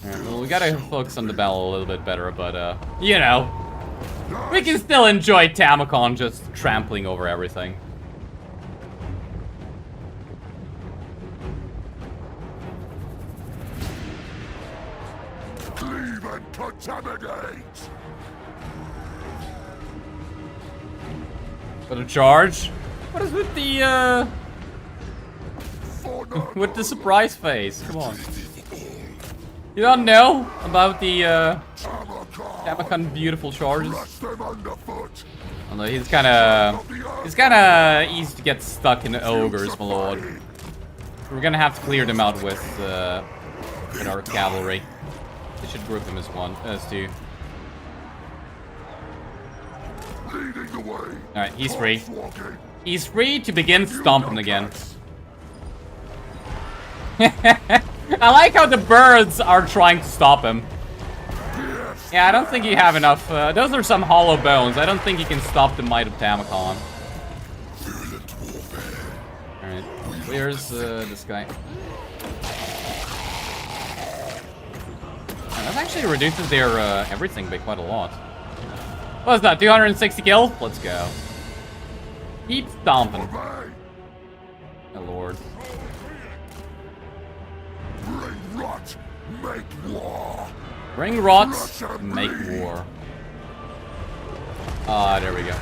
Yeah, well, we gotta focus on the battle a little bit better, but you know, we can still enjoy Tamurkhan just trampling over everything. For the charge? What is with the with the surprise face? Come on. You don't know about the Tamurkhan beautiful charges? Although he's kinda easy to get stuck in the ogres, my lord. We're gonna have to clear them out with our cavalry. They should group them as two. Alright, he's free. He's free to begin stomping again. I like how the birds are trying to stop him. Yeah, I don't think you have enough. Those are some hollow bones. I don't think you can stop the might of Tamurkhan. Alright, where's this guy? That actually reduces their everything by quite a lot. What's that, 260 kills? Let's go. Keep stomping. Oh lord. Bring rot, make war. Bring rot, make war. Ah, there we go.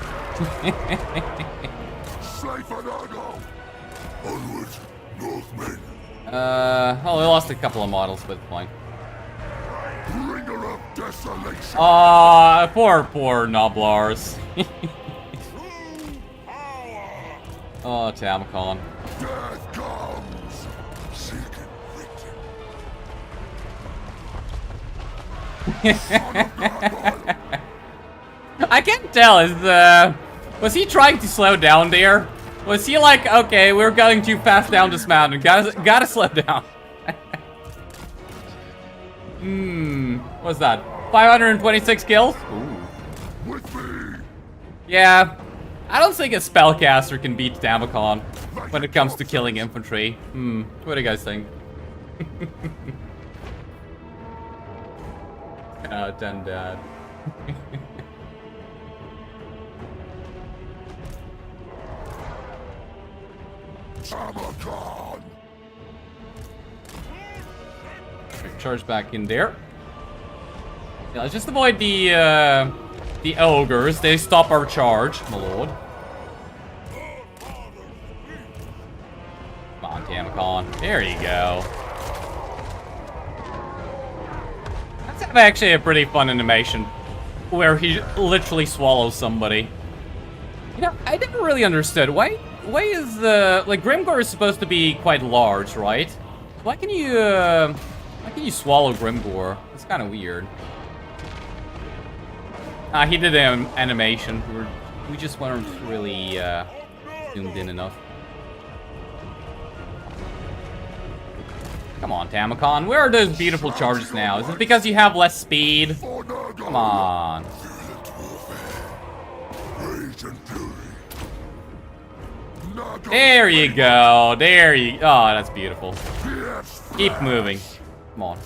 Onwards, Northmen. Well, we lost a couple of models, but fine. Bringer of desolation. Ah, poor Noblars. Oh, Tamurkhan. Death comes. Seeking victim. I can't tell. Was he trying to slow down there? Was he like, okay, we're going too fast down this mountain. Gotta slow down. What's that? 526 kills? Ooh. With me. Yeah, I don't think a spellcaster can beat Tamurkhan when it comes to killing infantry. What do you guys think? 10 out of 10, Dad. Tamurkhan. Charge back in there. Yeah, let's just avoid the ogres. They stop our charge, my lord. Come on, Tamurkhan. There you go. That's actually a pretty fun animation where he literally swallows somebody. You know, I never really understood why is like Grimgor is supposed to be quite large, right? Why can you swallow Grimgor? It's kind of weird. He did the animation. We just weren't really zoomed in enough. Come on, Tamurkhan. Where are those beautiful charges now? Is it because you have less speed? Come on. There you go. There you... Oh, that's beautiful. Keep moving. Come on.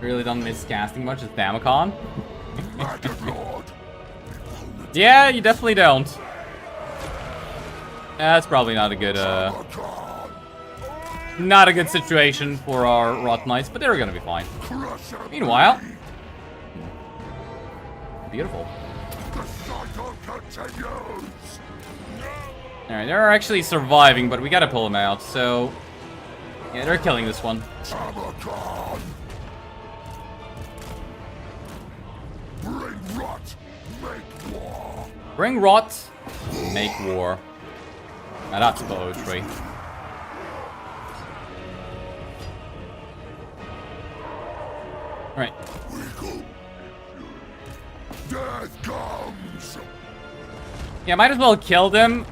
Really don't miss casting much as Tamurkhan. Yeah, you definitely don't. That's probably not a good, not a good situation for our Rot Knights, but they're gonna be fine. Meanwhile... Beautiful. Alright, they're actually surviving, but we gotta pull them out, so... Yeah, they're killing this one. Bring rot, make war. Now that's poetry. Alright. Death comes. Yeah, might as well kill them.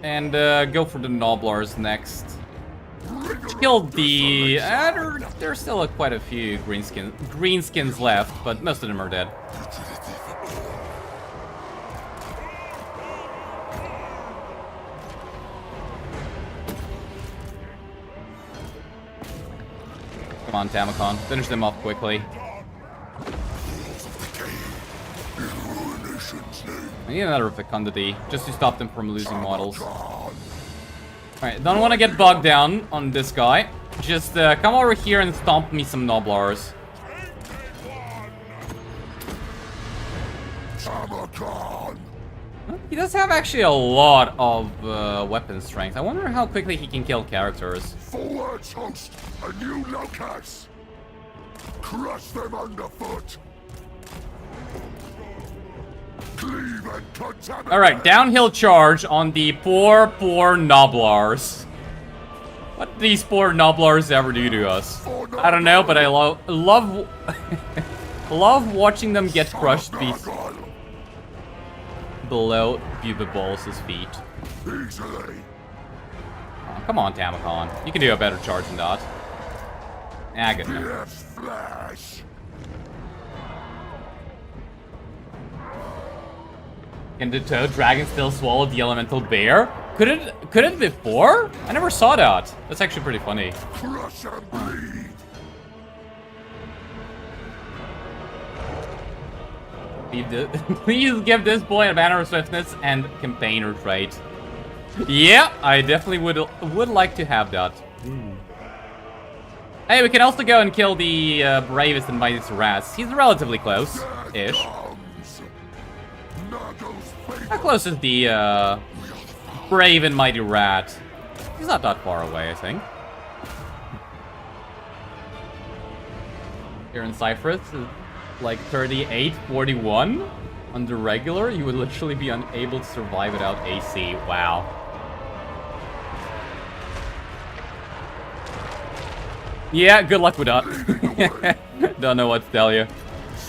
And go for the Nobblers next. Killed the... there's still quite a few greenskins left, but most of them are dead. Come on, Tamurkhan. Finish them off quickly. I need another fecundity, just to stop them from losing models. Alright, don't want to get bogged down on this guy. Just come over here and stomp me some Nobblers. He does have actually a lot of weapon strength. I wonder how quickly he can kill characters. Forwards, host! A new locus! Crush them underfoot! Cleave and contaminate! Alright, downhill charge on the poor Nobblers. What do these poor Nobblers ever do to us? I don't know, but I love love watching them get crushed below Bubabol's feet. Easily. Oh, come on, Tamurkhan. You can do a better charge than that. Ah, good enough. Yes, flash. Can the Toad Dragon still swallow the Elemental Bear? Could it before? I never saw that. That's actually pretty funny. Crush and bleed. Please give this boy a banner of swiftness and campaigner trait. Yeah, I definitely would like to have that. Hey, we can also go and kill the bravest and mightiest rats. He's relatively close-ish. How close is the brave and mighty rat? He's not that far away, I think. Here in Cyprus, like 38-41 on the regular, you would literally be unable to survive without AC. Wow. Yeah, good luck with that. Don't know what to tell you.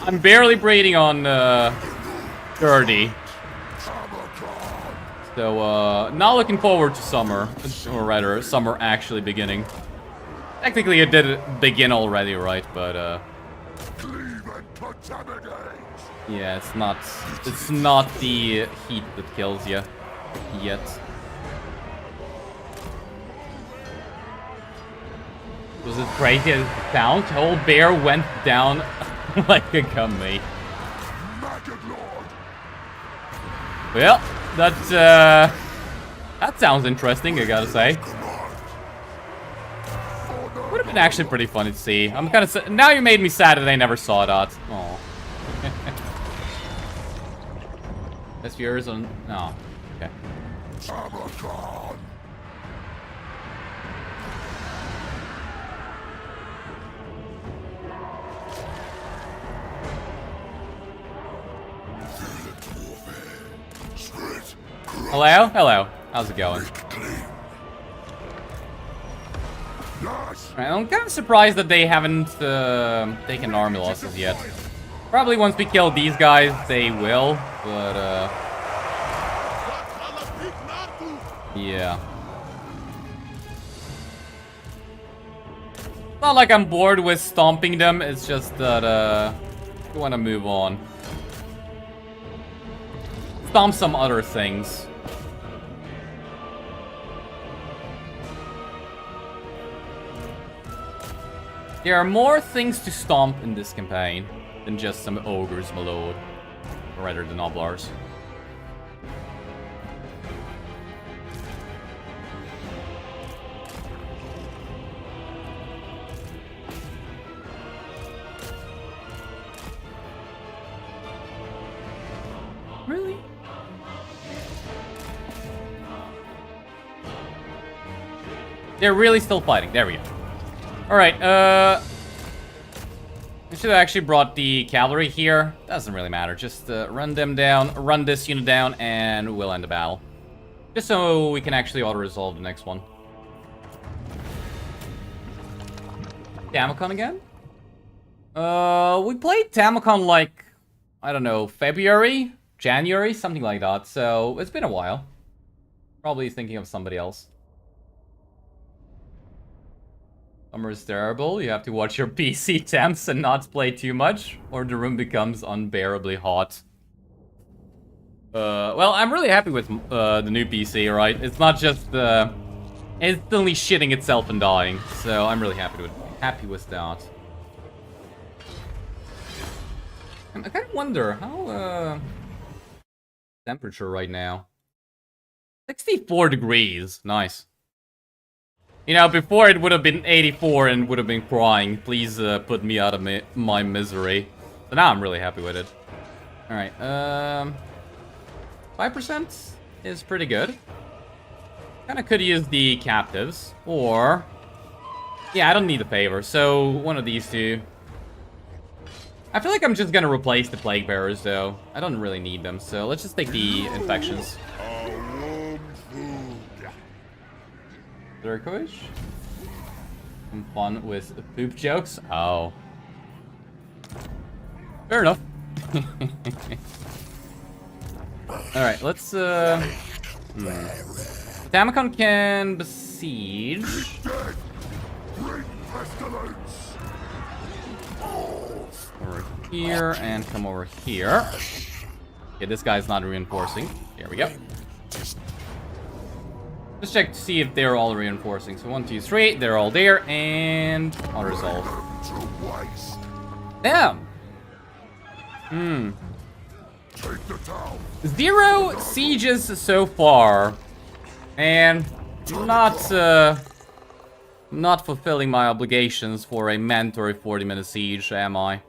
I'm barely breeding on 30. So, not looking forward to summer. Or rather, summer actually beginning. Technically, it did begin already, right? But, yeah, it's not the heat that kills you yet. Was it crazy as it sounds? The whole bear went down like a gummy. Well, that sounds interesting, I gotta say. Would have been actually pretty funny to see. I'm kind of now you made me sad that I never saw that. Oh. That's yours on. No. Okay. Hello? Hello. How's it going? I'm kind of surprised that they haven't taken army losses yet. Probably once we kill these guys, they will, but yeah. It's not like I'm bored with stomping them, it's just that I want to move on. Stomp some other things. There are more things to stomp in this campaign than just some ogres, my lord. Or rather, the Noblars. Really? They're really still fighting. There we go. Alright, I should have actually brought the cavalry here. Doesn't really matter. Just run them down, run this unit down, and we'll end the battle. Just so we can actually auto-resolve the next one. Tamurkhan again? We played Tamurkhan like, I don't know, February? January? Something like that. So, it's been a while. Probably thinking of somebody else. Summer is terrible. You have to watch your PC temps and not play too much, or the room becomes unbearably hot. Well, I'm really happy with the new PC, right? It's not just instantly shitting itself and dying, so I'm really happy with that. I kind of wonder how temperature right now. 64 degrees. Nice. You know, before it would have been 84 and would have been crying. Please put me out of my misery. So now I'm really happy with it. Alright, 5% is pretty good. Kinda could use the captives. Or... yeah, I don't need a favor, so one of these two. I feel like I'm just gonna replace the Plague Bearers, though. I don't really need them, so let's just take the infections. Turkish? Some fun with poop jokes? Oh. Fair enough. Alright, let's Tamurkhan can besiege. Over here and come over here. Okay, this guy's not reinforcing. Here we go. Just check to see if they're all reinforcing. So 1, 2, 3, they're all there, and I'll resolve. Damn. 0 sieges so far, and not fulfilling my obligations for a mandatory 40-minute siege, am I?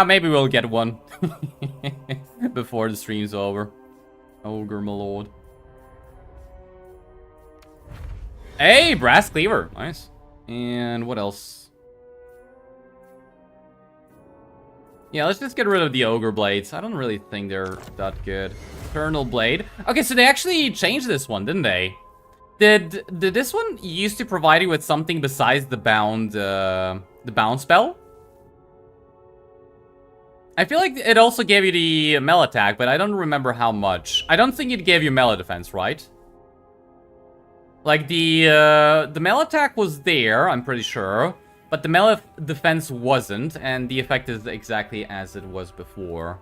Maybe we'll get one before the stream's over. Ogre, my lord. Hey, brass cleaver. Nice. And what else? Yeah, let's just get rid of the ogre blades. I don't really think they're that good. Eternal blade. Okay, so they actually changed this one, didn't they? Did this one used to provide you with something besides the bound spell? I feel like it also gave you the melee attack, but I don't remember how much. I don't think it gave you melee defense, right? Like, the melee attack was there, I'm pretty sure. But the melee defense wasn't, and the effect is exactly as it was before.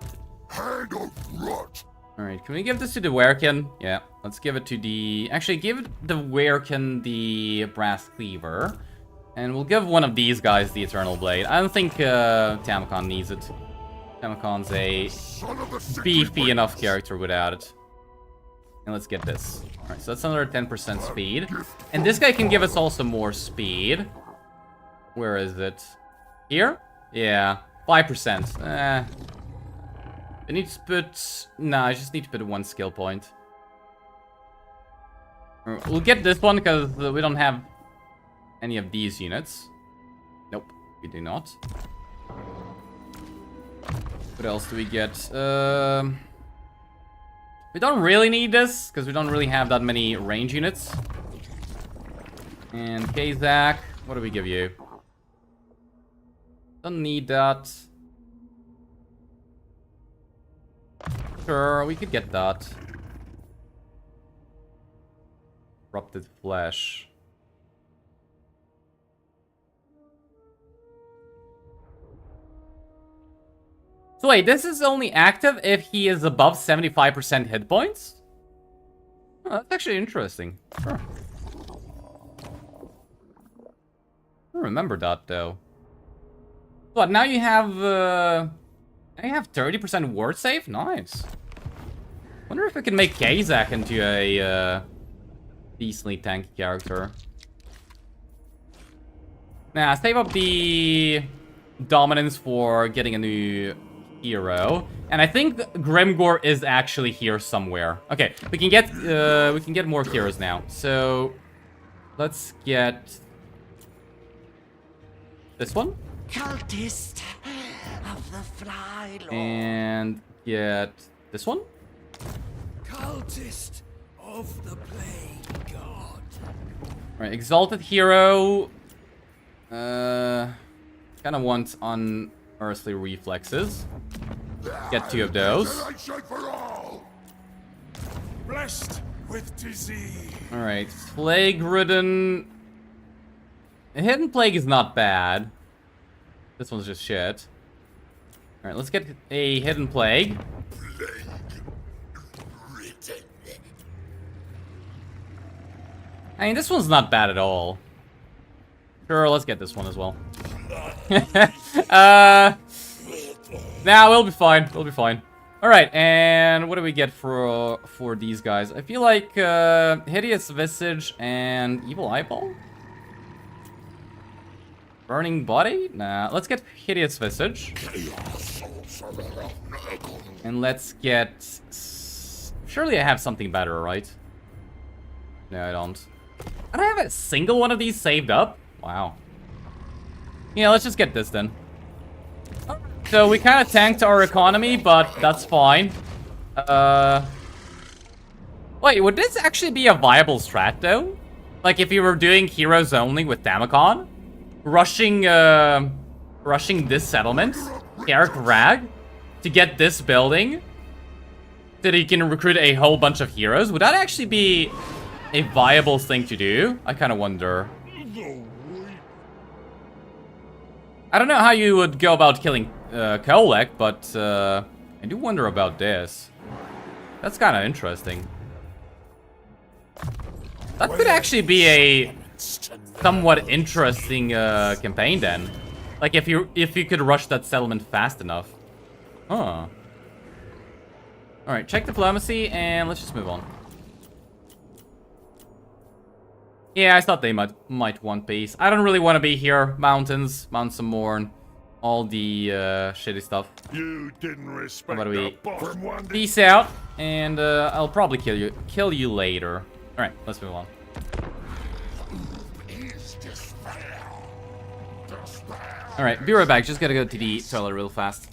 Alright, can we give this to the Werkin? Yeah, let's give it to the... actually, give the Werkin the brass cleaver. And we'll give one of these guys the Eternal Blade. I don't think Tamurkhan needs it. Tamurkhan's a beefy enough character without it. And let's get this. Alright, so that's another 10% speed. And this guy can give us also more speed. Where is it? Here? Yeah, 5%. I need to put... no, I just need to put 1 skill point. We'll get this one because we don't have any of these units. Nope, we do not. What else do we get? We don't really need this, because we don't really have that many range units. And Kazak, what do we give you? Don't need that. Sure, we could get that. Corrupted flesh. So wait, this is only active if he is above 75% hit points? Oh, that's actually interesting. Sure. I don't remember that though. But now you have 30% ward save? Nice. Wonder if we can make Kazak into a decently tanky character. Nah, save up the dominance for getting a new hero. And I think Grimgor is actually here somewhere. Okay, we can get more heroes now. So let's get this one. Cultist of the Fly Lord. And get this one. Cultist of the Plague God. Alright, exalted hero. Kind of want unearthly reflexes. Get 2 of those. Blessed with disease. Alright, plague ridden. A hidden plague is not bad. This one's just shit. Alright, let's get a hidden plague. I mean, this one's not bad at all. Sure, let's get this one as well. Nah, we'll be fine. We'll be fine. Alright, and what do we get for these guys? I feel like Hideous Visage and Evil Eyeball? Burning Body? Nah, let's get Hideous Visage. And let's get... Surely I have something better, right? No, I don't. I don't have a single one of these saved up? Wow. Yeah, let's just get this then. So we kind of tanked our economy, but that's fine. Wait, would this actually be a viable strat though? Like if you were doing heroes only with Tamurkhan? Rushing this settlement, Garrick Rag, to get this building, so that you can recruit a whole bunch of heroes? Would that actually be a viable thing to do? I kind of wonder. I don't know how you would go about killing Kholek, but I do wonder about this. That's kind of interesting. That could actually be a somewhat interesting campaign then. Like if you could rush that settlement fast enough. Huh. Alright, check diplomacy and let's just move on. Yeah, I thought they might want peace. I don't really want to be here. Mountains, Mount Samorn, all the shitty stuff. You didn't respect How about we the bottom one. peace out, and I'll probably kill you later. All right, let's move on. All right, be right back. Just gotta go to the toilet real fast.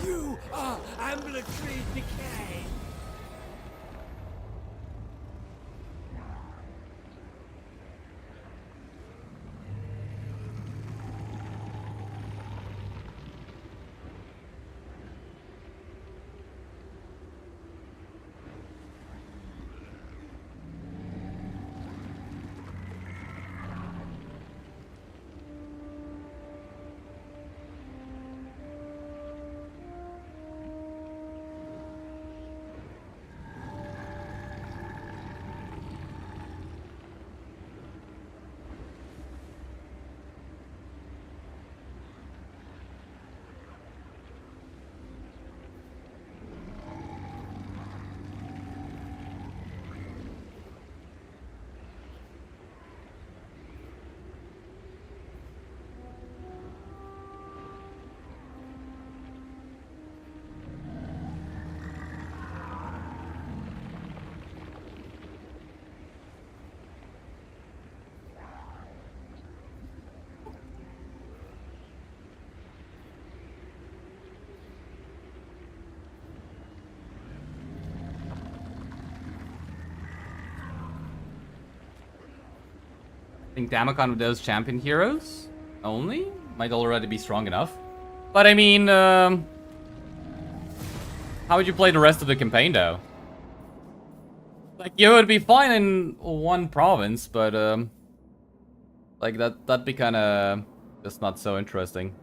You are ambulatory decay. think Tamurkhan with those champion heroes only might already be strong enough. But I mean, how would you play the rest of the campaign though? Like, you would be fine in one province, but like that'd be kind of just not so interesting.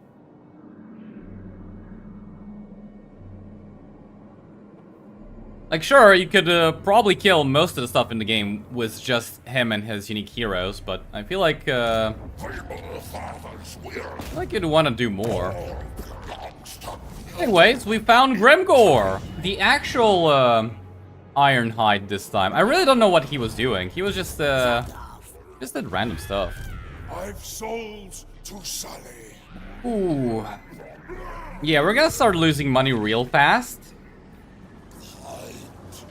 Like, sure, you could probably kill most of the stuff in the game with just him and his unique heroes, but I feel like you'd want to do more. Anyways, we found Grimgor, the actual Ironhide this time. I really don't know what he was doing. He was just did random stuff. I've souls to sully. Ooh. Yeah, we're gonna start losing money real fast.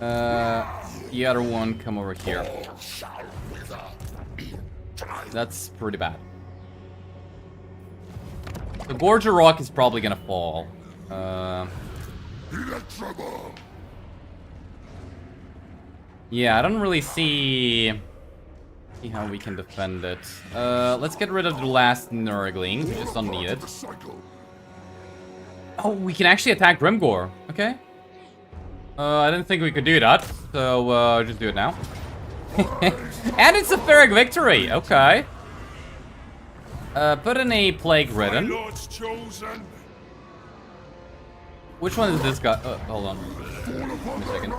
The other one, come over here. That's pretty bad. The Gorger Rock is probably gonna fall. Yeah, I don't really see how we can defend it. Let's get rid of the last Nurgling. We just don't need it. Oh, we can actually attack Grimgor. Okay. I didn't think we could do that, so just do it now. And it's a Ferric victory. Okay. Put in a Plague Ridden. Which one is this guy? Hold on. Give me a second.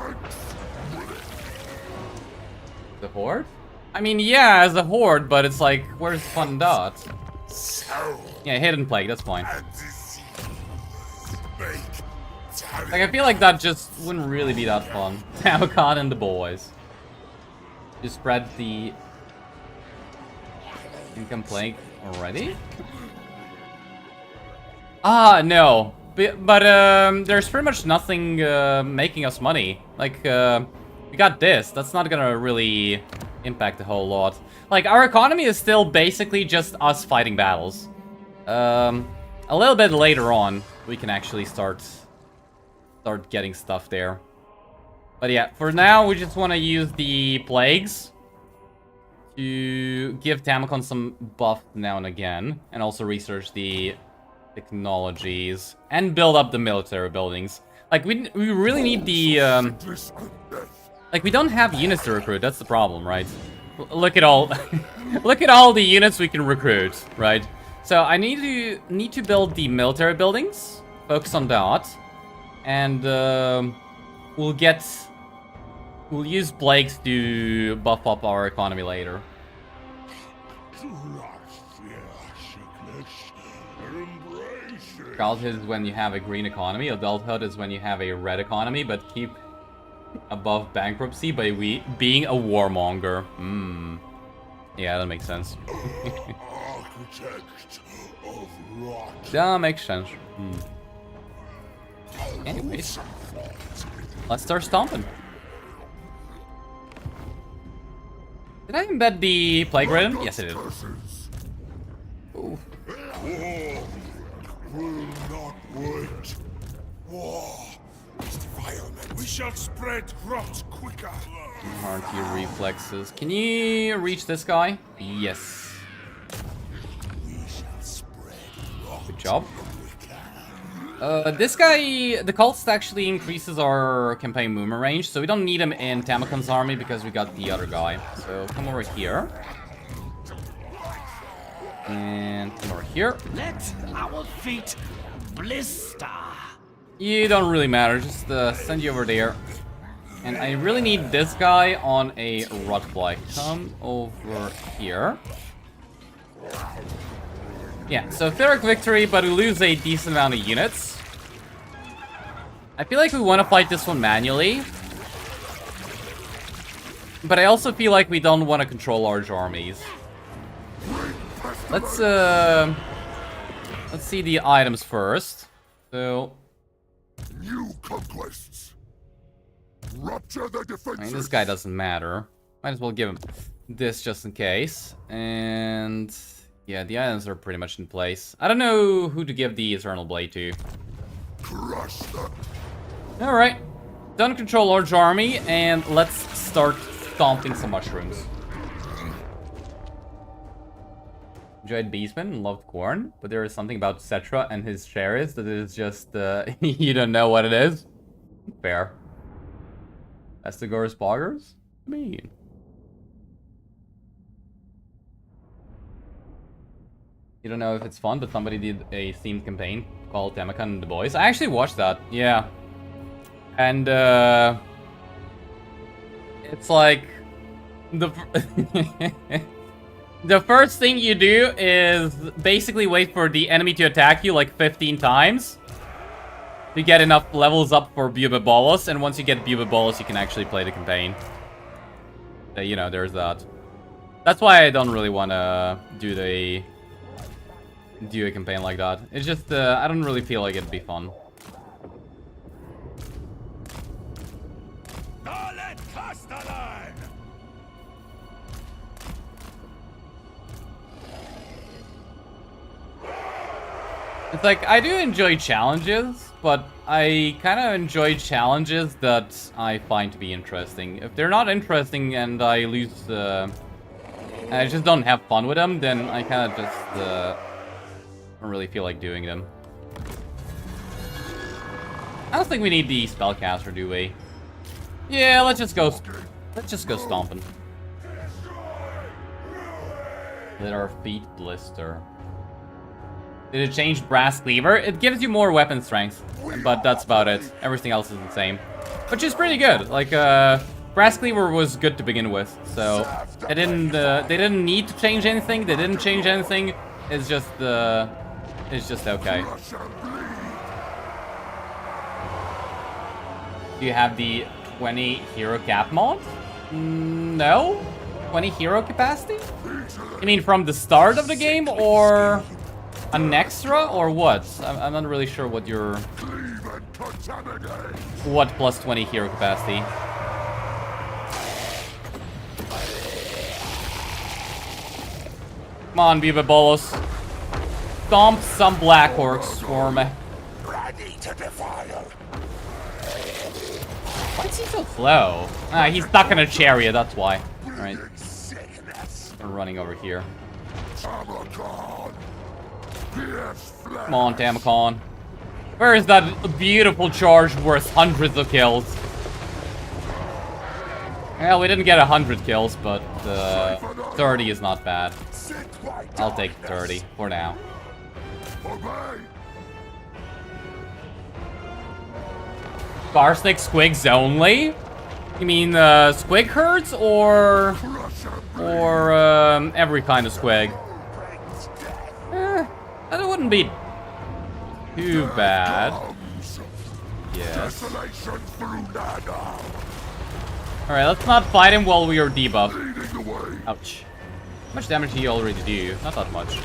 The Horde? I mean, yeah, as a Horde, but it's like, where's Fun Dot? Yeah, Hidden Plague, that's fine. Like, I feel like that just wouldn't really be that fun. Tamurkhan and the boys. You spread the income plague already? Ah, no. But there's pretty much nothing making us money. Like, we got this. That's not gonna really impact a whole lot. Like, our economy is still basically just us fighting battles. A little bit later on, we can actually start getting stuff there. But yeah, for now, we just want to use the plagues to give Tamurkhan some buff now and again, and also research the technologies and build up the military buildings. Like, we really need the like, we don't have units to recruit. That's the problem, right? Look at all look at all the units we can recruit, right? So I need to build the military buildings, focus on that. And we'll use plagues to buff up our economy later. Childhood is when you have a green economy. Adulthood is when you have a red economy, but keep above bankruptcy by being a warmonger. Yeah, that makes sense. That makes sense. Anyways, let's start stomping. Did I embed the Plague Ridden? Yes, I did. Ooh. Will not wait. War is defilement. We shall spread rot quicker. Aren't you reflexes? Can you reach this guy? Yes. We shall spread rot. Good job. This guy, the cultist actually increases our campaign movement range, so we don't need him in Tamurkhan's army because we got the other guy. So come over here. And come over here. Let our feet blister. You don't really matter, just send you over there. And I really need this guy on a Rotfly. Come over here. Yeah, so Ferric victory, but we lose a decent amount of units. I feel like we want to fight this one manually. But I also feel like we don't want to control large armies. Let's see the items first. So, New conquests. Rupture the defenses. I mean, this guy doesn't matter. Might as well give him this just in case. And yeah, the items are pretty much in place. I don't know who to give the Eternal Blade to. Crush them. Alright. Don't control large army, and let's start stomping some mushrooms. Enjoyed Beastman and loved Khorne, but there is something about Cetra and his shares that is just, you don't know what it is. Fair. Estigor's Boggers? I mean. You don't know if it's fun, but somebody did a themed campaign called Tamurkhan and the Boys. I actually watched that, yeah. And, it's like... The first thing you do is basically wait for the enemy to attack you like 15 times. To get enough levels up for Bubabolos, and once you get Bubabolos, you can actually play the campaign. You know, there's that. That's why I don't really want to do a campaign like that. It's just, I don't really feel like it'd be fun. It's like, I do enjoy challenges, but I kind of enjoy challenges that I find to be interesting. If they're not interesting and I lose, I just don't have fun with them, then I kind of just, don't really feel like doing them. I don't think we need the spellcaster, do we? Yeah, let's just go stomping. Let our feet blister. Did it change Brass Cleaver? It gives you more weapon strength, but that's about it. Everything else is the same, which is pretty good. Like, Brass Cleaver was good to begin with, so they didn't need to change anything. They didn't change anything. It's just okay. Do you have the 20 hero cap mod? No? 20 hero capacity? You mean from the start of the game, or an extra, or what? I'm not really sure what your... What plus 20 hero capacity? Come on, Bubabolos. Stomp some Black Orcs for me. Ready to defile. Why is he so slow? Ah, he's stuck in a chariot, that's why. Alright. We're running over here. Come on, Tamurkhan. Where is that beautiful charge worth hundreds of kills? Well, we didn't get 100 kills, but 30 is not bad. I'll take 30 for now. Barsnick squigs only? You mean squig herds, or every kind of squig? That wouldn't be too bad. Yes. Alright, let's not fight him while we are debuffed. Ouch. How much damage do you already do? Not that much.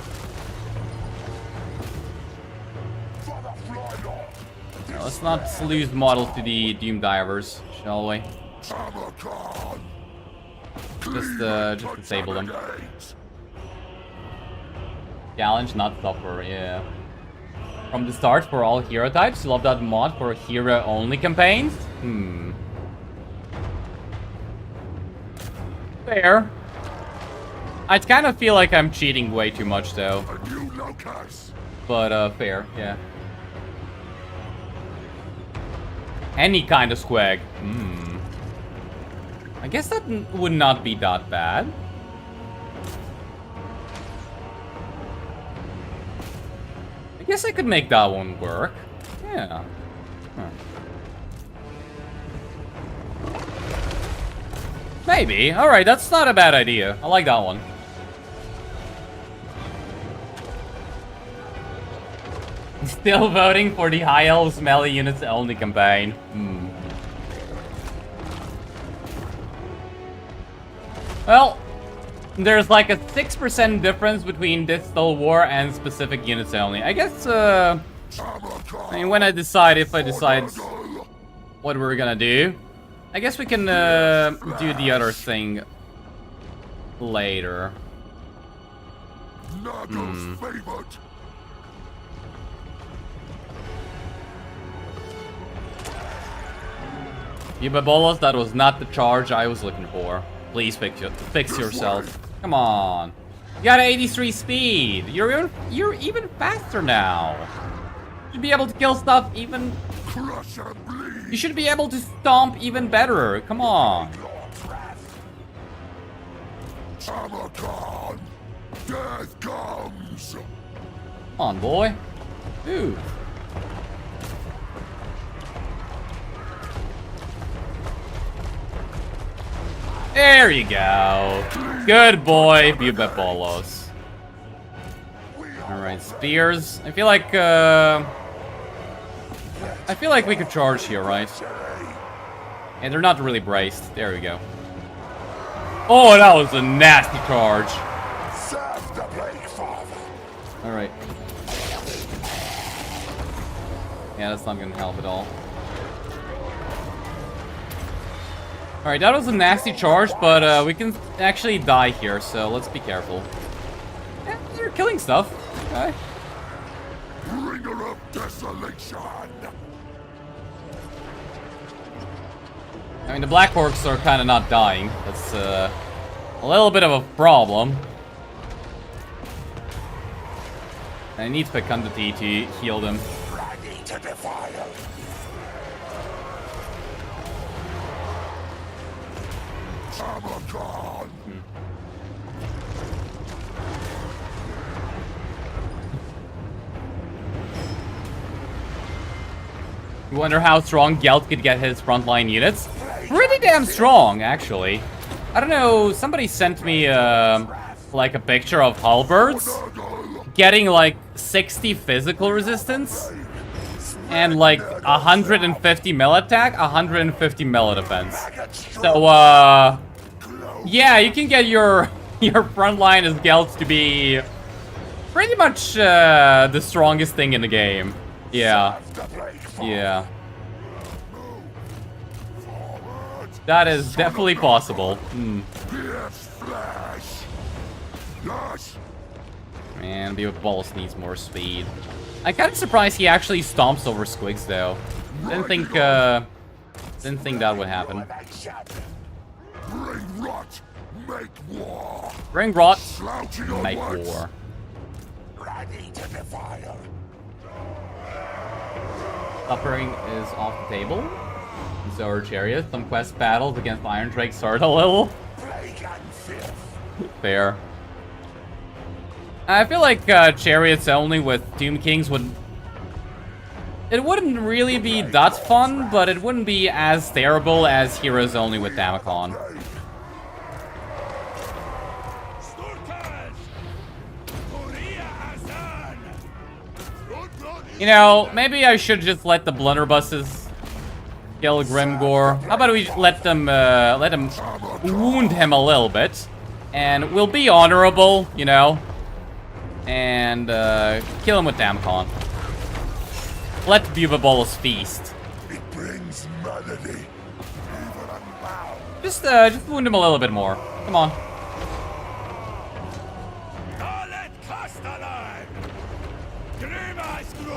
Now, let's not lose models to the Doom Divers, shall we? Just disable them. Challenge, not suffer, yeah. From the start for all hero types, love that mod for hero-only campaigns? Fair. I kind of feel like I'm cheating way too much, though. But, fair, yeah. Any kind of squag. I guess that would not be that bad. I guess I could make that one work. Yeah. Huh. Maybe. Alright, that's not a bad idea. I like that one. Still voting for the High Elves melee units only campaign. Well, there's like a 6% difference between Distal War and specific units only. I guess, I mean, when I decide what we're gonna do, I guess we can do the other thing later. Bubabolos, that was not the charge I was looking for. Please fix yourself. Come on. You got 83 speed. You're even faster now. You should be able to kill stuff even. Crush and bleed. You should be able to stomp even better. Come on. Tamurkhan, death comes. Come on, boy. Dude. There you go. Good boy, Bubabolos. Alright, spears. I feel like we could charge here, right? And they're not really braced. There we go. Oh, that was a nasty charge. Serve the Plague Father. Alright. Yeah, that's not gonna help at all. Alright, that was a nasty charge, but we can actually die here, so let's be careful. Yeah, they're killing stuff. Okay. Bringer of desolation. I mean, the Black Orcs are kind of not dying. That's a little bit of a problem. I need fecundity to heal them. Ready to defile. Tamurkhan. You wonder how strong Gelt could get his frontline units? Pretty damn strong, actually. I don't know, somebody sent me, like a picture of halberds getting, like, 60 physical resistance and, like, 150 melee attack, 150 melee defense. So, yeah, you can get your frontline as Gelt to be pretty much, the strongest thing in the game. Yeah. Yeah. That is definitely possible. Man, Bubabolos needs more speed. I'm kind of surprised he actually stomps over squigs, though. Didn't think that would happen. Bring rot, make war. Bring rot, Slouching make onwards. war. Ready to defile. Suffering is off the table. So are chariots. Some quest battles against Iron Drake start a little. Plague and filth. Fair. I feel like chariots only with Tomb Kings would... It wouldn't really be that fun, but it wouldn't be as terrible as heroes only with Tamurkhan. You know, maybe I should just let the blunderbusses kill Grimgor. How about we let them wound him a little bit, and we'll be honorable, you know, and kill him with Tamurkhan. Let Bubabolos feast. It brings melody, even unbound. Just wound him a little bit more. Come on.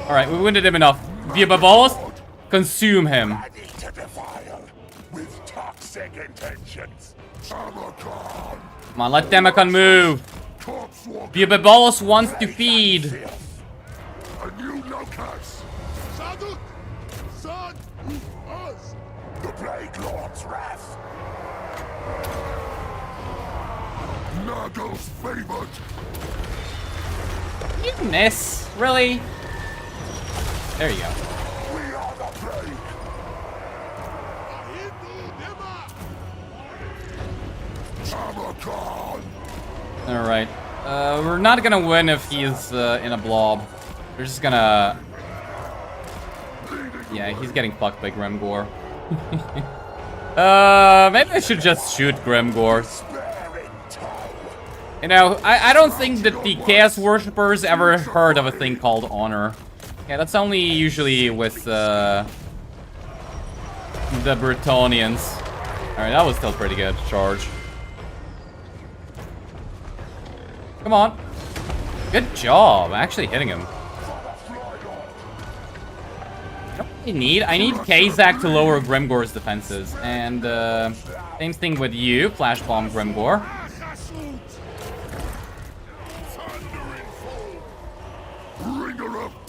All right, we wounded him enough. Bubabolos, consume him. Ready to defile with toxic intentions. Tamurkhan. Come on, let Tamurkhan move. Corpse walker. Bubabolos wants to feed. A new locus. Sadut. Sad. Us. The Plague Lord's wrath. Nurgle's favored. You miss, really? There you go. We are the Plague. Tamurkhan. All right. We're not gonna win if he's in a blob. We're just gonna... Yeah, he's getting fucked by Grimgor. Maybe I should just shoot Grimgor. You know, I don't think that the Chaos Worshippers ever heard of a thing called honor. Yeah, that's only usually with the Bretonnians. Alright, that was still pretty good. Charge. Come on. Good job. Actually hitting him. I need Kazak to lower Grimgor's defenses. And same thing with you, Flash Bomb Grimgor.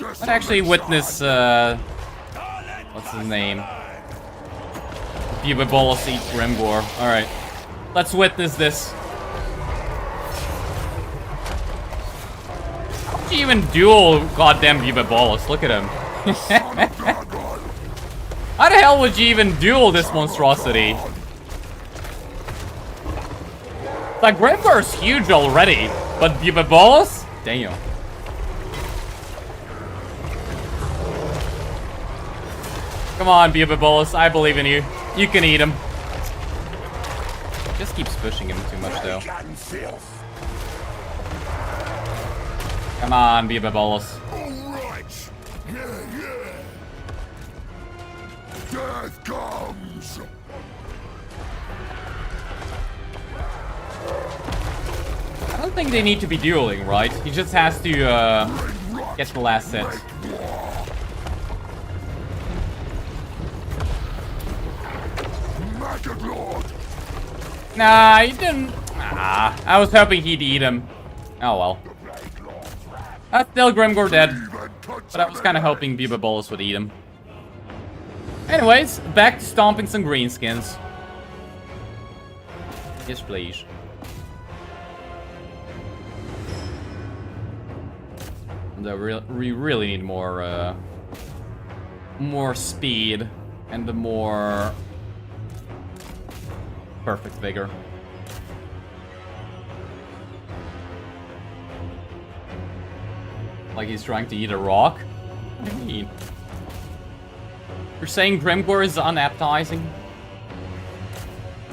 Let's actually witness, what's his name? Bubabolus eats Grimgor. Alright. Let's witness this. How would you even duel goddamn Bubabolus? Look at him. How the hell would you even duel this monstrosity? Like, Grimgor's huge already, but Bubabolus? Damn. Come on, Bubabolus, I believe in you. You can eat him. Just keeps pushing him too much, though. Come on, Bubabolus. Alright! Yeah! Death comes! I don't think they need to be dueling, right? He just has to get the last set. Nah, he didn't. Ah, I was hoping he'd eat him. Oh well. That's still Grimgor dead. But I was kind of hoping Bubabolus would eat him. Anyways, back to stomping some greenskins. Yes, please. We really need more speed and the more perfect vigor. Like he's trying to eat a rock? What do you mean? You're saying Grimgor is unappetizing?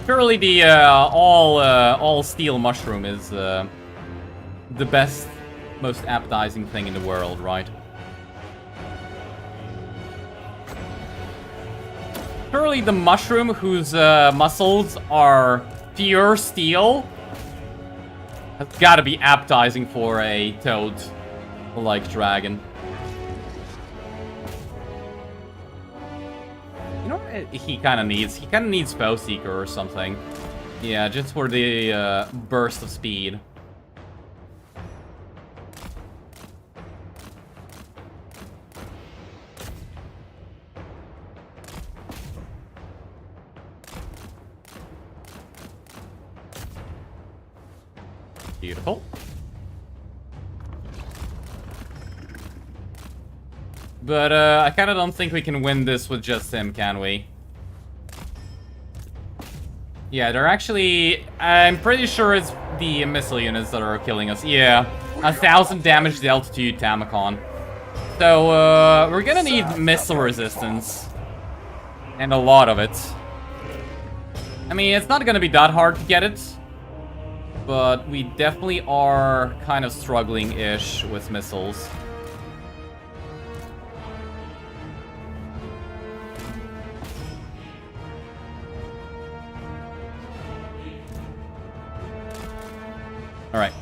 Surely the all steel mushroom is the best, most appetizing thing in the world, right? Surely the mushroom whose muscles are pure steel has gotta be appetizing for a toad-like dragon. You know what he kinda needs? He kinda needs Bowseeker or something. Yeah, just for the burst of speed. Beautiful. But I kind of don't think we can win this with just him, can we? Yeah, they're actually... I'm pretty sure it's the missile units that are killing us. Yeah, 1,000 damage dealt to Tamurkhan. So, we're gonna need missile resistance. And a lot of it. I mean, it's not gonna be that hard to get it. But we definitely are kind of struggling-ish with missiles. Alright.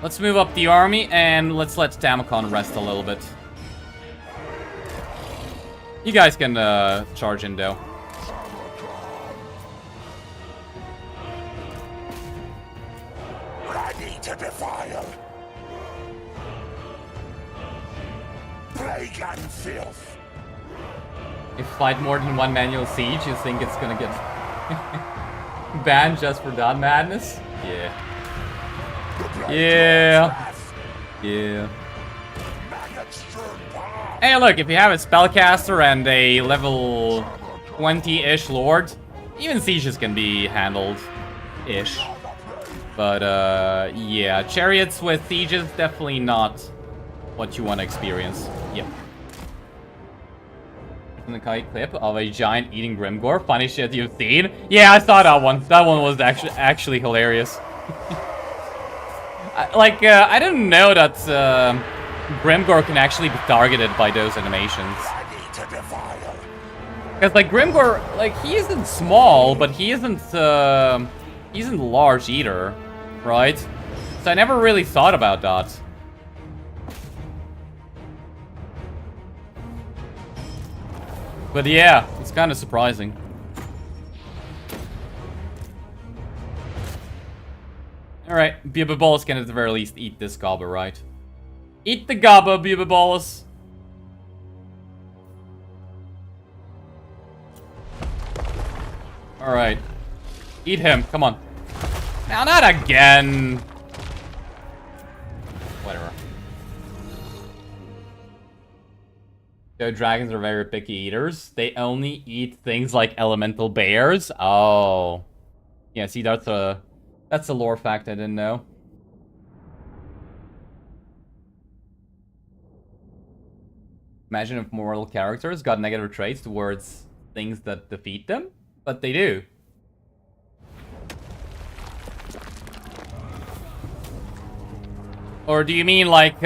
Let's move up the army, and let's let Tamurkhan rest a little bit. You guys can charge in, though. To defile. Plague and filth. If fight more than one manual siege, you think it's gonna get banned just for that madness? Yeah. Yeah. Yeah. Hey, look, if you have a spellcaster and a level 20-ish lord, even sieges can be handled-ish. But, yeah, chariots with sieges, definitely not what you want to experience. Yep. In the kite clip of a giant eating Grimgor, funny shit you've seen. Yeah, I saw that one. That one was actually hilarious. I didn't know that Grimgor can actually be targeted by those animations. Because, like, Grimgor, like, he isn't small, but he isn't large either, right? So I never really thought about that. But yeah, it's kind of surprising. Alright, Bubabolus can at the very least eat this gobbler, right? Eat the gobba, Bubabolus. Alright. Eat him, come on. Now, not again. Whatever. So dragons are very picky eaters. They only eat things like elemental bears. Oh. Yeah, see, that's a lore fact I didn't know. Imagine if mortal characters got negative traits towards things that defeat them, but they do. Or do you mean like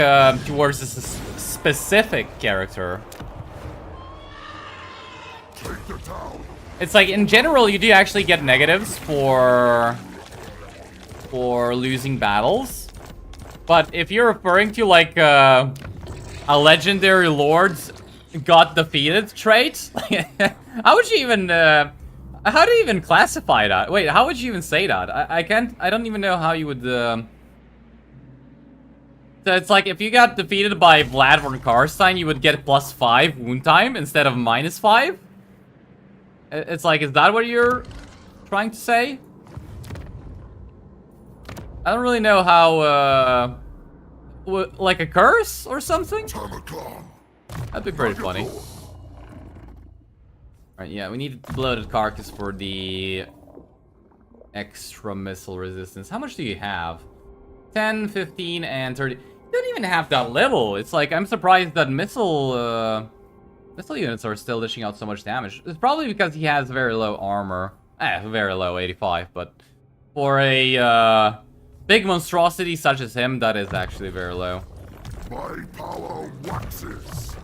towards a specific character? Take the town. It's like in general you do actually get negatives for losing battles, but if you're referring to like a legendary lord's got defeated trait, how would you even how do you even classify that? Wait, how would you even say that? I don't even know how you would So it's like if you got defeated by Vlad von Karstein, you would get +5 wound time instead of -5. It's like, is that what you're trying to say? I don't really know how, like a curse or something? Tamurkhan. That'd be pretty funny. Alright, yeah, we need bloated carcass for the extra missile resistance. How much do you have? 10, 15, and 30. You don't even have that little. It's like, I'm surprised that missile units are still dishing out so much damage. It's probably because he has very low armor. Very low, 85, but for a big monstrosity such as him, that is actually very low. My power waxes.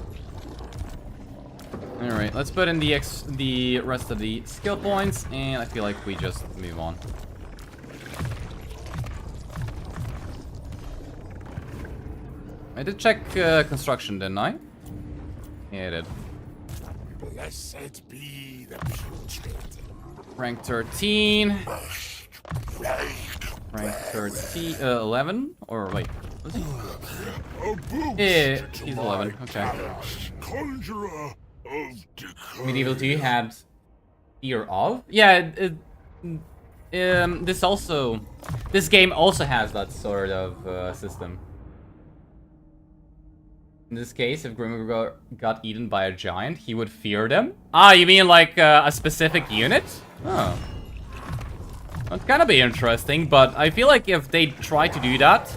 Alright, let's put in the rest of the skill points, and I feel like we just move on. I did check construction, didn't I? Yeah, I did. Blessed be the putrid. Rank 13. Rank 13, 11? Or wait, was he? Yeah, he's 11, okay. Conjurer of decay. Medieval 2 had Fear of? Yeah, this game also has that sort of system. In this case, if Grimgor got eaten by a giant, he would fear them. Ah, you mean like a specific unit? Oh. That'd kind of be interesting, but I feel like if they try to do that,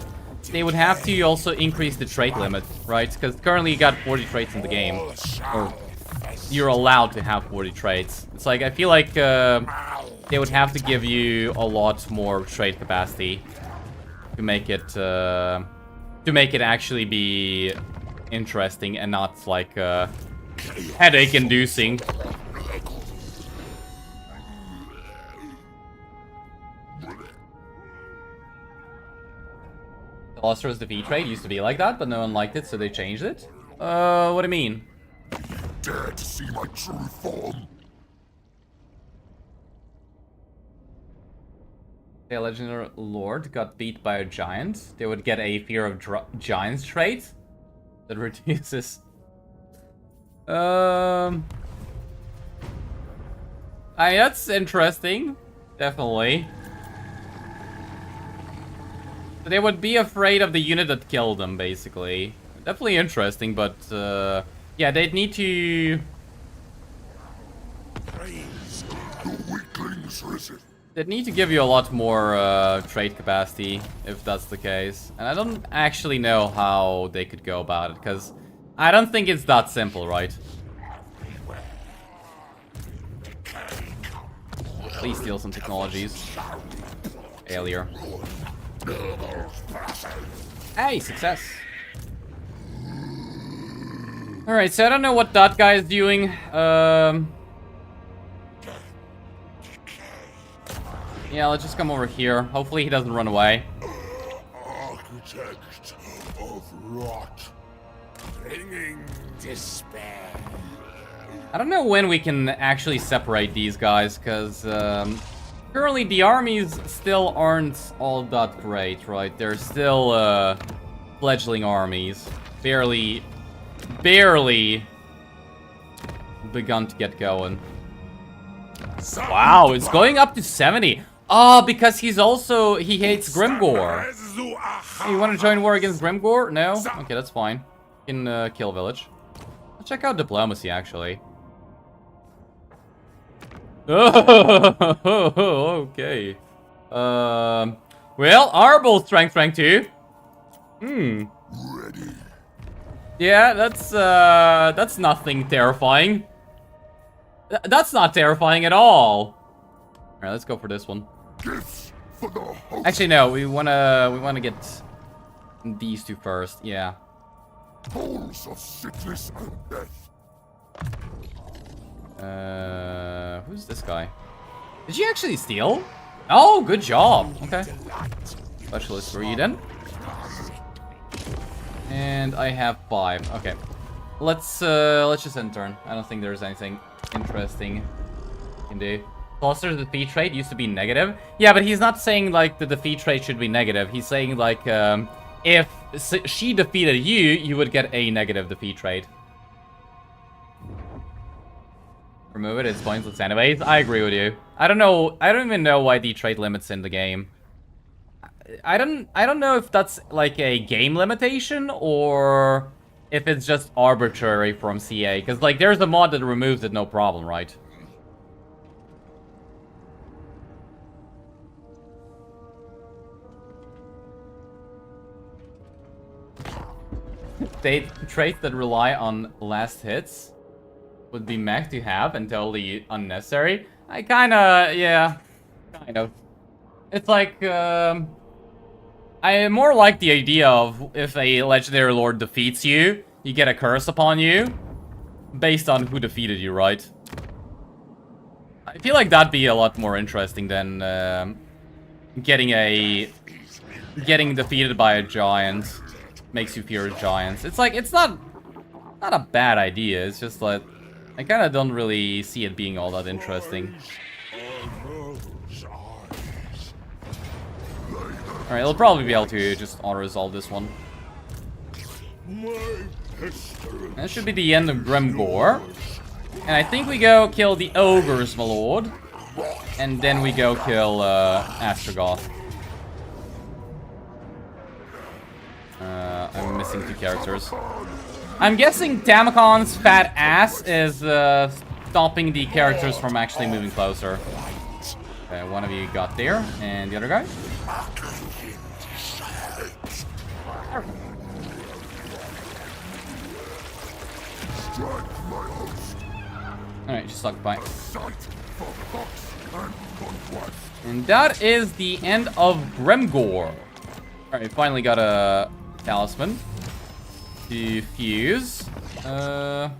they would have to also increase the trait limit, right? Because currently you got 40 traits in the game. Or you're allowed to have 40 traits. It's like, I feel like they would have to give you a lot more trait capacity to make it actually be interesting and not like headache inducing. The Lustrous defeat trait used to be like that, but no one liked it, so they changed it. What do you mean? Dare to see my true form. A legendary lord got beat by a giant. They would get a fear of giants trait that reduces. That's interesting. Definitely. So they would be afraid of the unit that killed them, basically. Definitely interesting, but yeah, they'd need to. Praise the weaklings risen. They'd need to give you a lot more trait capacity, if that's the case. And I don't actually know how they could go about it, because I don't think it's that simple, right? Please steal some technologies. Failure. Hey, success. Alright, so I don't know what that guy is doing. Yeah, let's just come over here. Hopefully he doesn't run away. Architect of rot, bringing despair. I don't know when we can actually separate these guys, because currently the armies still aren't all that great, right? They're still fledgling armies. Barely begun to get going. Wow, it's going up to 70. Oh, because he hates Grimgor. Hey, you want to join war against Grimgor? No? Okay, that's fine. You can kill village. Let's check out diplomacy, actually. Oh, okay. Well, our both strength rank 2. Yeah, that's nothing terrifying. That's not terrifying at all. Alright, let's go for this one. Actually, no, we wanna get these two first, yeah. Tolls of sickness and death. Who's this guy? Did you actually steal? Oh, good job. Okay. Specialist for Eden. And I have 5. Okay. Let's just end turn. I don't think there's anything interesting we can do. Cluster's defeat rate used to be negative. Yeah, but he's not saying like the defeat rate should be negative. He's saying like if she defeated you, you would get a negative defeat rate. Remove it, it's pointless anyways. I agree with you. I don't know. I don't even know why the trade limit's in the game. I don't know if that's like a game limitation or if it's just arbitrary from CA. Because like there's a mod that removes it, no problem, right? Traits that rely on last hits would be mech to have and totally unnecessary. I kinda, yeah, kind of. It's like, I more like the idea of if a legendary lord defeats you, you get a curse upon you, based on who defeated you, right? I feel like that'd be a lot more interesting than getting defeated by a giant. Makes you fear giants. It's like, it's not a bad idea. It's just like, I kind of don't really see it being all that interesting. Alright, we'll probably be able to just auto-resolve this one. That should be the end of Grimgor. And I think we go kill the ogres, my lord. And then we go kill Astrogoth. I'm missing 2 characters. I'm guessing Tamurkhan's fat ass is stopping the characters from actually moving closer. Okay, one of you got there, and the other guy? Alright, just occupy. And that is the end of Grimgor. Alright, finally got a talisman to fuse. So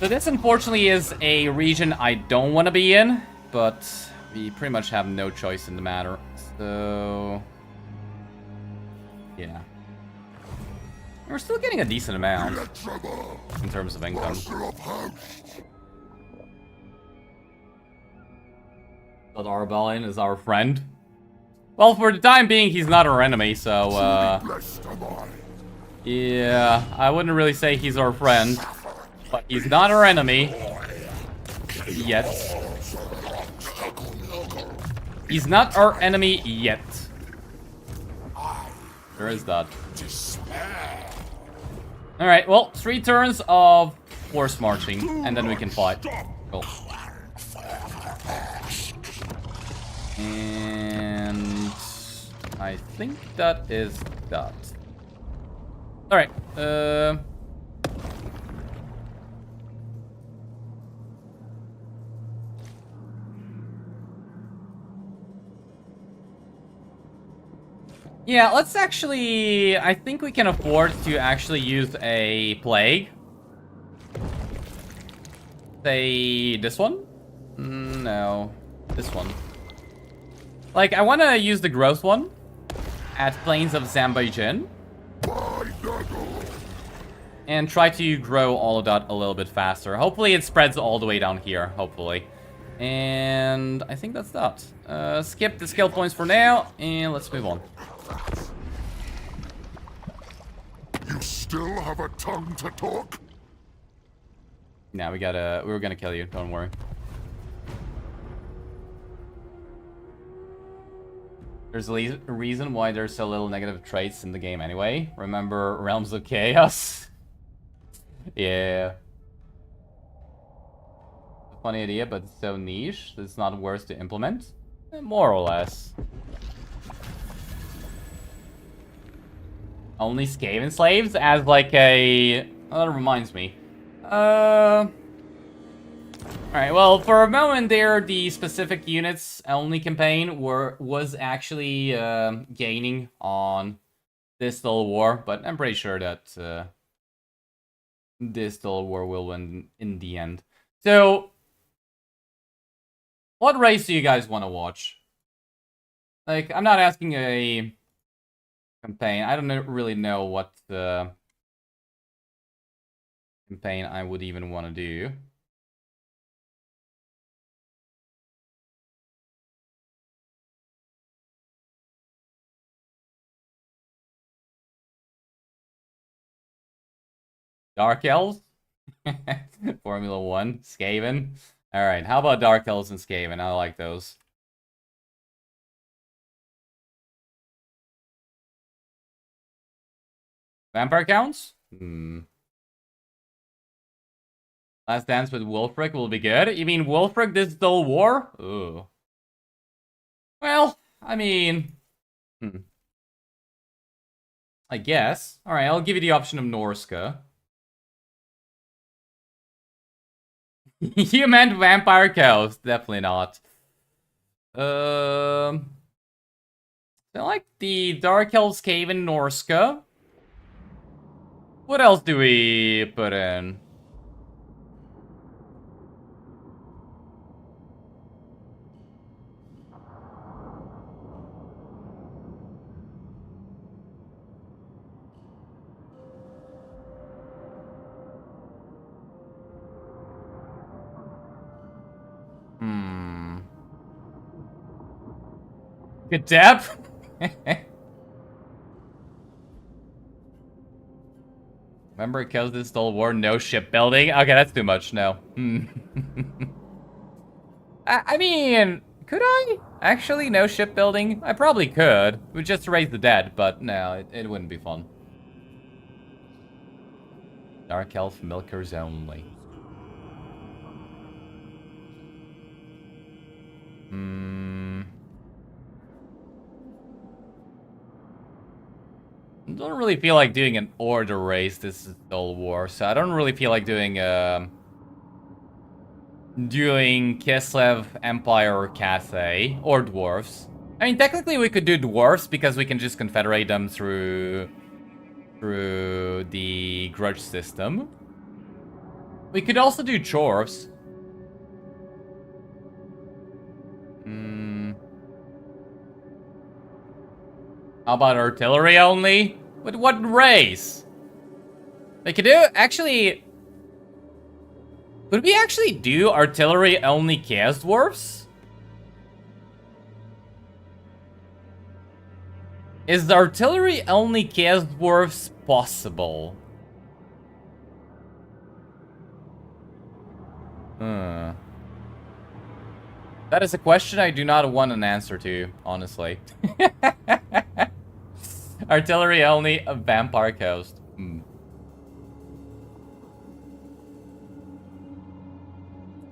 this unfortunately is a region I don't want to be in, but we pretty much have no choice in the matter. So yeah. We're still getting a decent amount in terms of income. But Arbalion is our friend. Well, for the time being, he's not our enemy, so, yeah, I wouldn't really say he's our friend, but he's not our enemy. Yet. He's not our enemy yet. There is that. Alright, well, 3 turns of force marching, and then we can fight. Cool. And I think that is that. Alright, yeah, let's actually... I think we can afford to actually use a plague. Say, this one? No, this one. Like, I want to use the growth one at Plains of Zambijin. And try to grow all of that a little bit faster. Hopefully it spreads all the way down here, hopefully. And I think that's that. Skip the skill points for now, and let's move on. still have a tongue to talk? Nah, we were gonna kill you, don't worry. There's a reason why there's so little negative traits in the game anyway. Remember Realms of Chaos? Yeah. A funny idea, but it's so niche that it's not worth to implement. More or less. Only Skaven slaves as like a... Oh, that reminds me. Alright, well, for a moment there, the specific units only campaign was actually gaining on Distal War, but I'm pretty sure that Distal War will win in the end. So, what race do you guys want to watch? Like, I'm not asking a campaign. I don't really know what campaign I would even want to do. Dark Elves? Formula 1? Skaven? Alright, how about Dark Elves and Skaven? I like those. Vampire counts? Last Dance with Wulfric will be good. You mean Wulfric Distal War? Ooh. Well, I mean... I guess. Alright, I'll give you the option of Norska. You meant Vampire Cows. Definitely not. I like the Dark Elves Skaven Norska. What else do we put in? Good depth. Remember, it kills this Distal War, no shipbuilding? Okay, that's too much, no. I mean, could I? Actually, no shipbuilding? I probably could. We'd just raise the dead, but no, it wouldn't be fun. Dark Elf Milkers only. I don't really feel like doing an order race this Distal War, so I don't really feel like doing Kislev Empire or Cathay or dwarves. I mean, technically we could do dwarves because we can just confederate them through the grudge system. We could also do chorfs. How about artillery only? But what race? They could do actually. Could we actually do artillery only Chaos Dwarfs? Is the artillery only Chaos Dwarfs possible? That is a question I do not want an answer to, honestly. Artillery only a Vampire Coast.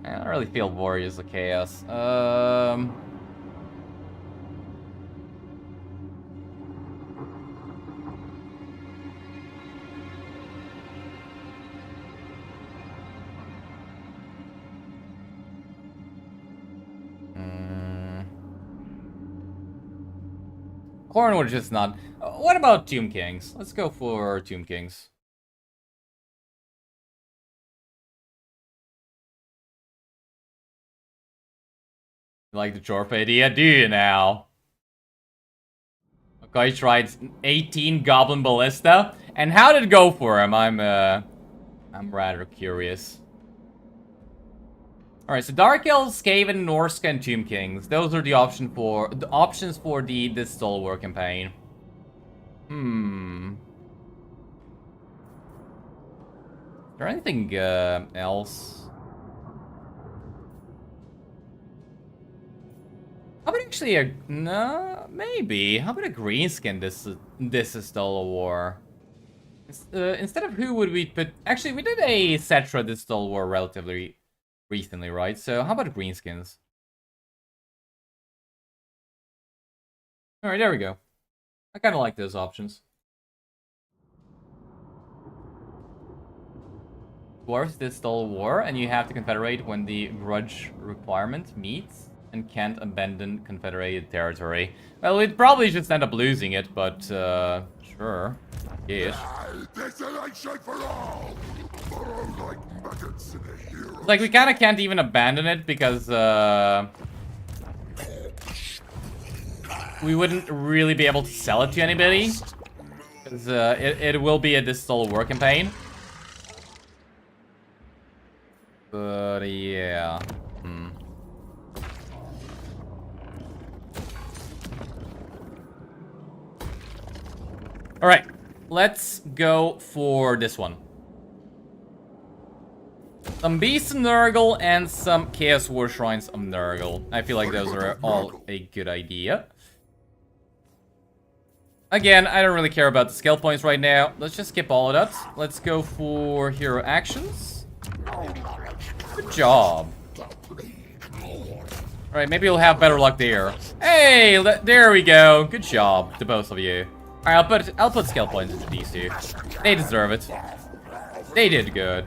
I don't really feel Warriors of Chaos. Khorne would just not. What about Tomb Kings? Let's go for Tomb Kings. You like the Chorf idea? Do you now? Okay, he tried 18 Goblin Ballista. And how did it go for him? I'm rather curious. Alright, so Dark Elves, Skaven, Norska, and Tomb Kings. Those are the options for the Distal War campaign. there anything else? How about actually no, maybe. How about a greenskin? This is still a war. Instead of who would we put? Actually, we did a Cetra this stole war relatively recently, right? So how about greenskins? All right, there we go. I kind of like those options. Dwarves did stole war, and you have to confederate when the grudge requirement meets and can't abandon confederated territory. Well, we'd probably just end up losing it, but sure. Yes. Desolation for all! Burrow like maggots in a hero. Like, we kind of can't even abandon it because we wouldn't really be able to sell it to anybody. Because it will be a distal war campaign. But yeah. Alright, let's go for this one. Some Beasts of Nurgle and some Chaos War Shrines of Nurgle. I feel like those are all a good idea. Again, I don't really care about the skill points right now. Let's just skip all of that. Let's go for hero actions. Good job. Alright, maybe we'll have better luck there. Hey, there we go. Good job to both of you. Alright, I'll put skill points into these two. They deserve it. They did good.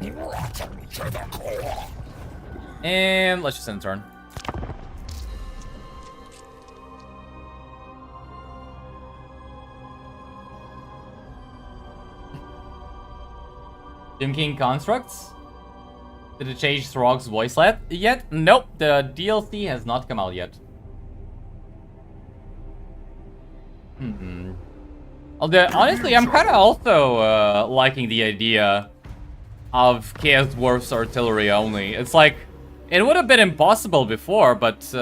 And let's just end turn. Jim King constructs? Did it change Throg's voice yet? Nope, the DLC has not come out yet. Although, honestly, I'm kind of also liking the idea of Chaos Dwarf's artillery only. It's like, it would have been impossible before, but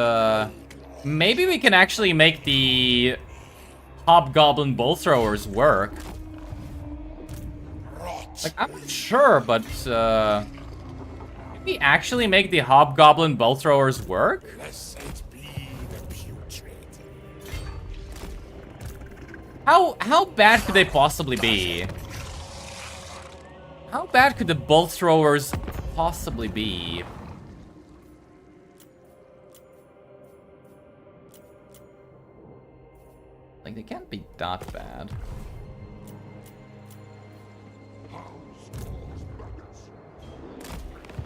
maybe we can actually make the Hobgoblin Bolt Throwers work. Like, I'm not sure, but can we actually make the Hobgoblin Bolt Throwers work? How bad could they possibly be? How bad could the Bolt Throwers possibly be? Like, they can't be that bad.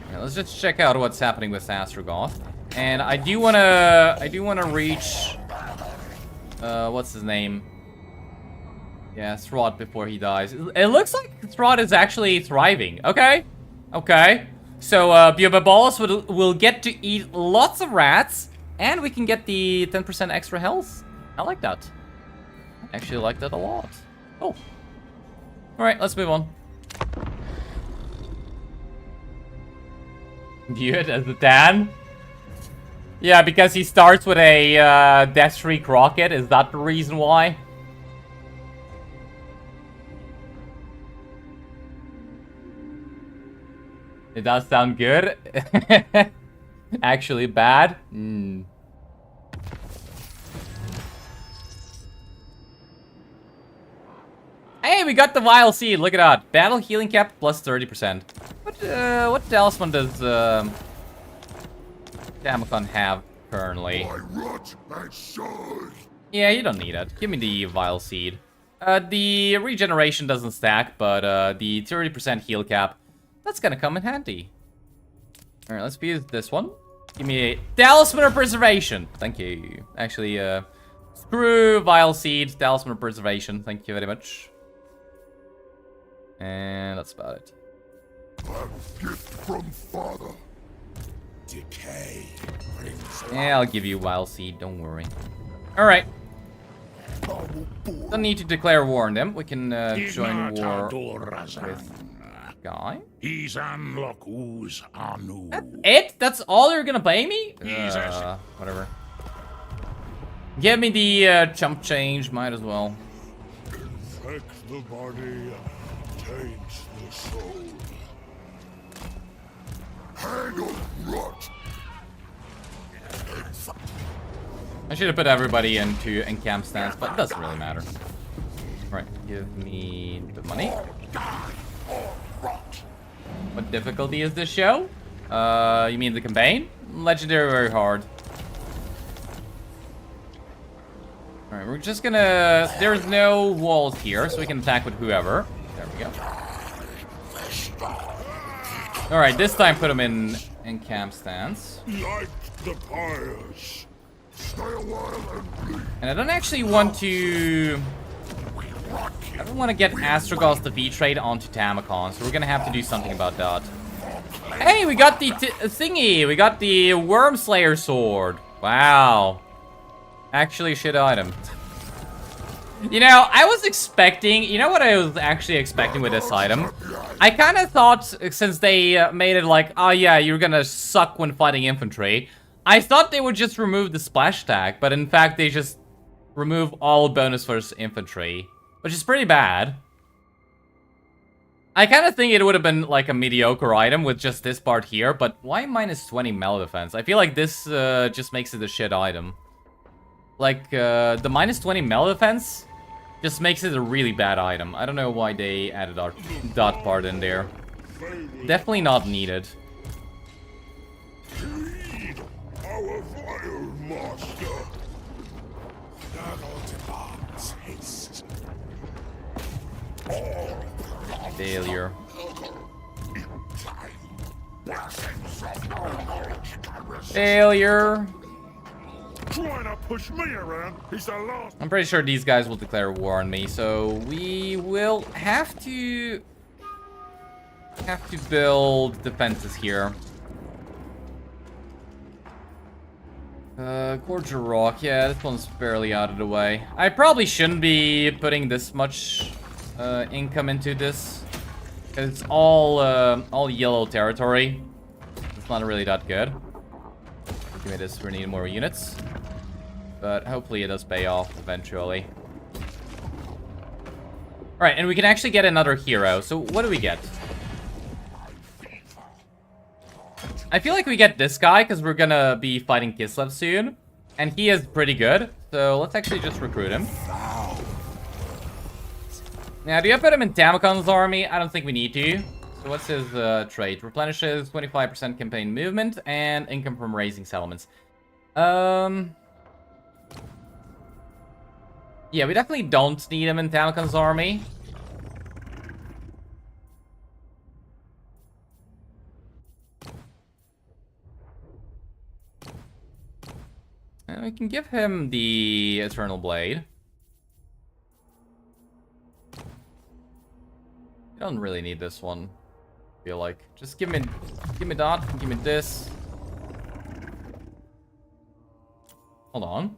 Okay, let's just check out what's happening with Astragoth. And I do wanna reach what's his name? Yeah, Throd before he dies. It looks like Throd is actually thriving. Okay. Okay. So, Biobabalus will get to eat lots of rats, and we can get the 10% extra health. I like that. I actually like that a lot. Oh. Alright, let's move on. View it as a Dan? Yeah, because he starts with a Death Shriek rocket. Is that the reason why? It does sound good. Actually bad. Hey, we got the Vile Seed. Look at that. Battle healing cap plus 30%. What talisman does Tamurkhan have currently? Yeah, you don't need it. Give me the Vile Seed. The regeneration doesn't stack, but the 30% heal cap, that's gonna come in handy. Alright, let's use this one. Give me a Talisman of Preservation. Thank you. Actually, screw Vile Seed, Talisman of Preservation. Thank you very much. And that's about it. A gift from Father. Decay brings. Yeah, I'll give you Vile Seed, don't worry. Alright. Don't need to declare war on them. We can join war with Guy. That's it? That's all you're gonna pay me? Whatever. Give me the chump change, might as well. Infect the body, taint the soul. Handle rot. I should have put everybody into encamp stance, but it doesn't really matter. Right, give me the money. What difficulty is this show? You mean the campaign? Legendary, very hard. Alright, we're just gonna... There's no walls here, so we can attack with whoever. There we go. Alright, this time put him in camp stance. Like the pyres. Stay a while and bleed. And I don't actually want to... I don't want to get Astrogol's defeat trade onto Tamurkhan, so we're gonna have to do something about that. Hey, we got the thingy! We got the Wormslayer sword. Wow. Actually a shit item. You know, I was expecting... You know what I was actually expecting with this item? I kind of thought, since they made it like, oh yeah, you're gonna suck when fighting infantry, I thought they would just remove the splash attack, but in fact they just remove all bonus versus infantry, which is pretty bad. I kind of think it would have been like a mediocre item with just this part here, but why minus 20 melee defense? I feel like this just makes it a shit item. Like, the minus 20 melee defense just makes it a really bad item. I don't know why they added that part in there. Definitely not needed. Our vile master. Failure. Failure. Trying to push me around. He's the last. I'm pretty sure these guys will declare war on me, so we will have to build defenses here. Gorge Rock, yeah, this one's barely out of the way. I probably shouldn't be putting this much income into this, because it's all yellow territory. It's not really that good. Give me this, we need more units. But hopefully it does pay off eventually. Alright, and we can actually get another hero. So what do we get? I feel like we get this guy, because we're gonna be fighting Kislev soon. And he is pretty good. So let's actually just recruit him. Now, do I put him in Tamurkhan's army? I don't think we need to. So what's his trait? Replenishes 25% campaign movement and income from raising settlements. Yeah, we definitely don't need him in Tamurkhan's army. And we can give him the Eternal Blade. I don't really need this one. I feel like just give me that, give me this. Hold on.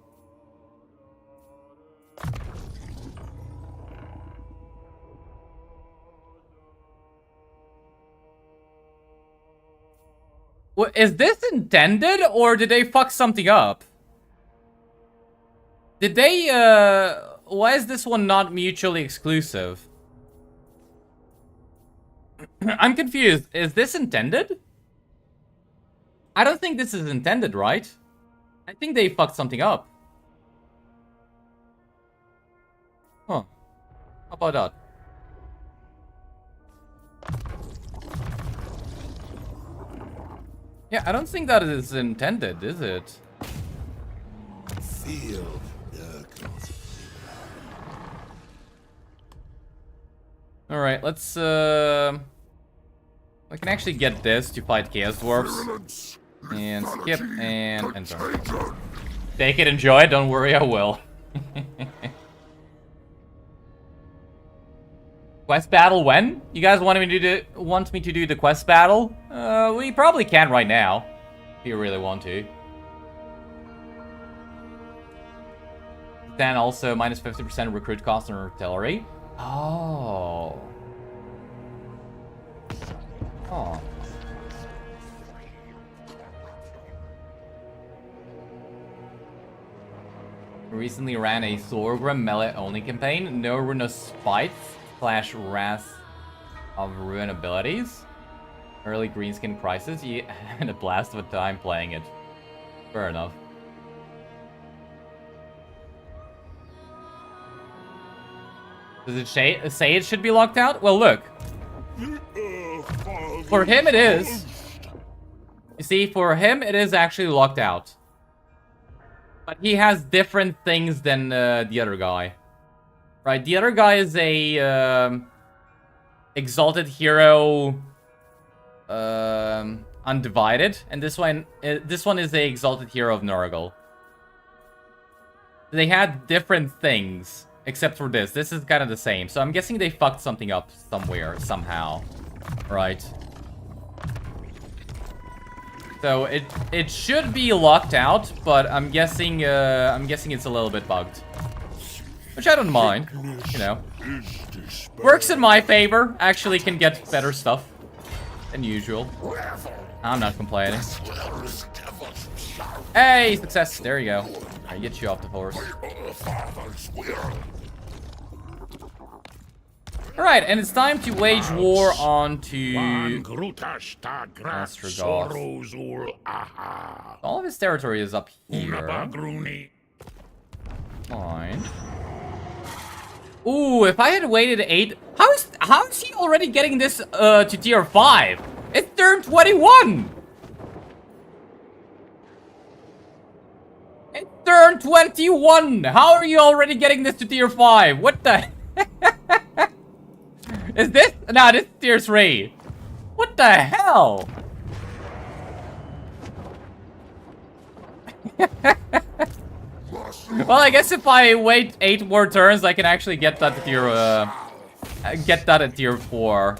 Well, is this intended, or did they fuck something up? Did they, why is this one not mutually exclusive? I'm confused. Is this intended? I don't think this is intended, right? I think they fucked something up. Huh. How about that? Yeah, I don't think that is intended, is it? Feel Nurgle. Alright, let's we can actually get this to fight Chaos Dwarfs. And skip and enter. Take it, enjoy it, don't worry, I will. Quest battle when? You guys want me to do the quest battle? We probably can right now. If you really want to. Then also minus 50% recruit cost on artillery. Oh. Oh. Recently ran a Thorgrim melee only campaign. No Rune of Spite / Wrath of Ruin abilities. Early Greenskin Crisis. You had a blast of a time playing it. Fair enough. Does it say it should be locked out? Well, look. For him, it is. You see, for him, it is actually locked out. But he has different things than the other guy. Right, the other guy is a exalted hero undivided, and this one is a exalted hero of Nurgle. They had different things, except for this. This is kind of the same, so I'm guessing they fucked something up somewhere, somehow. Right. So it should be locked out, but I'm guessing it's a little bit bugged. Which I don't mind, you know. Works in my favor. Actually can get better stuff than usual. I'm not complaining. Hey, success. There you go. I get you off the horse. Alright, and it's time to wage war on to Astrogoth. All of his territory is up here. Fine. Ooh, if I had waited 8... How is he already getting this to tier 5? It's turn 21! It's turn 21! How are you already getting this to tier 5? What the... Is this? Nah, this is tier 3. What the hell? Well, I guess if I wait 8 more turns, I can actually get that to tier, at tier 4.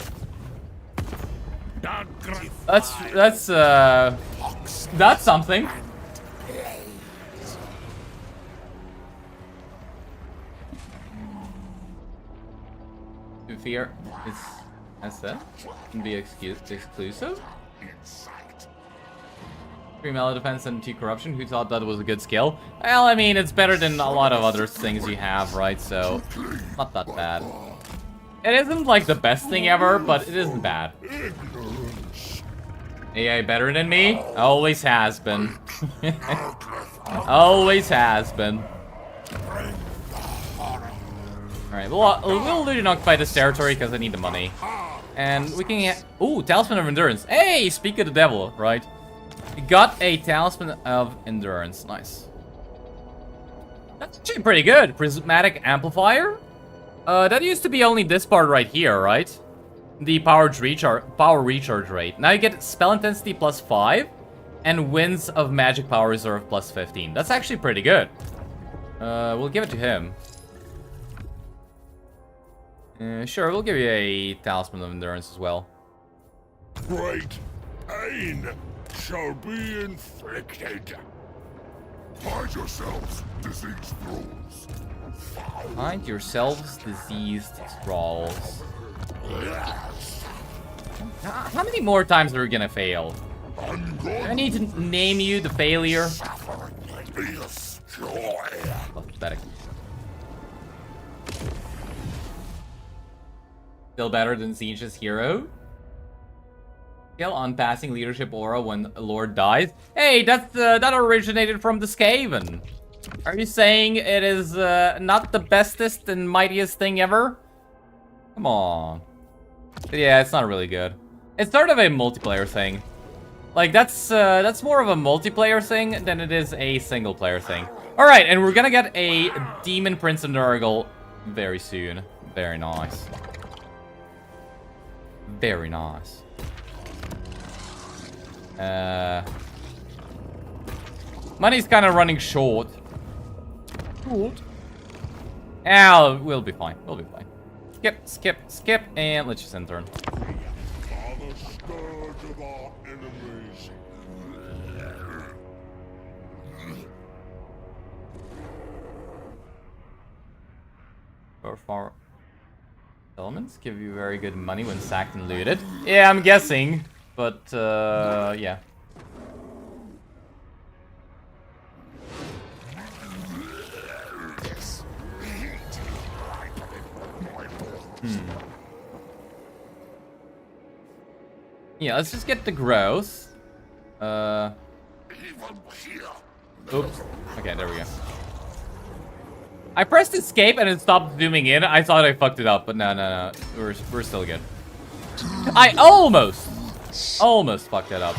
That's something. To fear is SF can be exclusive. 3 melee defense and 2 corruption. Who thought that was a good skill? Well, I mean, it's better than a lot of other things you have, right? So, not that bad. It isn't like the best thing ever, but it isn't bad. AI better than me? Always has been. Always has been. Alright, we'll literally occupy this territory because I need the money. And we can ooh, Talisman of Endurance. Hey, speak of the devil, right? We got a Talisman of Endurance. Nice. That's actually pretty good. Prismatic Amplifier? That used to be only this part right here, right? The power recharge rate. Now you get spell intensity plus 5 and winds of magic power reserve plus 15. That's actually pretty good. We'll give it to him. Sure, we'll give you a Talisman of Endurance as well. Great pain shall be inflicted. Hide yourselves, diseased thralls. Hide yourselves, diseased thralls. How many more times are we gonna fail? I need to name you the failure. Pathetic. Still better than Siege's hero. Skill on passing leadership aura when a lord dies. Hey, that's that originated from the Skaven. Are you saying it is not the bestest and mightiest thing ever? Come on. But yeah, it's not really good. It's sort of a multiplayer thing. Like that's more of a multiplayer thing than it is a single player thing. All right, and we're gonna get a Demon Prince of Nurgle very soon. Very nice. Very nice. Money's kind of running short. We'll be fine. We'll be fine. Skip, and let's just end turn. Far elements give you very good money when sacked and looted. Yeah, I'm guessing, but yeah. Yeah, let's just get the growth. Even here. Oops. Okay, there we go. I pressed escape and it stopped zooming in. I thought I fucked it up, but no. We're still good. I almost fucked that up.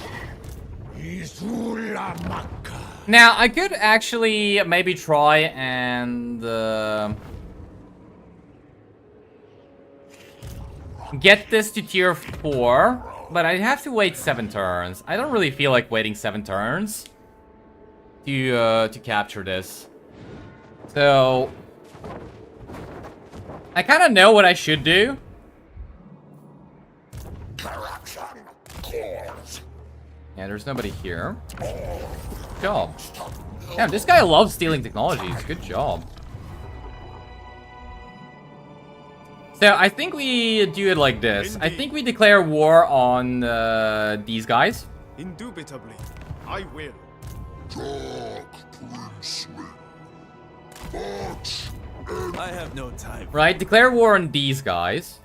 Now, I could actually maybe try and get this to tier 4, but I'd have to wait 7 turns. I don't really feel like waiting 7 turns to capture this. So I kind of know what I should do. Yeah, there's nobody here. Good job. Damn, this guy loves stealing technologies. Good job. So I think we do it like this. I think we declare war on these guys. Indubitably, I will. Dark princeling. But I have no time. Right, declare war on these guys.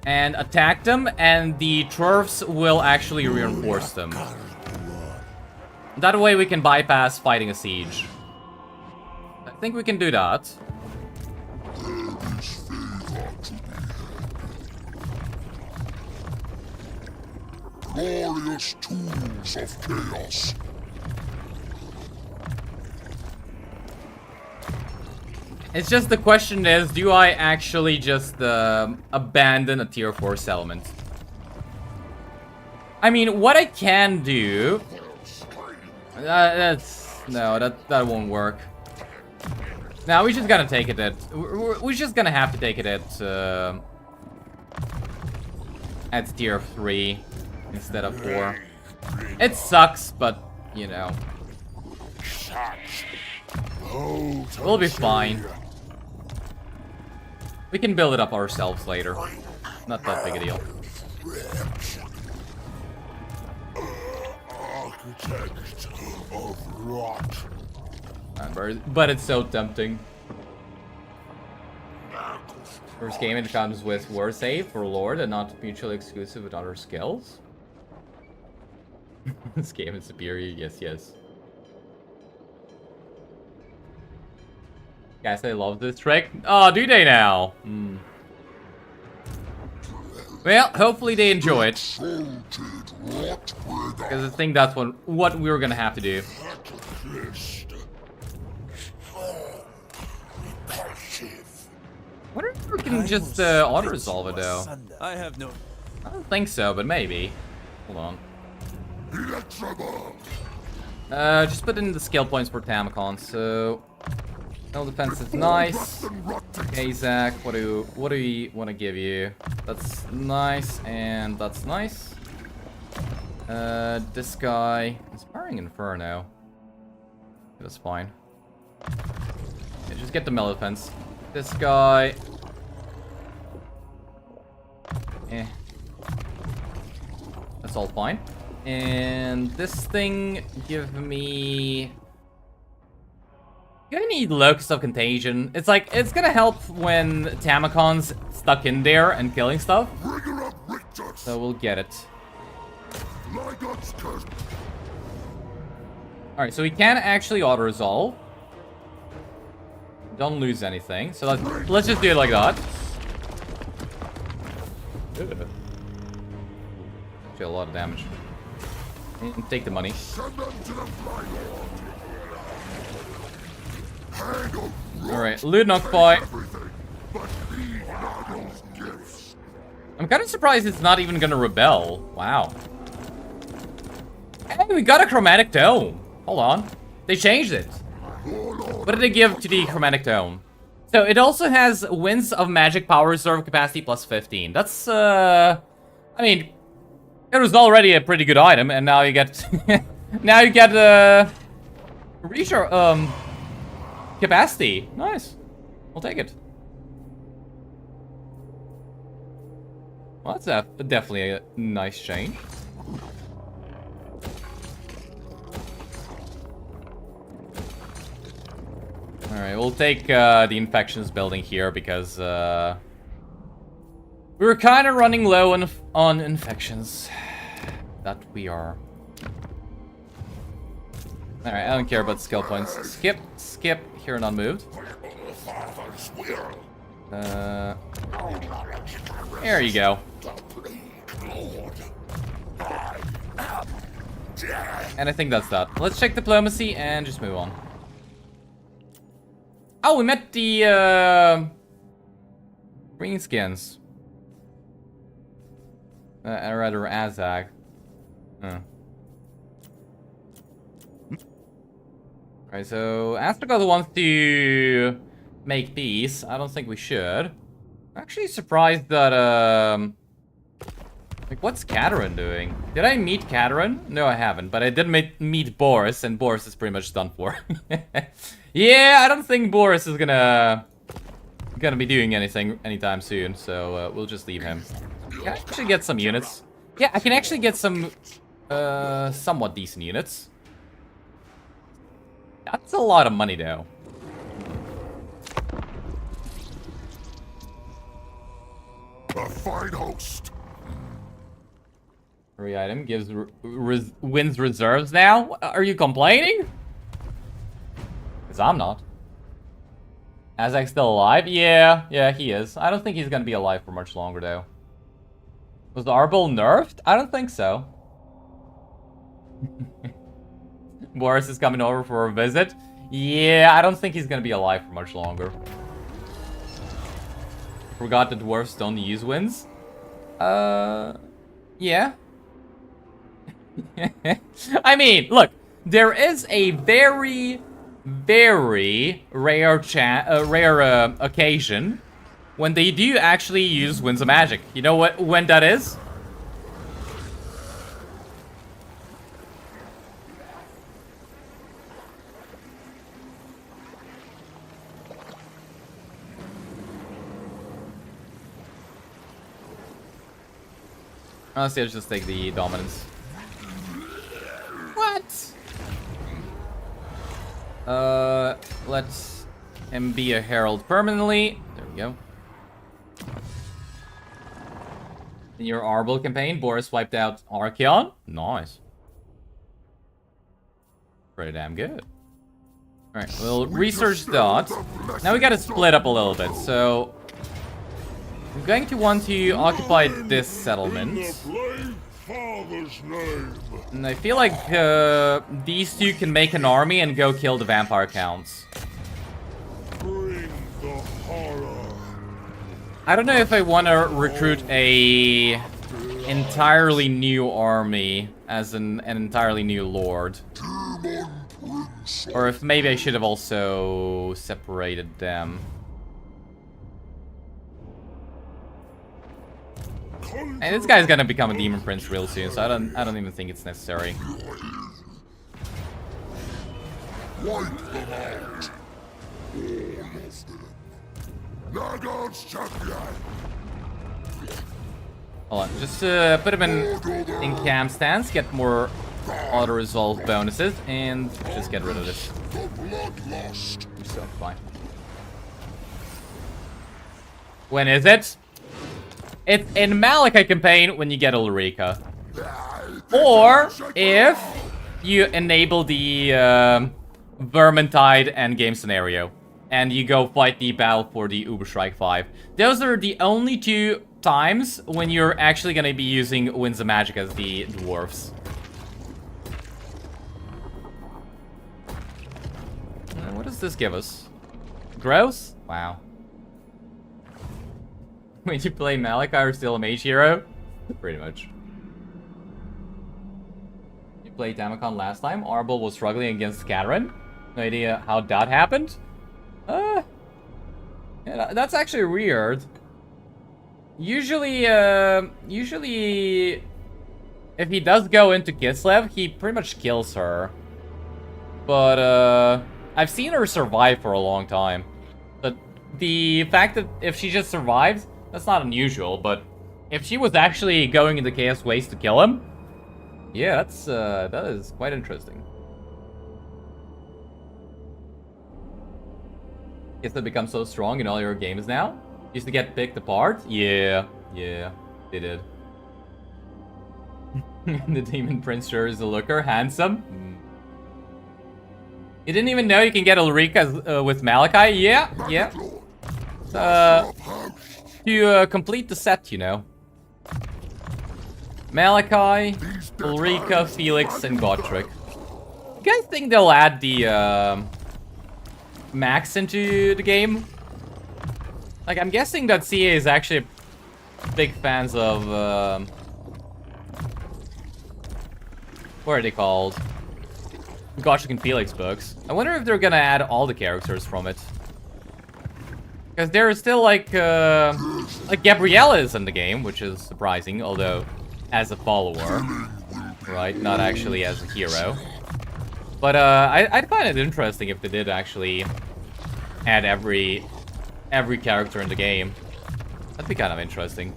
And attack them, and the turfs will actually reinforce them. That way we can bypass fighting a siege. I think we can do that. there is favor to be had. Glorious tools of chaos. It's just the question is, do I actually just abandon a tier 4 settlement? I mean, what I can do... that won't work. Now we just gotta take it at... We're just gonna have to take it at tier 3 instead of 4. It sucks, but, you know. We'll be fine. We can build it up ourselves later. Not that big a deal. Architect of rot. But it's so tempting. First game, it comes with war save for Lord and not mutually exclusive with other skills. This game is superior, yes. Guys, I love this trick. Oh, do they now? Well, hopefully they enjoy it. Because I think that's what we were gonna have to do. I wonder if we can just auto-resolve it, though. I have no... I don't think so, but maybe. Hold on. Just put in the skill points for Tamurkhan, so... No defense is nice. Okay, Zach, what do we want to give you? That's nice, and that's nice. This guy... Inspiring Inferno. That's fine. Yeah, just get the melee defense. This guy... That's all fine. And this thing, give me... I need Locus of Contagion. It's like, it's gonna help when Tamurkhan's stuck in there and killing stuff. So we'll get it. Alright, so we can actually auto-resolve. Don't lose anything. So let's just do it like that. Actually a lot of damage. And take the money. Alright, loot knock fight. I'm kind of surprised it's not even gonna rebel. Wow. Hey, we got a chromatic tome. Hold on. They changed it. What did they give to the chromatic tome? So it also has Winds of Magic Power Reserve Capacity plus 15. That's, I mean, it was already a pretty good item, and now you get, now you get, capacity. Nice. We'll take it. Well, that's definitely a nice change. Alright, we'll take the infections building here because we're We were kind of running low on infections. That we are. Alright, I don't care about skill points. Skip, skip, here not moved. There you go. And I think that's that. Let's check diplomacy and just move on. Oh, we met the greenskins. Or rather, Azag. Alright, so Astragoth wants to make peace. I don't think we should. I'm actually surprised that, like, what's Katerin doing? Did I meet Katerin? No, I haven't, but I did meet Boris, and Boris is pretty much done for. Yeah, I don't think Boris is gonna be doing anything anytime soon, so we'll just leave him. Can I actually get some units? Yeah, I can actually get some somewhat decent units. That's a lot of money, though. A fine host. Free item gives wins reserves now? Are you complaining? Because I'm not. Azag's still alive? Yeah, he is. I don't think he's gonna be alive for much longer, though. Was Arbol nerfed? I don't think so. Boris is coming over for a visit. Yeah, I don't think he's gonna be alive for much longer. Forgot the dwarves don't use winds. Yeah. I mean, look, there is a very, very rare occasion when they do actually use winds of magic. You know when that is? Honestly, let's just take the dominance. What? Let's him be a herald permanently. There we go. In your Arbol campaign, Boris wiped out Archeon. Nice. Pretty damn good. Alright, we'll research that. Now we gotta split up a little bit, so I'm going to want to occupy this settlement. And I feel like these two can make an army and go kill the vampire counts. I don't know if I want to recruit a entirely new army as an entirely new lord. Or if maybe I should have also separated them. And this guy's gonna become a demon prince real soon, so I don't even think it's necessary. Wipe them out. All of them. Nurgle's champion. Hold on, just put him in camp stance, get more auto-resolve bonuses, and just get rid of this. The bloodlust. So, fine. When is it? It's in Malachi campaign when you get Ulrika. Or if you enable the Vermintide endgame scenario and you go fight the battle for the Uberstrike 5. Those are the only two times when you're actually going to be using Winds of Magic as the dwarves. What does this give us? Gross? Wow. When you play Malachi, are still a mage hero? Pretty much. You played Tamurkhan last time. Arbol was struggling against Katerin. No idea how that happened. Yeah, that's actually weird. Usually, if he does go into Kislev, he pretty much kills her. But, I've seen her survive for a long time. But the fact that if she just survives, that's not unusual, but if she was actually going into Chaos Waste to kill him, yeah, that is quite interesting. Guess they become so strong in all your games now? Used to get picked apart? Yeah, Yeah, they did. The Demon Prince sure is a looker. Handsome. You didn't even know you can get Ulrika with Malachi? Yeah, yeah. To complete the set, you know. Malachi, Ulrika, Felix, and Gotrek. You guys think they'll add the Max into the game? Like, I'm guessing that CA is actually big fans of what are they called? Gotrek and Felix books. I wonder if they're gonna add all the characters from it. Because there is still like Gabriella is in the game, which is surprising, although as a follower, right? Not actually as a hero. But I'd find it interesting if they did actually add every character in the game. That'd be kind of interesting.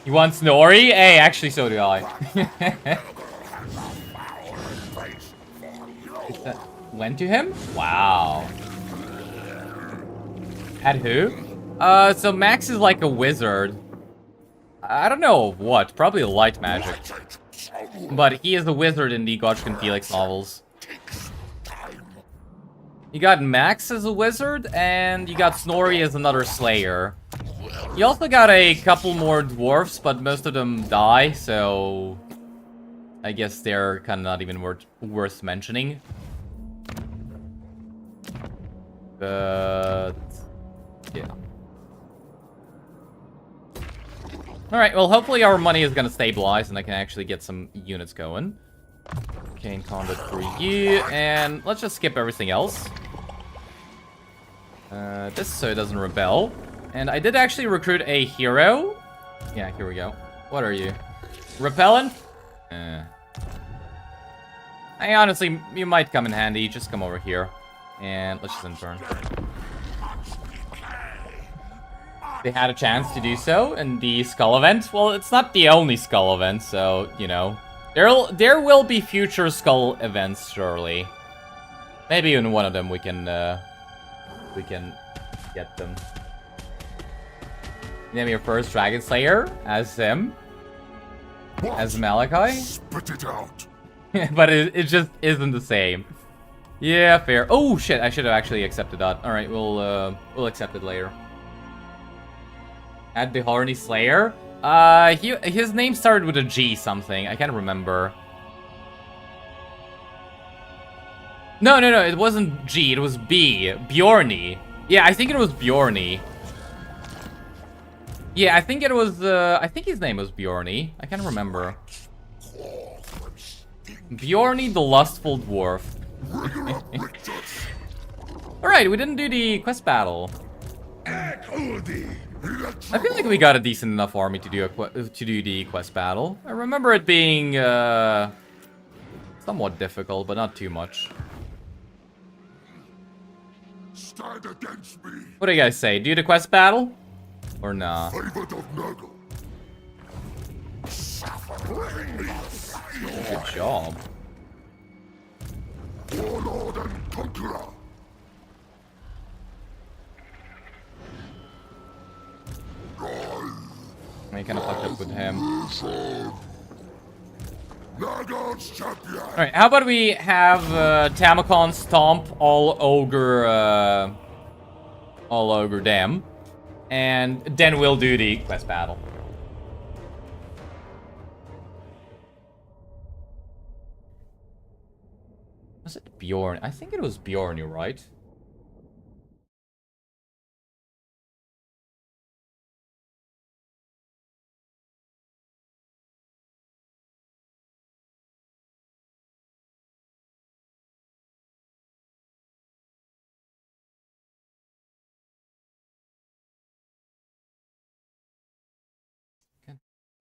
You want Snorri? Hey, actually, so do I. Went to him? Wow. At who? So Max is like a wizard. I don't know what. Probably light magic. But he is a wizard in the Gotrek and Felix novels. You got Max as a wizard, and you got Snorri as another slayer. You also got a couple more dwarfs, but most of them die, so I guess they're kind of not even worth mentioning. But yeah. Alright, well, hopefully our money is gonna stabilize and I can actually get some units going. Kane combat for you, and let's just skip everything else. This so it doesn't rebel. And I did actually recruit a hero. Yeah, here we go. What are you? Repellent? I honestly, you might come in handy. Just come over here. And let's just intern. They had a chance to do so in the Skull event. Well, it's not the only Skull event, so, you know. There will be future Skull events, surely. Maybe in one of them we can get them. Name your first Dragon Slayer as him. As Malachi. Spit it out. But it just isn't the same. Yeah, fair. Oh shit, I should have actually accepted that. Alright, we'll accept it later. Add the Horny Slayer. His name started with a G something. I can't remember. No, it wasn't G, it was B. Bjorny. Yeah, I think it was Bjorny. Yeah, I think it was, I think his name was Bjorny. I can't remember. Bjorny the Lustful Dwarf. Alright, we didn't do the quest battle. I feel like we got a decent enough army to do the quest battle. I remember it being, somewhat difficult, but not too much. Stand against me. What do you guys say? Do the quest battle? Or nah? Favored of Nurgle. Good job. Warlord and Conqueror. I kind of fucked up with him. Nurgle's champion. Alright, how about we have Tamurkhan stomp all ogre them, and then we'll do the quest battle. Was it Bjorn? I think it was Bjorn, you're right.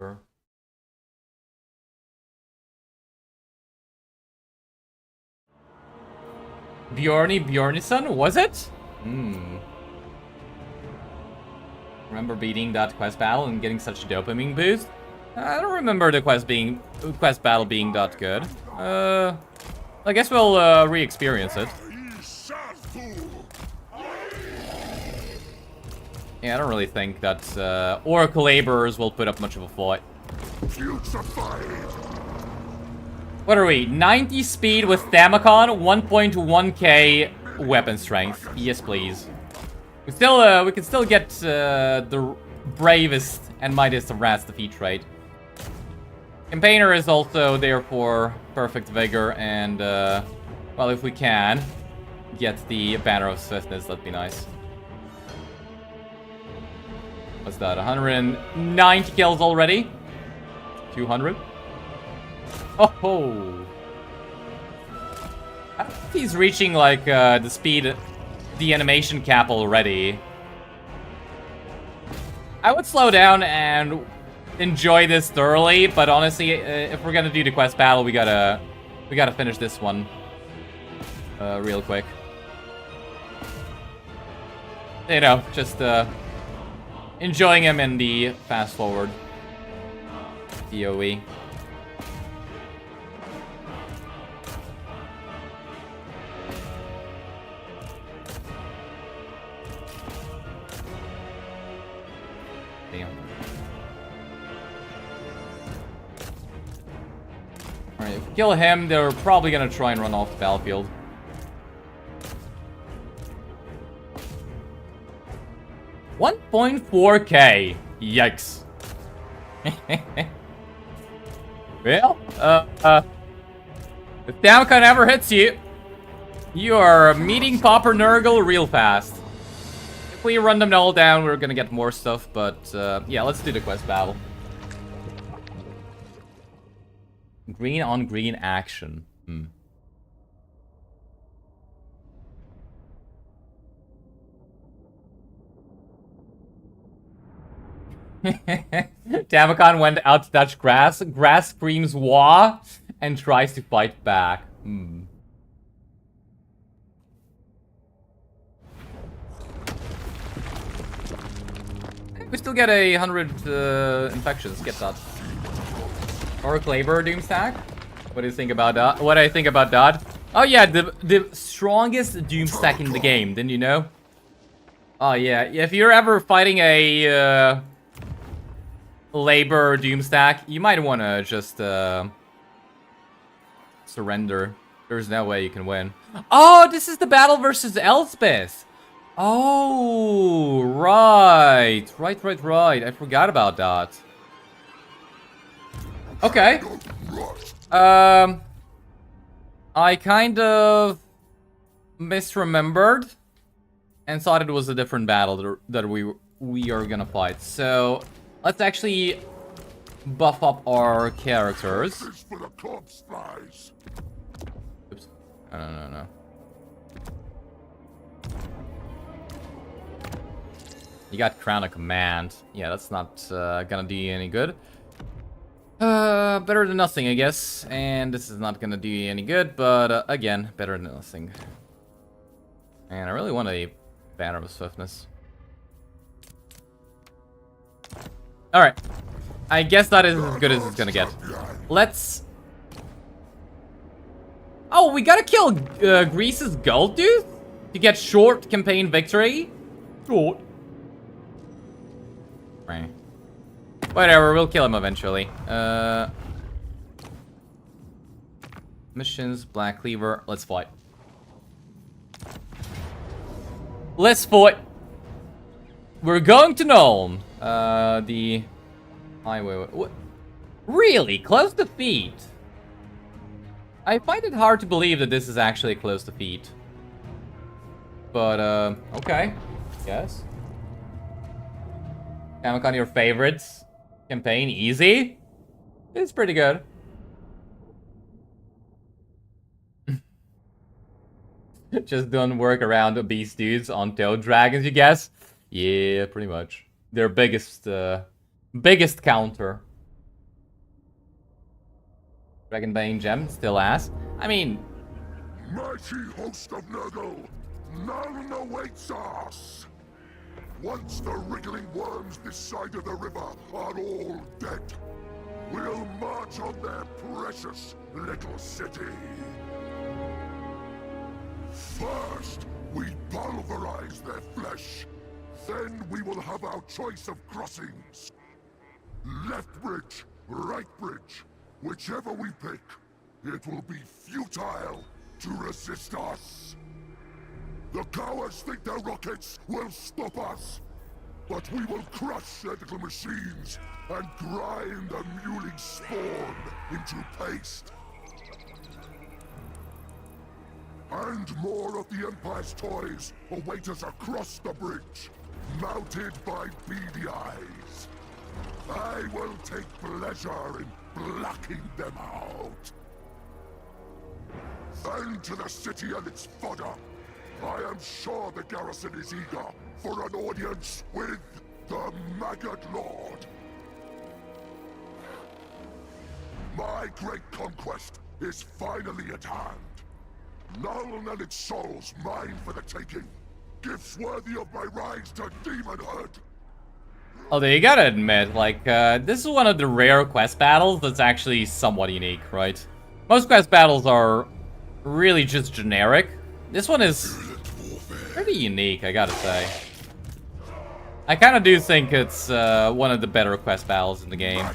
Sure. Bjornison, was it? Remember beating that quest battle and getting such a dopamine boost? I don't remember the quest battle being that good. I guess we'll re-experience it. Yeah, I don't really think that Oracle Laborers will put up much of a fight. What are we? 90 speed with Tamurkhan, 1.1k weapon strength. Yes, please. We can still get the bravest and mightiest of rats defeat trait. Campaigner is also there for perfect vigor and, well, if we can get the Banner of Swiftness, that'd be nice. What's that? 190 kills already? 200? Oh ho! I don't know if he's reaching like the speed, the animation cap already. I would slow down and enjoy this thoroughly, but honestly, if we're gonna do the quest battle, we gotta finish this one real quick. You know, just enjoying him in the fast forward PoE. Damn. Alright, if we kill him, they're probably gonna try and run off the battlefield. $1.4k. Yikes. Well, if Tamurkhan ever hits you, you are meeting Popper Nurgle real fast. If we run them all down, we're gonna get more stuff, but yeah, let's do the quest battle. Green on green action. Tamurkhan went out to touch grass. Grass screams wah and tries to fight back. We still get 100 infections. Get that. Oracle Labor Doom stack. What do you think about that? What I think about that? Oh yeah, the strongest Doom stack in the game. Didn't you know? Oh yeah. If you're ever fighting a Labor Doom stack, you might want to just surrender. There's no way you can win. Oh, this is the battle versus Elspeth. Oh, right. Right. I forgot about that. Okay. I kind of misremembered and thought it was a different battle that we are gonna fight. So let's actually buff up our characters. Oops. No. You got Crown of Command. Yeah, that's not gonna do you any good. Better than nothing, I guess. And this is not gonna do you any good, but again, better than nothing. And I really want a Banner of Swiftness. Alright. I guess that is as good as it's gonna get. Let's... Oh, we gotta kill Grease's Gold Tooth to get short campaign victory? Short. Right. Whatever, we'll kill him eventually. Missions, Black Cleaver, let's fight. Let's fight. We're going to Nuln. The highway. What? Really? Close defeat? I find it hard to believe that this is actually a close defeat. But, okay. Yes. Tamurkhan, your favorites? Campaign easy? It's pretty good. Just don't work around obese dudes on toad dragons, you guess? Yeah, pretty much. Their biggest counter. Dragonbane gem, still ass. I mean... Mighty host of Nurgle, none awaits us! Once the wriggling worms this side of the river are all dead, we'll march on their precious little city. First, we pulverize their flesh, Then we will have our choice of crossings. Left bridge, right bridge. Whichever we pick, it will be futile to resist us. The cowards think their rockets will stop us. But we will crush their little machines and grind the mewling spawn into paste. And more of the Empire's toys await us across the bridge, mounted by beady eyes. I will take pleasure in blacking them out. And to the city and its fodder. I am sure the garrison is eager for an audience with the Maggot Lord. My great conquest is finally at hand. Nurgle and its souls mine for the taking. Gifts worthy of my rise to demonhood. Although you gotta admit, like, this is one of the rare quest battles that's actually somewhat unique, right? Most quest battles are really just generic. This one is pretty unique, I gotta say. I kind of do think it's one of the better quest battles in the game.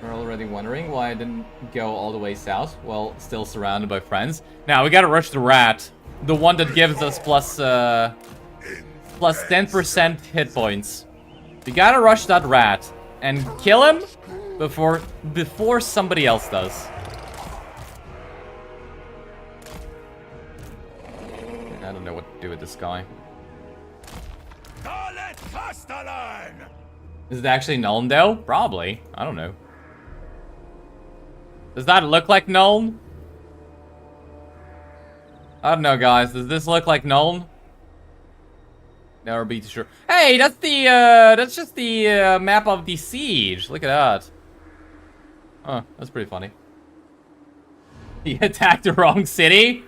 We're already wondering why I didn't go all the way south. Well, still surrounded by friends. Now, we gotta rush the rat. The one that gives us plus 10% hit points. We gotta rush that rat and kill him before somebody else does. I don't know what to do with this guy. Is it actually Nuln though? Probably. I don't know. Does that look like Nuln? I don't know, guys. Does this look like Nuln? Never be too sure. Hey, that's the that's just the map of the siege. Look at that. Huh, that's pretty funny. He attacked the wrong city?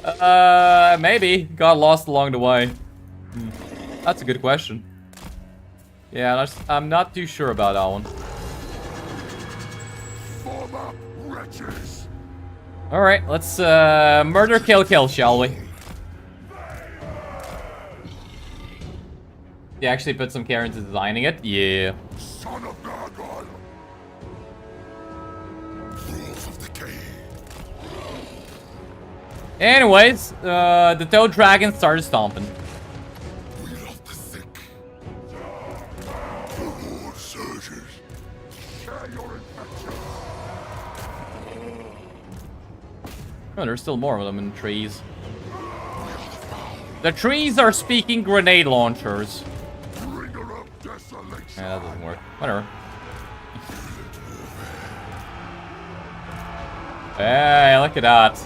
Maybe. Got lost along the way. That's a good question. Yeah, I'm not too sure about that one. Alright, let's murder, kill, shall we? You actually put some care into designing it? Yeah. Son of Nurgle. Rules of decay. Anyways, the Toad Dragon started stomping. We love the sick. The war surges. Share your infection. Oh, there's still more of them in the trees. The trees are speaking grenade launchers. Yeah, that doesn't work. Whatever. Hey, look at that.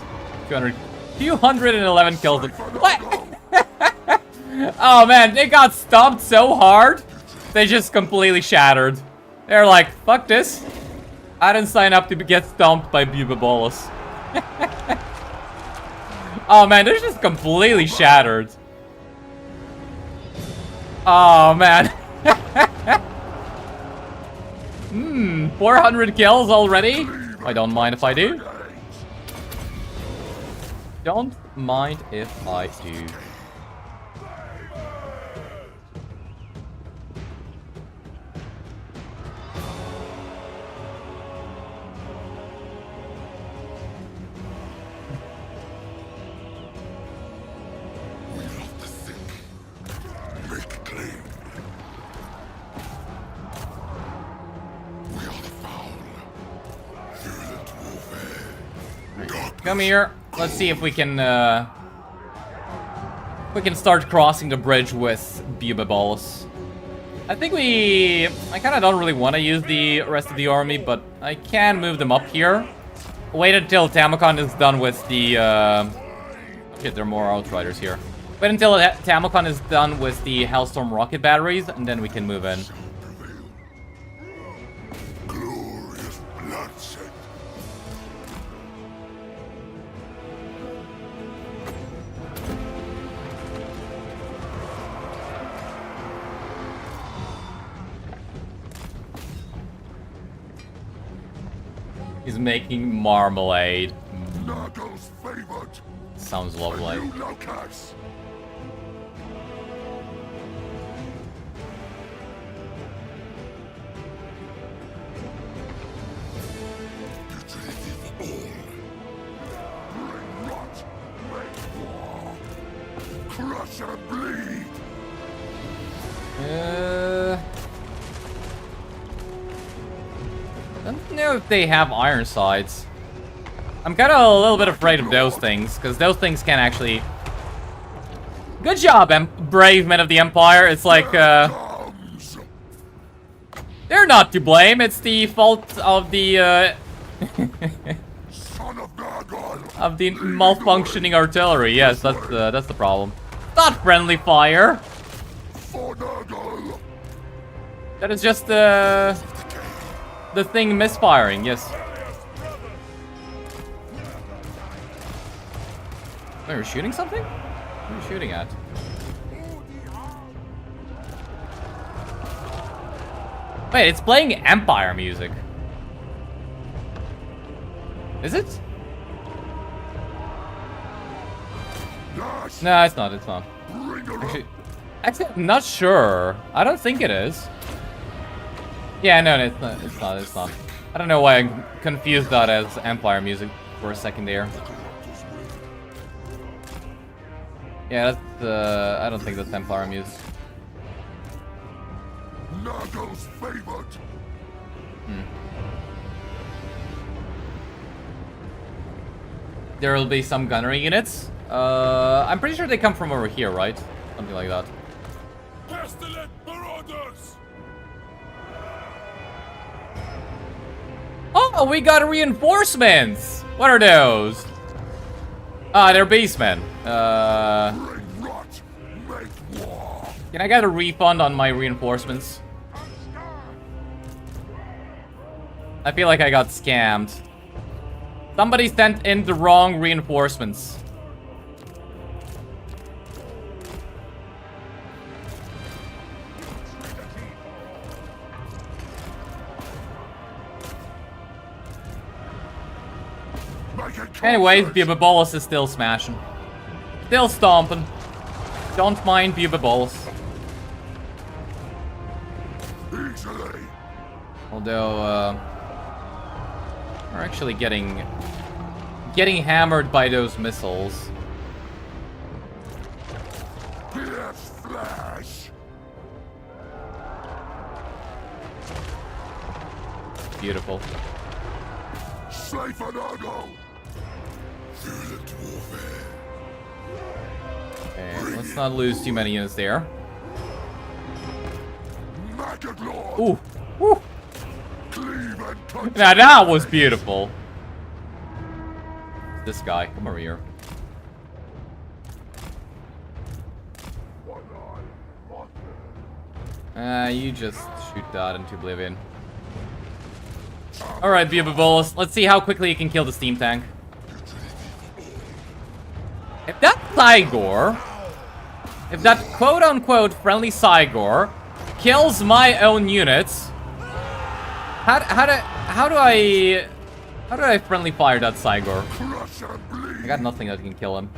211 kills. What? Oh man, they got stomped so hard, they just completely shattered. They're like, fuck this. I didn't sign up to get stomped by Bubabolus. Oh man, they're just completely shattered. Oh man. 400 kills already? I don't mind if I do. Don't mind if I do. Come here. Let's see if we can start crossing the bridge with Bubabolus. I kind of don't really want to use the rest of the army, but I can move them up here. Wait until Tamurkhan is done with the shit, there are more Outriders here. Wait until Tamurkhan is done with the Hellstorm rocket batteries, and then we can move in. Glorious bloodshed. He's making marmalade. Nurgle's favorite. Sounds lovely. You Lucas. Utility for all. Bring rot, make war. Crush and bleed. I don't know if they have iron sides. I'm kind of a little bit afraid of those things, because those things can actually... Good job, brave men of the Empire. It's like, they're not to blame. It's the fault of the, Son of Nurgle. of the malfunctioning artillery. Yes, that's the problem. Not friendly fire. For Nurgle. That is just, the thing misfiring, yes. Oh, you're shooting something? What are you shooting at? Wait, it's playing Empire music. Is it? Yes. No, it's not, it's not. Bring her up. Actually, I'm not sure. I don't think it is. Yeah, no, it's not. I don't know why I confused that as Empire music for a second there. Yeah, that's, I don't think that's Empire music. Nurgle's favorite. There will be some gunnery units. I'm pretty sure they come from over here, right? Something like that. Pestilent marauders. Oh, we got reinforcements! What are those? Ah, they're basemen. Bring rot, make war. Can I get a refund on my reinforcements? I feel like I got scammed. Somebody sent in the wrong reinforcements. Anyways, Bubabolus is still smashing. Still stomping. Don't mind Bubabolus. Easily. Although, we're actually getting hammered by those missiles. Pierce flash. Beautiful. Slay for Nurgle. Violent warfare. Okay, let's not lose too many units there. Maggot Lord. Ooh, woo. Cleave and touch. Now that was beautiful. This guy, come over here. You just shoot that into oblivion. Alright, Bubabolus, let's see how quickly you can kill the steam tank. If that Cygor, if that quote-unquote friendly Cygor kills my own units, how do I friendly fire that Cygor? Crush and bleed. I got nothing that can kill him.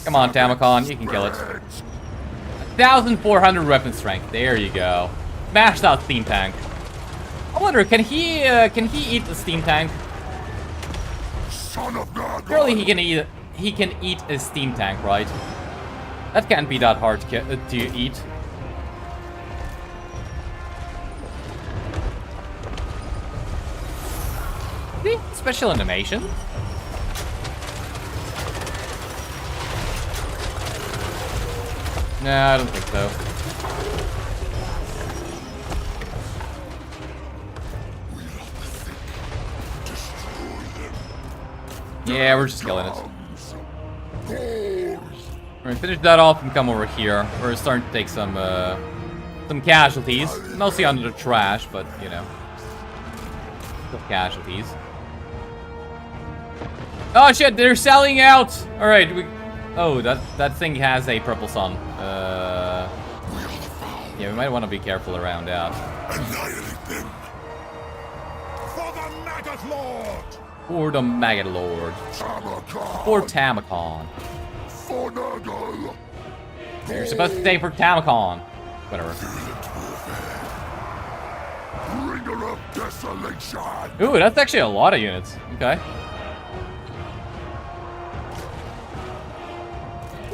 Come on, Tamurkhan, you can kill it. 1,400 weapon strength. There you go. Smash that steam tank. I wonder, can he eat the steam tank? Son of Nurgle. Surely he can eat a steam tank, right? That can't be that hard to eat. See? Special animation. No, I don't think so. Yeah, we're just killing it. We're gonna finish that off and come over here. We're starting to take some casualties. Mostly under the trash, but, you know. Still casualties. Oh shit, they're selling out! Alright, oh, that thing has a purple sun. Yeah, we might want to be careful around that. Annihilate them. For the Maggot Lord! For the Maggot Lord. Tamurkhan! For Tamurkhan. For Nurgle! You're supposed to say for Tamurkhan. Whatever. Bringer of desolation! Ooh, that's actually a lot of units. Okay.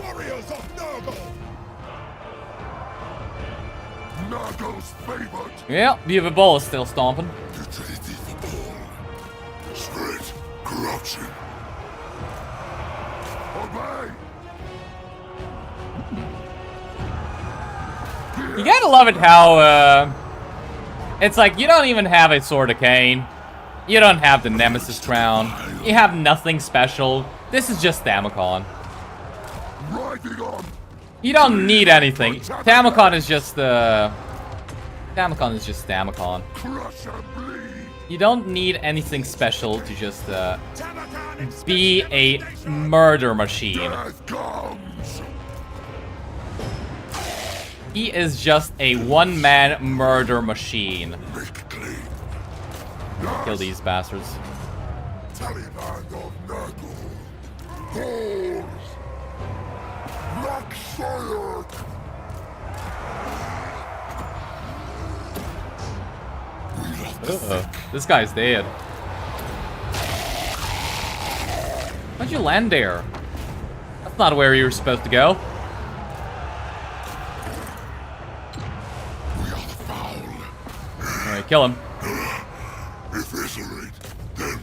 Warriors of Nurgle! Nurgle's favorite! Yeah, the ball is still stomping. Utility for all. Spirit corruption. Obey! You gotta love it how, it's like you don't even have a Sword of Cain. You don't have the Nemesis Crown. You have nothing special. This is just Tamurkhan. Riding on! You don't need anything. Tamurkhan is just, Tamurkhan is just Tamurkhan. Crush and bleed! You don't need anything special to just, be a murder machine. Death comes! He is just a one-man murder machine. Make clean. Kill these bastards. Taliban of Nurgle. Horns! Black fire! This guy's dead. How'd you land there? That's not where you were supposed to go. We are the foul. Alright, kill him. Eviscerate them.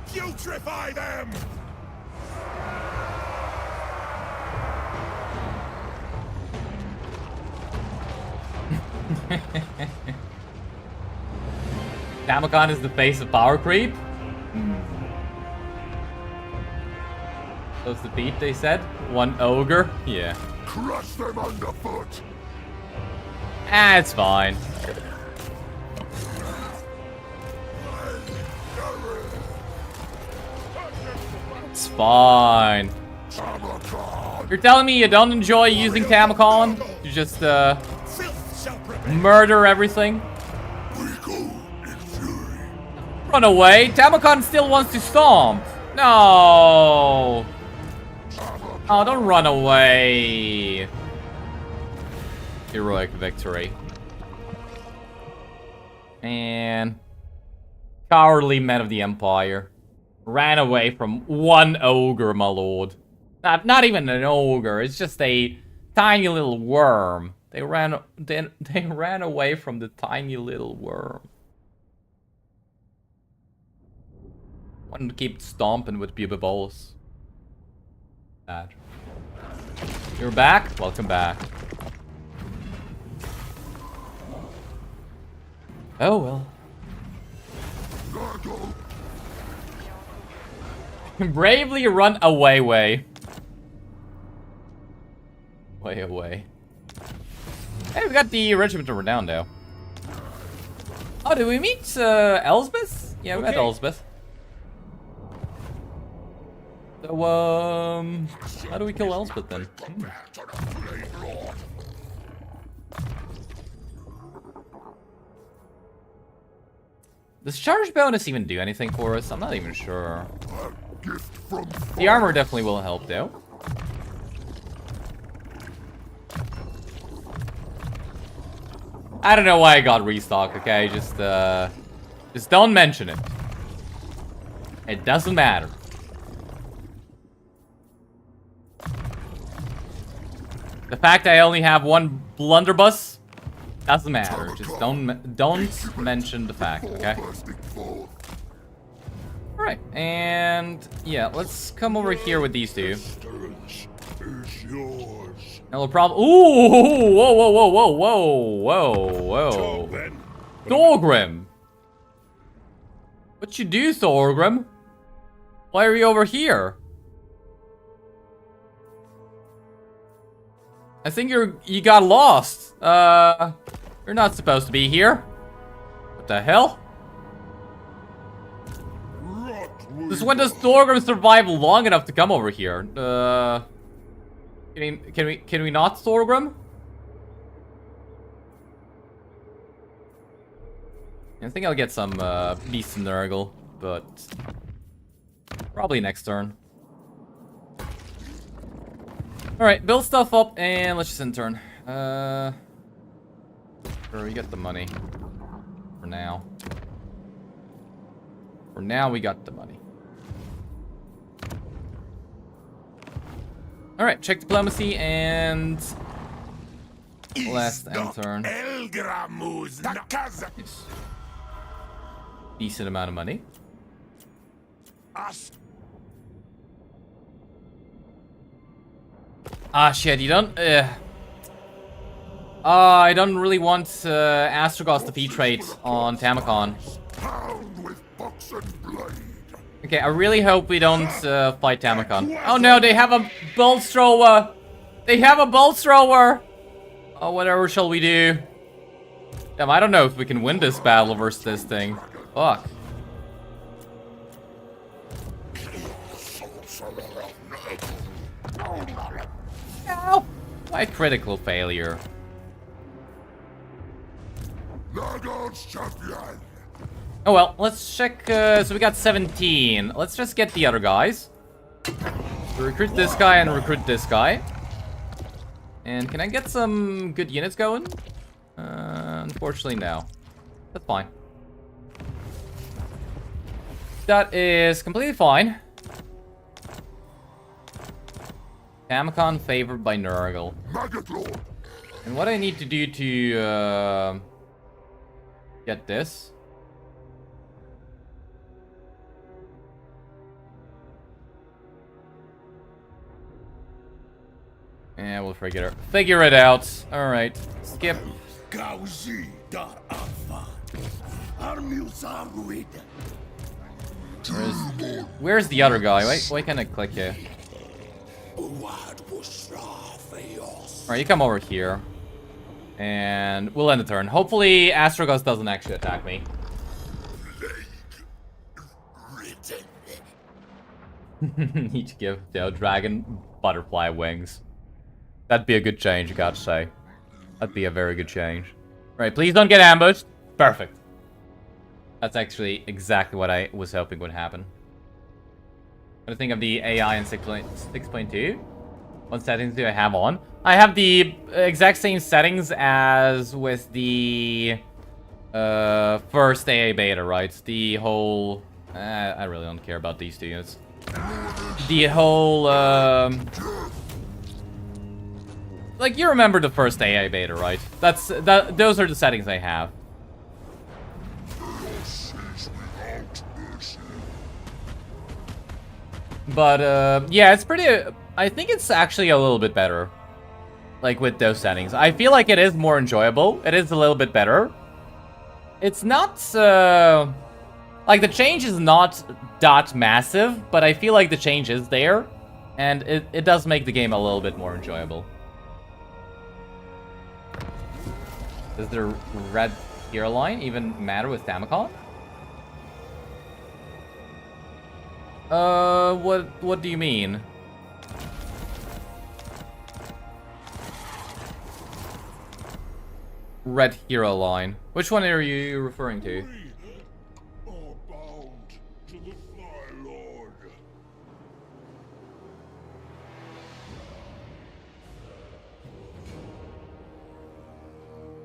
Putrefy them! Tamurkhan is the face of power creep. Close to beat, they said. One ogre. Yeah. Crush them underfoot! Ah, it's fine. It's fine. Tamurkhan! You're telling me you don't enjoy using Tamurkhan? You just, murder everything? We go in fury. Run away. Tamurkhan still wants to stomp. No. Oh, don't run away. Heroic victory. And cowardly men of the Empire ran away from one ogre, my lord. Not even an ogre. It's just a tiny little worm. They ran away from the tiny little worm. Wanted to keep stomping with Bubba Balls. Bad. You're back? Welcome back. Oh well. Nurgle! Bravely run away, way. Way away. Hey, we got the regiment over down now. Oh, did we meet Elsbeth? Yeah, we met Elsbeth. So, how do we kill Elsbeth then? Back to the Flame Lord! Does charge bonus even do anything for us? I'm not even sure. A gift from The armor definitely will help, though. I don't know why I got restock, okay? Just don't mention it. It doesn't matter. The fact I only have one blunderbuss doesn't matter. Just don't mention the fact, okay? bursting forth. Alright, and yeah, let's come over here with these two. Distance is yours. Now the problem. Ooh! Whoa! Whoa! Whoa! Whoa! Whoa! Whoa! Whoa! Thorgrim! What you do, Thorgrim? Why are you over here? I think you got lost. You're not supposed to be here. What the hell? Since when does Thorgrim survive long enough to come over here? Can we not Thorgrim? I think I'll get some Beast Nurgle, but probably next turn. Alright, build stuff up and let's just intern. Sure, we get the money. For now. For now, we got the money. Alright, check diplomacy and... last end turn. Yes. Decent amount of money. Ah, shit, you don't... I don't really want Astrogos to feed on Tamurkhan. Okay, I really hope we don't fight Tamurkhan. Oh no, they have a bolt thrower! They have a bolt thrower! Oh, whatever shall we do? Damn, I don't know if we can win this battle versus this thing. Fuck. Ow! My critical failure. Oh well, let's check. So we got 17. Let's just get the other guys. Recruit this guy and recruit this guy. And can I get some good units going? Unfortunately, no. That's fine. That is completely fine. Tamurkhan favored by Nurgle. And what I need to do to get this? Yeah, we'll figure it out. All right, skip. Where's the other guy? Wait, why can't I click here? Alright, you come over here. And we'll end the turn. Hopefully Astrogos doesn't actually attack me. Need to give the dragon butterfly wings. That'd be a good change, I gotta say. That'd be a very good change. Right, please don't get ambushed. Perfect. That's actually exactly what I was hoping would happen. What do you think of the AI in 6.2? What settings do I have on? I have the exact same settings as with the first AA beta, right? The whole... I really don't care about these two units. The whole... like, you remember the first AA beta, right? Those are the settings I have. But, yeah, it's pretty... I think it's actually a little bit better. Like, with those settings. I feel like it is more enjoyable. It is a little bit better. It's not, like, the change is not that massive, but I feel like the change is there. And it does make the game a little bit more enjoyable. Does the red hero line even matter with Tamurkhan? What do you mean? Red hero line. Which one are you referring to?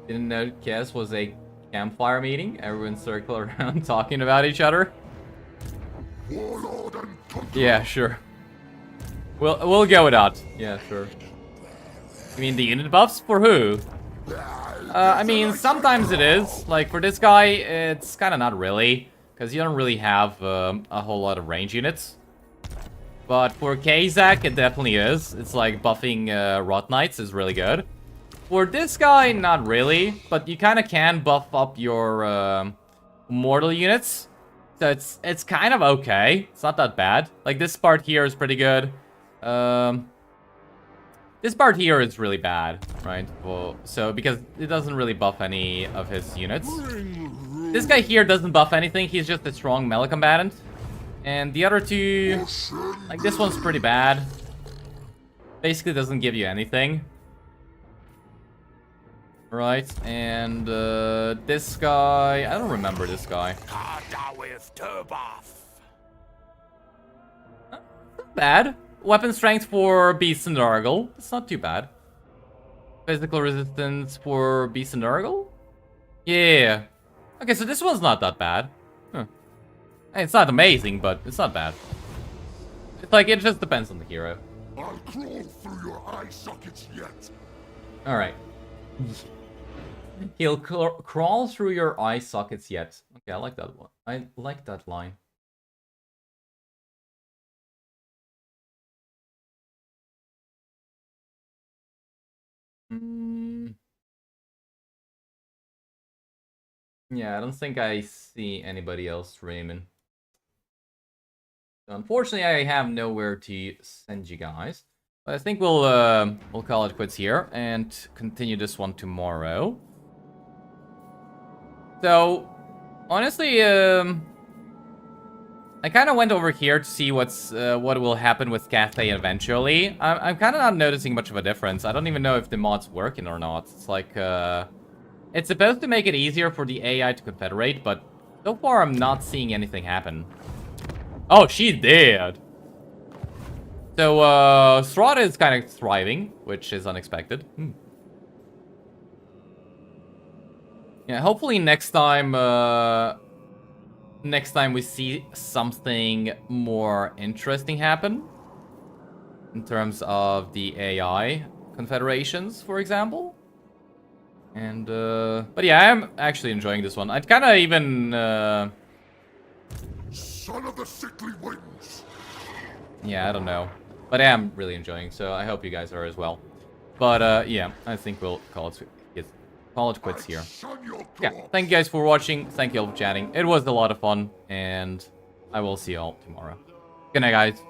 Didn't know Kess was a campfire meeting. Everyone circle around talking about each other. Yeah, sure. We'll go with that. Yeah, sure. You mean the unit buffs? For who? I mean, sometimes it is. Like, for this guy, it's kind of not really. Because you don't really have a whole lot of range units. But for Kazak, it definitely is. It's like buffing Rot Knights is really good. For this guy, not really. But you kind of can buff up your mortal units. So it's kind of okay. It's not that bad. Like, this part here is pretty good. This part here is really bad, right? Well, so, because it doesn't really buff any of his units. This guy here doesn't buff anything. He's just a strong melee combatant. And the other two, like, this one's pretty bad. Basically doesn't give you anything. Right, and this guy, I don't remember this guy. Not bad. Weapon strength for Beast and Nurgle. It's not too bad. Physical resistance for Beast and Nurgle? Yeah. Okay, so this one's not that bad. Huh. It's not amazing, but it's not bad. It's like, it just depends on the hero. I'll crawl through your eye sockets yet. Alright. He'll crawl through your eye sockets yet. Okay, I like that one. I like that line. Yeah, I don't think I see anybody else streaming. Unfortunately, I have nowhere to send you guys. But I think we'll call it quits here and continue this one tomorrow. So, honestly, I kind of went over here to see what will happen with Cathay eventually. I'm kind of not noticing much of a difference. I don't even know if the mod's working or not. It's like, it's supposed to make it easier for the AI to confederate, but so far I'm not seeing anything happen. Oh, she's dead. So, Strata is kind of thriving, which is unexpected. Yeah, hopefully next time we see something more interesting happen. In terms of the AI confederations, for example. And, but yeah, I am actually enjoying this one. I'd kind of even, Son of the sickly winds. yeah, I don't know. But I am really enjoying, so I hope you guys are as well. But, yeah, I think we'll call it quits here. Yeah, thank you guys for watching. Thank you all for chatting. It was a lot of fun, and I will see you all tomorrow. Good night, guys.